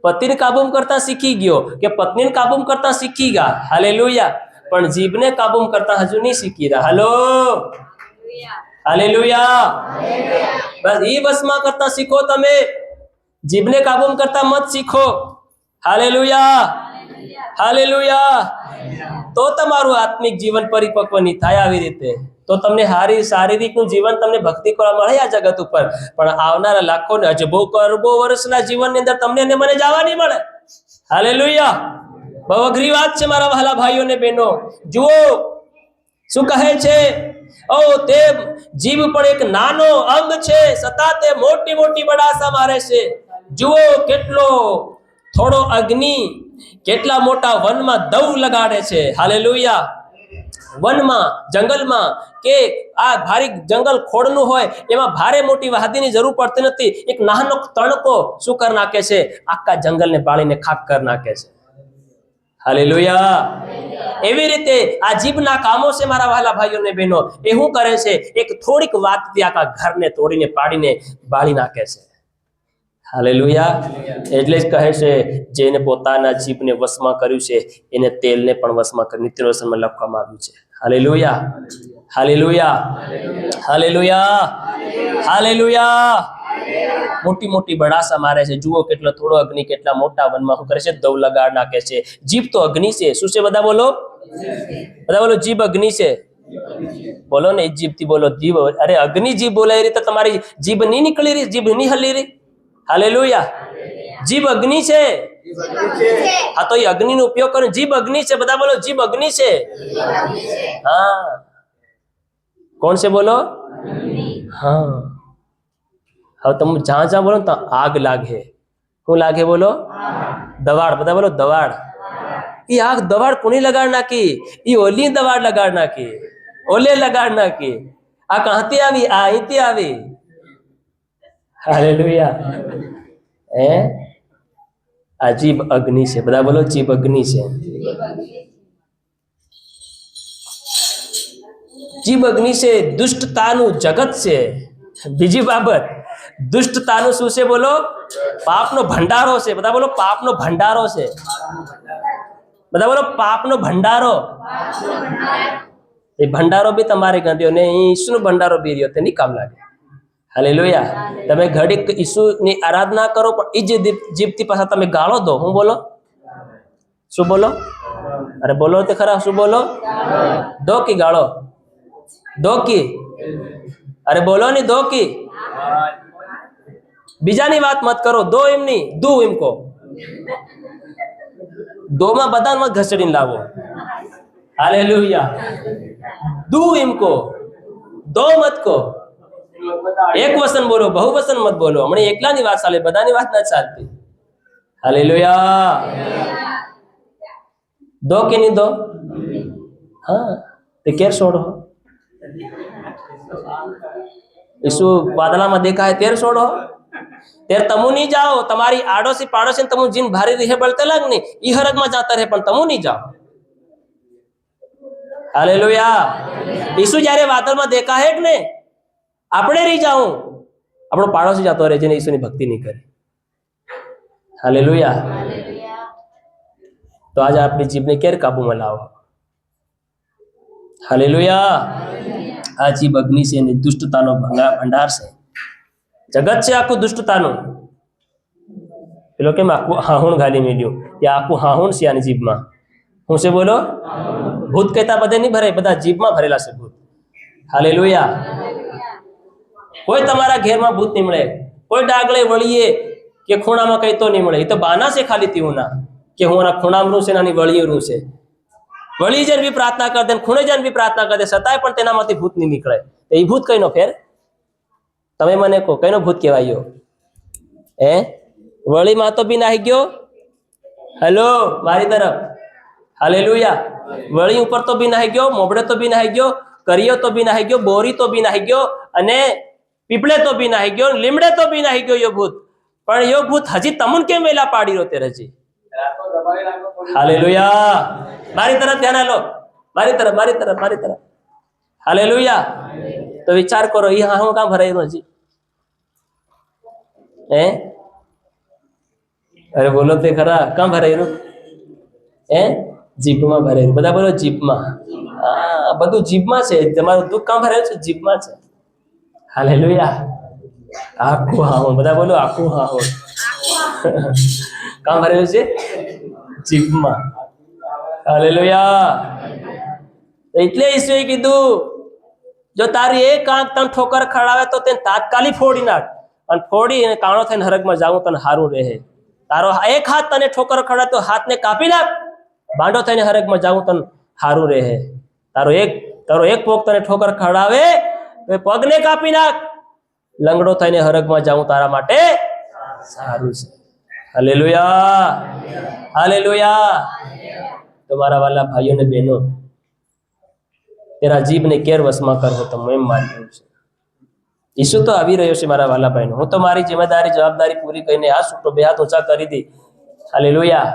S1: પતિને કાબૂમાં કરતા શીખી ગયો કે પત્નીને કાબૂમાં કરતા શીખી ગયા, હાલેલુયા, પણ જીભને કાબૂમાં કરતા હજુ નહીં શીખી રહ્યા. હાલો, હાલેલુયા. બસ ઈ વશમાં કરતા શીખો તમે, જીભને કાબૂમાં કરતા મત શીખો. Hallelujah, hallelujah. તો તમારું આત્મિક જીવન પરિપક્વ નહીં થાય. આવી રીતે તો તમને શારીરિકનું જીવન તમને ભક્તિ કરવા મળે આ જગત ઉપર, પણ આવનારા લાખો ને અજબો કરબો વર્ષના જીવનની અંદર તમને ને મને જવા નહીં મળે. હાલેલુયા. બહુ અઘરી વાત છે મારા વહાલા ભાઈઓ ને બહેનો. જુઓ શું કહે છે, ઓ તે જીભ પણ એક નાનો અંગ છે, છતાં તે મોટી મોટી બડાસા મારે છે. જુઓ કેટલો થોડો અગ્નિ કેટલા મોટા વનમાં દવ લગાડે છે. હાલેલુયા. વનમાં, જંગલમાં કે આ ભારી જંગલ ખોડનું હોય એમાં ભારે મોટી વાહદીની જરૂર પડતી નથી. એક નાનો તણકો શું કરી નાખે છે, આખા જંગલને બાળીને ખાક કરી નાખે છે. હાલેલુયા. એવી રીતે આ જીભના કામો છે મારા વહાલા ભાઈઓ ને બહેનો. એ શું કરે છે, એક થોડીક વાતથી આખા ઘરને તોડીને પાડીને બાળી નાખે છે. હાલેલુયા. એટલે જ કહે છે, જેને પોતાના જીભને વશમાં કર્યું છે એને તેલને પણ વશમાં કર્યું. નિત્યવસનમાં લખવામાં આવ્યું છે. Hallelujah, hallelujah, hallelujah, hallelujah. મોટી મોટી બડાસા મારે છે. જુઓ કેટલો થોડો અગ્નિ કેટલા મોટા વનમાં શું કરે છે, દવ લગાડ નાખે છે. જીભ તો અગ્નિ છે. શું છે? બધા બોલો, બધા બોલો. જીભ અગ્નિ છે. બોલો ને, જીભથી બોલો. જીભ, અરે અગ્નિ જીભ બોલાય રીતે તમારી જીભ નહીં નીકળી રહી, જીભ નહીં હલી રહી. હાલેલુયા. જીભ અગ્નિ છે. હા, તો એ અગ્નિનો ઉપયોગ કરો. જીભ અગ્નિ છે. બધા બોલો, જીભ અગ્નિ છે. હા, કોણ છે બોલો? હા. હવે તમે જ્યાં બોલો તો આગ લાગે. શું લાગે બોલો? દવાડ. બધા બોલો, દવાડ. એ આગ દવાડ કોની લગાડ નાખી? એ ઓલી દવાડ લગાડ નાખી, ઓલે લગાડ નાખી. આ કહાંથી આવી? આ અહીંથી આવી. હાલેલુયા. આ જીભ અગ્નિ છે. બધા બોલો, જીભ અગ્નિ છે. જીભ અગ્નિ છે. દુષ્ટતાનું જગત છે. બીજી બાબત, દુષ્ટતાનું શું છે બોલો? પાપનો ભંડારો છે. બધા બોલો, પાપનો ભંડારો છે. બધા બોલો, પાપનો ભંડારો. એ ભંડારો બી તમારે ગંધ્યો ને ઈસુનો ભંડારો બી રહ્યો, તે નહીં કામ લાગે. હાલેલુયા. તમે ઘડીક ઈસુની આરાધના કરો, પણ એ જ જીભથી પાછા તમે ગાળો દો. હું બોલો? શું બોલો? અરે બોલો તે ખરા. શું બોલો? દો કી ગાળો? દો કી? અરે બોલો ની, દો કી? બીજાની વાત મત કરો. દો એમ નહીં, દુ એમ કહો. દો માં બધા મત ઘસડીને લાવો. હાલેલુયા. દુ એમ કહો, દો મત કહો. એક વસન બોલો, બહુ વસન મત બોલો. હમણાં એકલાની વાત ચાલે, બધાની વાત નથી ચાલતી. હાલેલુયા. દો કે નહીં દો? હા, તે કેર છોડો. ઈસુ વાદળામાં દેખાય તેર છોડો. તેર તમુ નહીં જાઓ. તમારી આડોશી પાડોશી તમુ જીન ભારી રહે બળતે લાગ નહીં, ઈ હરગમાં જાતા રહે, પણ તમુ નહીં જાઓ. હાલેલુયા. ઈસુ જ્યારે વાદળમાં દેખાય કે ને, આપણે રહી જાઉં, આપણો પાડોશી જતો રહે જેને ઈસુની ભક્તિ નહીં કરી. હાલેલુયા. તો આજે આપણી જીભને કેર કાબુમાં લાવો. હાલેલુયા. આ જીભ અગ્નિ છે ને દુષ્ટતાનો ભંડાર છે. જગત છે આખું દુષ્ટતાનું. પેલો કેમ આખું હાહુણ ગાલી મેલ્યું, ત્યાં આખું હાહુણ છે આની જીભમાં. શું છે બોલો? ભૂત કહેતા બધે નહીં ભરે, બધા જીભમાં ભરેલા છે ભૂત. હાલેલુયા. કોઈ તમારા ઘેરમાં ભૂત નહીં મળે, કોઈ ડાગલે વળીએ કે ખૂણામાં કઈ તો નહીં મળે. એ તો બાના છે ખાલી તેઓના કે હું ખૂણામાં રૂ છે, નાની વળીએ રૂ છે. વળી જઈને બી પ્રાર્થના કરી દે, ખૂણે જઈને બી પ્રાર્થના કરી દે, છતાંય પણ તેનામાંથી ભૂત નહીં નીકળે. એ ભૂત કઈનો ફેર? તમે મને કહો, કઈનો ભૂત કહેવાયો? વળીમાં તો બી નાહી ગયો. હેલો, મારી તરફ. હાલેલુયા. વળી ઉપર તો બી નાહી ગયો, મોબડે તો બી નાહી ગયો, કરિયો તો બી નાહી ગયો, બોરી તો બી નાહી ગયો, અને પીપળે તો બી નાહી ગયો, લીમડે તો બી નાહી ગયો યો ભૂત. પણ યો ભૂત હજી તમુન કેમ વેલા પાડી રહ્યો તે હજી? હાલેલુયા. મારી તરફ ધ્યાન આલો. મારી તરફ, મારી તરફ, મારી તરફ. હાલેલુયા. તો વિચાર કરો, ઈ હા હું કામ ભરાયું હજી? અરે બોલો તે ખરા, કાં ભરાયેલું? જીભમાં ભરેલું. બધા બોલો જીભમાં. હા, બધું જીભમાં છે. તમારું દુઃખ કાં ભરેલું છે? જીભમાં છે. હાલેલુયા. આખું હાહો. બધા બોલો આખું હાહો. કાં ભરેલું છે? જીભમાં. હાલેલુયા. એટલે ઈશ્વરે કીધું, જો તારી એક આંખ તને ઠોકર ખવડાવે તો તેને તાત્કાલિક ફોડી નાખ, અને ફોડી અને કાણો થઈને નરકમાં જાવું તને સારું રહે. તારો એક હાથ તને ઠોકર ખવડાવે તો હાથને કાપી નાખ, બાંડો થઈને નરકમાં જાવું તને સારું રહે. તારો એક પગ તને ઠોકર ખવડાવે તો એ પગને કાપી નાખ, લંગડો થઈને નરકમાં જાવું તારા માટે સારું છે. Hallelujah, hallelujah. તમારા વાલા ભાઈઓ ને બહેનો, તેરા જીભને કેર વશમાં કરવો તો એમ મારી રહ્યું છે. ઈસુ તો આવી રહ્યો છે મારા વાલા ભાઈનો. હું તો મારી જવાબદારી પૂરી કરીને આ છૂટો બે હાથ ઊંચા કરી દી. હાલેલુયા.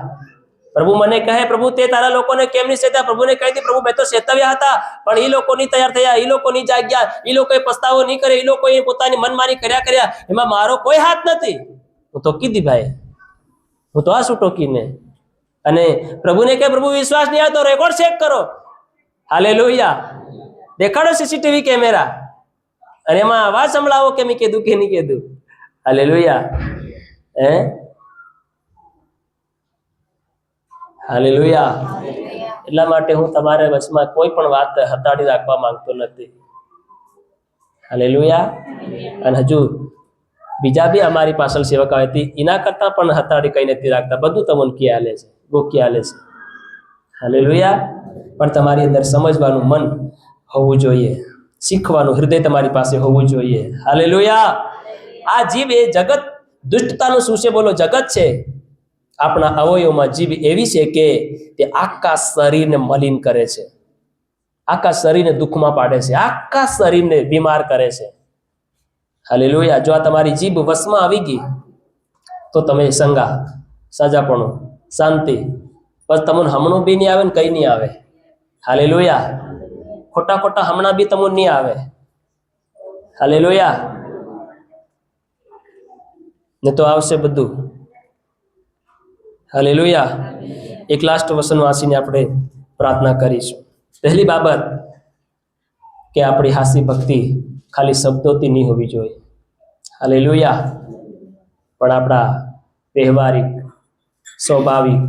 S1: પ્રભુ મને કહે, પ્રભુ તે તારા લોકોને કેમ નહીં સેતા? પ્રભુને કહી દી, પ્રભુ મેં તો સેતવ્યા હતા, પણ એ લોકો નહીં તૈયાર થયા, એ લોકો નહીં જાગ્યા, એ લોકોએ પસ્તાવો નહીં કરે, એ લોકોએ પોતાની મનમાની કર્યા, એમાં મારો કોઈ હાથ નથી. હું તો કીધી ભાઈ, હું તો આ છૂટો કીને. અને પ્રભુને કહે, પ્રભુ વિશ્વાસ નહીં આવતો રેકોર્ડ ચેક કરો. હાલેલુયા. દેખાડો સીસીટીવી કેમેરા, અને એમાં અવાજ સંભળાવો કે મેં કીધું કે નહીં કીધું. હાલેલુયા. હાલેલુયા. એટલા માટે હું તમારા વશમાં કોઈ પણ વાત હતાડી રાખવા માંગતો નથી. હાલેલુયા. અને હજુ બીજા બી અમારી પાછળ સેવક આવી હતી, એના કરતા પણ હતાડી કઈ નથી રાખતા. બધું તમને કી આલે છે, ગોકી આલે છે. હાલેલુયા. પણ તમારી અંદર સમજવાનું મન હોવું જોઈએ, શીખવાનું હૃદય તમારી પાસે હોવું જોઈએ. હાલેલુયા. આ જીભ એ જગત, દુષ્ટતાનું શું છે બોલો? જગત છે. આપણા અવયવમાં જીભ એવી છે કે તે આખા શરીરને મલિન કરે છે, આખા શરીરને દુઃખમાં પાડે છે, આખા શરીરને બીમાર કરે છે. હાલેલુયા. જો આ તમારી જીભ વશમાં આવી ગઈ તો તમે સંગા, સાજાપણું, શાંતિ, બસ તમને હમણું બી નહીં આવે ને કઈ નહીં આવે. હાલેલુયા. ખોટા હમણાં બી તમને નહીં આવે. હાલેલુયા. ને તો આવશે બધું. હાલેલુયા. એક લાસ્ટ વચન વાંચીને આપણે પ્રાર્થના કરીશું. પહેલી બાબત કે આપણી હાસી ભક્તિ ખાલી શબ્દોથી નહીં હોવી જોઈએ. હાલેલુયા. પણ આપણા વ્યવહારિક, સ્વાભાવિક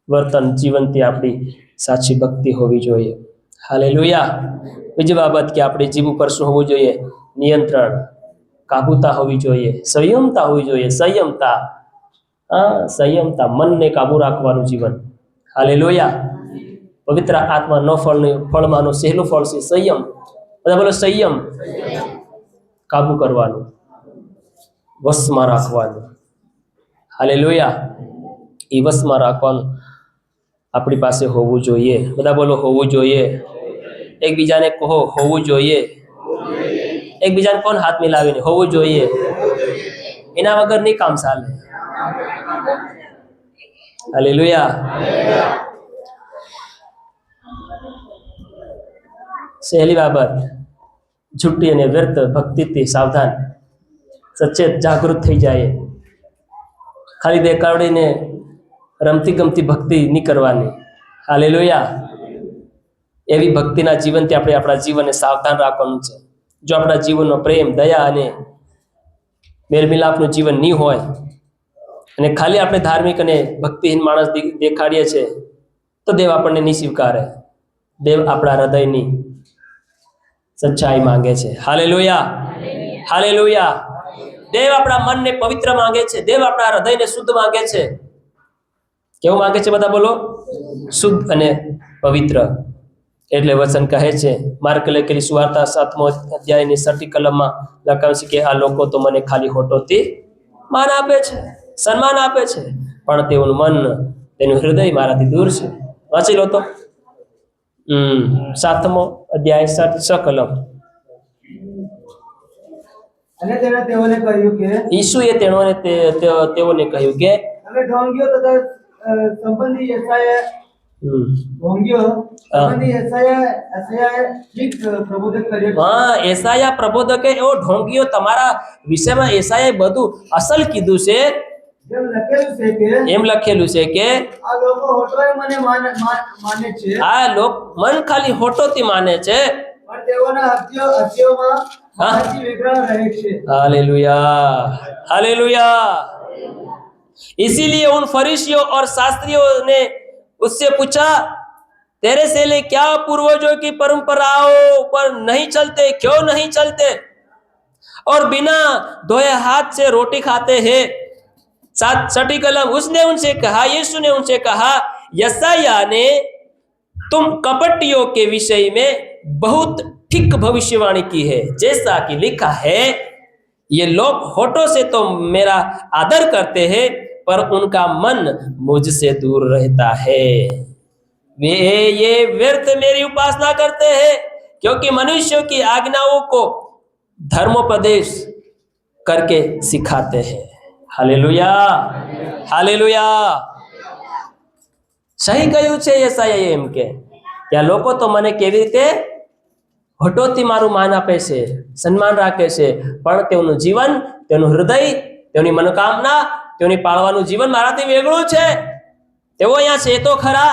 S1: વર્તન, જીવનથી આપણી સાચી ભક્તિ હોવી જોઈએ. હાલેલુયા. બીજી બાબત કે આપણી જીભ ઉપર શું હોવું જોઈએ? નિયંત્રણ, કાબુતા હોવી જોઈએ, સંયમતા હોવી જોઈએ. સંયમતા, મનને કાબુ રાખવાનું જીવન. હાલેલુયા. પવિત્ર આત્મા નો ફળમાંનું સહેલું ફળ છે સંયમ. બધા બોલો સંયમ. કાબુ કરવાનું, વશમાં રાખવાનું. હાલેલુયા. એ વશમાં રાખવાનું આપણી પાસે હોવું જોઈએ. બધા બોલો હોવું જોઈએ. એકબીજાને કહો હોવું જોઈએ. એકબીજાને કોણ હાથ મિલાવીને હોવું જોઈએ. એના વગર નહીં કામ ચાલે. હાલેલુયા. સહેલી બાબત, છૂટી અને વ્યર્થ ભક્તિથી સાવધાન, સચેત, જાગૃત થઈ જાય. ખાલી દેખાડીને રમતી ગમતી ભક્તિ નહીં કરવાની. હાલેલુયા. એવી ભક્તિના જીવનથી આપણે આપણા જીવનને સાવધાન રાખવાનું છે. જો આપણા જીવનમાં પ્રેમ, દયા અને મેલમિલાપનું જીવન નહીં હોય, અને ખાલી આપણે ધાર્મિક અને ભક્તિહીન માણસ દેખાડીએ છીએ, તો દેવ આપણને નહીં સ્વીકારે. દેવ આપણા હૃદયની સચ્ચાઈ માંગે છે. હાલેલુયા. હાલેલુયા. દેવ આપણા મનને પવિત્ર માંગે છે. દેવ આપણા હૃદયને શુદ્ધ માંગે છે. કેવું માંગે છે? બધા બોલો શુદ્ધ અને પવિત્ર. એટલે વચન કહે છે, માર્ક લખેલી સુવાર્તા 7મો અધ્યાયની 6મી કલમમાં લખાયું છે કે આ લોકો તો મને ખાલી હોઠોથી માન આપે છે, સન્માન આપે છે, પણ તેઓનું મન, તેનું હૃદય મારાથી દૂર છે. વાંચી લો તો 7મો અધ્યાય 6 કલમ.
S3: અને તેણે તેઓને કહ્યું કે
S1: ઈસુએ તેઓને કહ્યું કે
S3: અમે ઢોંગીઓ તથા સંબંધી યશાયાએ ઢોંગીઓ સંબંધી યશાયાએ ઠીક પ્રબોધક કર્યો છે.
S1: હા, એસાયા પ્રબોધકે એવો ઢોંગીઓ તમારા વિષયમાં એસાયાએ બધું અસલ કીધું છે, એમ લખેલું છે કે
S3: આ લોકો હોટોએ મને માને છે,
S1: આ લોક મન ખાલી હોટોથી માને છે,
S3: પણ તેઓના હૃદયોમાં મારાથી વિગ્રહ રહે છે.
S1: Hallelujah, hallelujah. इसीलिए उन फरीसियों और शास्त्रियों ने उससे पूछा, तेरे चेले क्या पूर्वजों की परंपराओं पर नहीं चलते, क्यों नहीं चलते और बिना धोए हाथ से रोटी खाते हैं? छठी कलम, उसने उनसे कहा, यीशु ने उनसे कहा, यशायाह ने तुम कपटियों के विषय में बहुत ठीक भविष्यवाणी की है, जैसा कि लिखा है, ये लोग होठों से तो मेरा आदर करते हैं पर उनका मन मुझसे दूर रहता है, वे ये व्यर्थ मेरी उपासना करते हैं, क्योंकि मनुष्यों की आज्ञाओं को धर्मोपदेश करके सिखाते हैं। Hallelujah, hallelujah. સહી કહ્યું છે યશાયાએ એમ કે આ લોકો તો મને કેવી રીતે હોઠોથી મારું માન આપે છે, સન્માન રાખે છે, પણ તેઓનું જીવન, તેનું હૃદય, તેઓની મનોકામના, તેઓની પાળવાનું જીવન મારાથી વેગળું છે। તેઓ અહીંયા છે તો ખરા,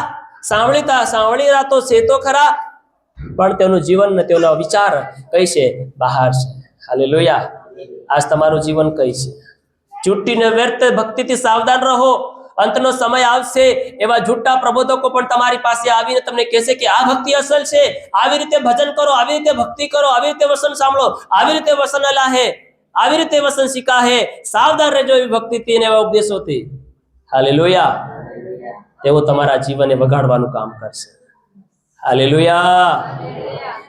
S1: સાંભળીરા તો છે તો ખરા, પણ તેઓનું જીવન ને તેઓનો વિચાર કઈ છે? બહાર છે। હાલેલુયા। આજ તમારું જીવન કઈ છે? જૂઠી વ્યર્થ ભક્તિથી સાવધાન રહો, અંતનો સમય આવશે, એવા જૂઠા પ્રબોધકો પણ તમારી પાસે આવીને તમને કહેશે કે આ ભક્તિ અસલ છે, આવી રીતે ભજન કરો, આવી રીતે ભક્તિ કરો, આવી રીતે વસન સાંભળો, આવી રીતે વસન અલા હે, આવી રીતે વસન શીખા હે, સાવધાન રહેજો એવી ભક્તિથી અને એવા ઉપદેશોથી। હાલેલુયા। તેઓ તમારા જીવનને વગાડવાનું કામ કરશે। હાલેલુયા।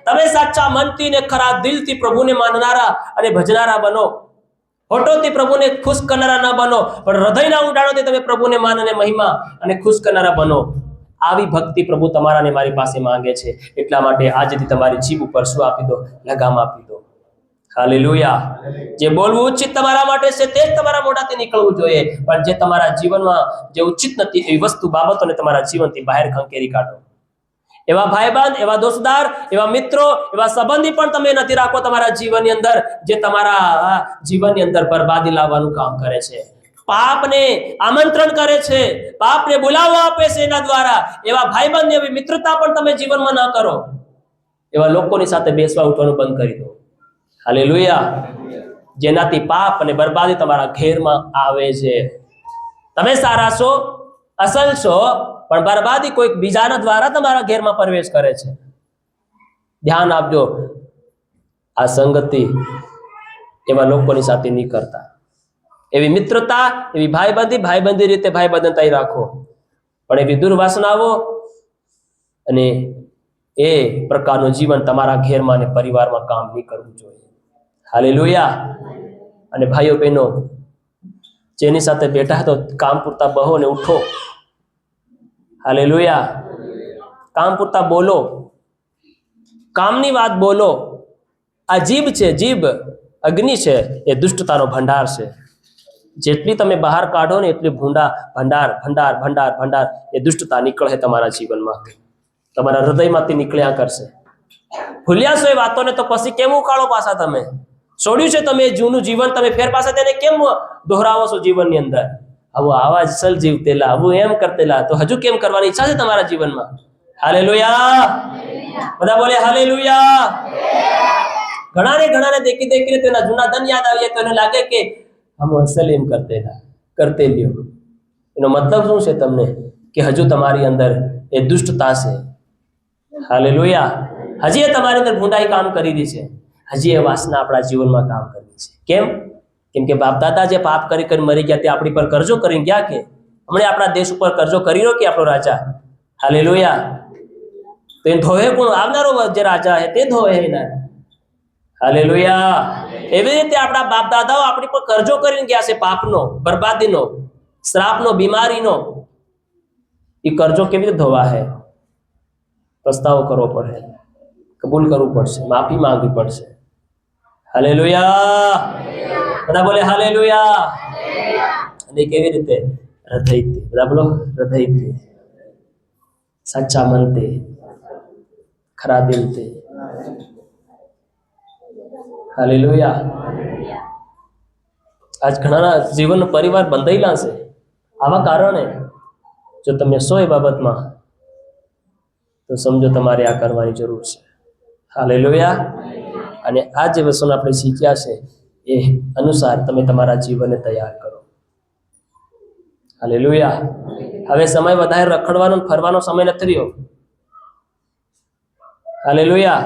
S1: તમે સાચા મનથી ને ખરા દિલથી પ્રભુને માનનારા અને ભજનારા બનો। હોઠોથી પ્રભુને ખુશ કરનારા ન બનો, પણ હૃદયના ઊંડાણોથી તમે પ્રભુને માન અને મહિમા અને ખુશ કરનારા બનો। આવી ભક્તિ પ્રભુ તમારાને મારી પાસે માંગે છે। એટલા માટે આજથી તમારી જીભ ઉપર શું આપી દો? લગામ આપી દો। હાલેલુયા। જે બોલવું ઉચિત તમારા માટે છે તે જ તમારા મોઢાથી નીકળવું જોઈએ, પણ જે તમારા જીવનમાં જે ઉચિત નથી એવી વસ્તુ બાબતોને તમારા જીવનથી બહાર ખંખેરી કાઢો। એવા ભાઈબંધ, એવા દોસ્તદાર, એવા મિત્રો, એવા સંબંધી પણ તમે નથી રાખો તમારા જીવનની અંદર, જે તમારા જીવનની અંદર બરબાદી લાવવાનું કામ કરે છે, પાપને આમંત્રણ કરે છે, પાપને બોલાવો આપે છે એના દ્વારા। એવા ભાઈબંધ, એવી મિત્રતા પણ તમે જીવનમાં ન કરો। એવા લોકોની સાથે બેસવા ઉઠવાનું બંધ કરી દો। હાલેલુયા। જેનાથી પાપ અને બરબાદી તમારા ઘેરમાં આવે છે। તમે સારા છો, અસલ છો, પણ બરબાદી કોઈક બીજાના દ્વારા તમારા ઘેરમાં પ્રવેશ કરે છે। ધ્યાન આપજો। આ સંગતિ એવા લોકોની સાથે નહીં કરતા। એવી મિત્રતા, એવી ભાઈબંધી રીતે ભાઈબંધતાઈ રાખો, પણ એવી દુર્વાસનાઓ અને એ પ્રકારનું જીવન તમારા ઘેરમાં અને પરિવારમાં કામ નહીં કરવું જોઈએ। હાલેલુયા। અને ભાઈઓ બહેનો, જેની સાથે બેઠા તો કામ પૂરતા બહો ને ઉઠો। હાલેલુયા। કામ પૂરતા બોલો, કામની વાત બોલો। આ જીભ છે, જીભ અગ્નિ છે, એ દુષ્ટતાનો ભંડાર છે। જેટલી તમે બહાર કાઢો ને એટલી ભંડાર એ દુષ્ટતા નીકળે તમારા જીવનમાંથી, તમારા હૃદયમાંથી નીકળ્યા કરશે। ભૂલ્યા છો એ વાતોને તો પછી કેમ ઉકાળો પાછા? તમે છોડ્યું છે, તમે જૂનું જીવન તમે ફેર પાછા તેને કેમ દોહરાવો છો જીવનની અંદર? આવું આવા જ સલ જીવતેલા, આવું એમ કરતેલા, તો હજુ કેમ કરવાની ઈચ્છા છે તમારા જીવનમાં? હાલેલુયા। બધા બોલે હાલેલુયા। ઘણાને દેખીને તેના જૂના ધન યાદ આવી જાય તો એને લાગે કે હમ અસલ એમ કરતે લ્યો। એનો મતલબ શું છે તમને? કે હજુ તમારી અંદર એ દુષ્ટતા છે। હાલેલુયા। હજી એ તમારી અંદર ભૂંડાઈ કામ કરી રહી છે, હજી એ વાસના આપણા જીવનમાં કામ કરી રહી છે। કેમ કે બાપ દાદા જે પાપ કરી મરી ગયા તે આપણી પર કરજો કરીને ગયા કે હમણે આપણા દેશ ઉપર કરજો કરી રહ્યો કે આપણો રાજા? હાલેલુયા। તો એ ધોવે કોણ? આવનારો જે રાજા છે તે ધોવે એના। હાલેલુયા। એવી રીતે આપણા બાપ દાદાઓ આપણી પર કરજો કરીને ગયા છે, પાપનો, બરબાદીનો, શ્રાપનો, બીમારીનો। એ કરજો કેવી રીતે ધોવા હે? પસ્તાવો કરવો પડે, કબૂલ કરવું પડશે, માફી માંગવી પડશે। હાલેલુયા। બધા બોલે હાલેલુયા। અને કેવી રીતે? હૃદયથી। બધા બોલો હૃદયથી, સાચા મનથી, ખરા દિલથી। હાલેલુયા। આજ ઘણાના જીવન પરિવાર બંધાયેલા છે આવા કારણે. જો તમે છો એ બાબતમાં તો સમજો તમારે આ કરવાની જરૂર છે. હાલેલુયા. અને આ જે વસ્તુને આપણે શીખ્યા છે એ અનુસાર તમે તમારા જીવનને તૈયાર કરો. હાલેલુયા. હવે સમય વધારે રખડવાનો ફરવાનો સમય નથી રહ્યો. હાલેલુયા.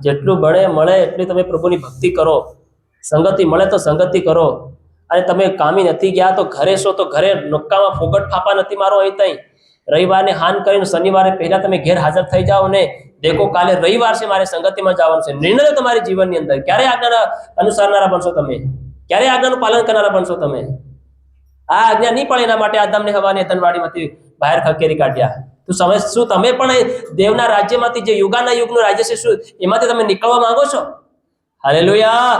S1: જેટલું બળે મળે એટલી તમે પ્રભુની ભક્તિ કરો. સંગતિ મળે તો સંગતિ કરો. અને તમે કામી નથી ગયા તો ઘરે છો તો ઘરે નક્કામાં ફોગટ ફાપા નથી મારો અહીં તઈ. રવિવારને હાન કરીને શનિવારે પહેલા તમે ઘેર હાજર થઈ જાઓ ને દેખો કાલે રવિવાર છે, મારે સંગતિમાં જવાનું છે. નિર્ણય તમારી જીવનની અંદર ક્યારે આજ્ઞાના અનુસારનારા બનશો તમે? ક્યારે આજ્ઞાનું પાલન કરનારા બનશો તમે? આ આજ્ઞા નહીં પડે એના માટે આદમને હવાને ધનવાડીમાંથી બહાર ખકેરી કાઢ્યા. તો શું તમે પણ દેવના રાજ્યમાંથી જે યુગાના યુગનું રાજ્ય છે શું એમાંથી તમે નીકળવા માંગો છો? હાલેલુયા.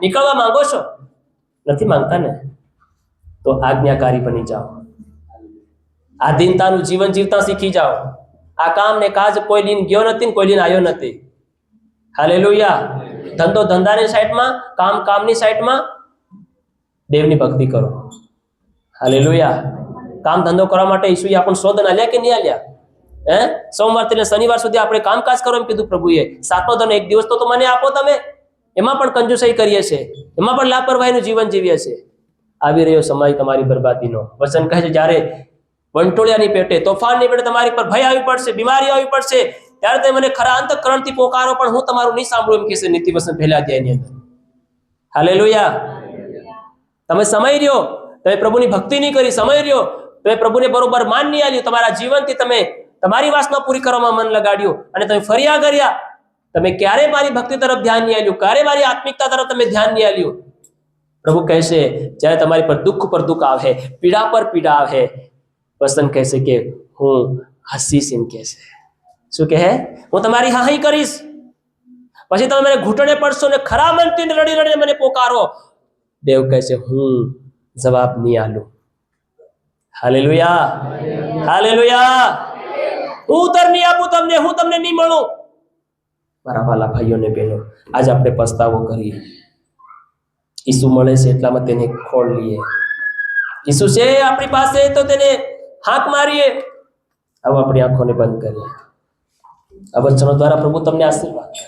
S1: નીકળવા માંગો છો? નથી માંગતા ને? તો આજ્ઞાકારી બની જાઓ. આધીનતાનું જીવન જીવતા શીખી જાઓ. આ કામ ને કાજ કોઈ લીન ગયો નથી ને કોઈ લીન આવ્યો નથી. હાલેલુયા. ધંધો ધંધાની સાઈડમાં, કામ કામની સાઈડમાં, દેવની ભક્તિ કરો. હાલેલુયા. કામ ધંધો કરવા માટે ઈસુએ આપણને શોધ આલ્યા કે નહીં આલ્યા? સોમવારથી લઈને શનિવાર સુધી આપણે કામકાજ કરો એમ કીધું પ્રભુએ. 7મો ધન એક દિવસ તો મને આપો તમે. એમાં પણ કંજુસાઈ કરીએ છીએ, એમાં પણ લાપરવાહીનું જીવન જીવીએ છીએ. આવી રહ્યો સમય તમારી બરબાદીનો. વચન કહે છે જ્યારે વંટોળિયાની પેટે, તોફાનની પેટે તમારી પર ભય આવી પડશે, બીમારી આવી પડશે, ત્યારે તમે મને ખરા અંતઃકરણથી પોકારો પણ હું તમારું નહીં સાંભળું એમ કહેશે નીતિ વચન પહેલા અધ્યાયની અંદર. હાલેલુયા. તમે સમય રહ્યો, તમે પ્રભુની ભક્તિ નહીં કરી, સમય રહ્યો તમે પ્રભુને બરોબર માન નહીં આલ્યું, તમારા જીવનથી તમે તમારી વાસના પૂરી કરવામાં મન લગાડ્યું અને તમે ફર્યા કર્યા. તમે ક્યારે મારી ભક્તિ તરફ ધ્યાન નહીં આલ્યું, ક્યારે મારી આત્મિકતા તરફ તમે ધ્યાન નહીં આલ્યું. પ્રભુ કહેશે જ્યારે તમારી પર દુઃખ આવે, પીડા પર પીડા આવે, વસન કહેશે કે હું હસીશ એમ કહેશે. શું કહે? હું તમારી હાહી કરીશ. પછી તમે મને ઘૂંટણે પડશો ને ખરા મનથી રડી રડીને મને પોકારો. દેવ કહેશે હું જવાબ નહીં આલું. હાલેલુયા. હાલેલુયા. હું ઉત્તર નહીં આપું તમને, હું તમને નહીં મળું. મારા વાલા ભાઈઓ ને બહેનો, આજે આપણે પસ્તાવો કરીએ. ઈસુ મળે છે એટલામાં તેને ખોળ લઈએ. ઈસુ છે આપણી પાસે તો તેને હાંક મારીએ. હવે આપણી આંખોને બંધ કરીએ. આ વચનો દ્વારા પ્રભુ તમને આશીર્વાદ કરે.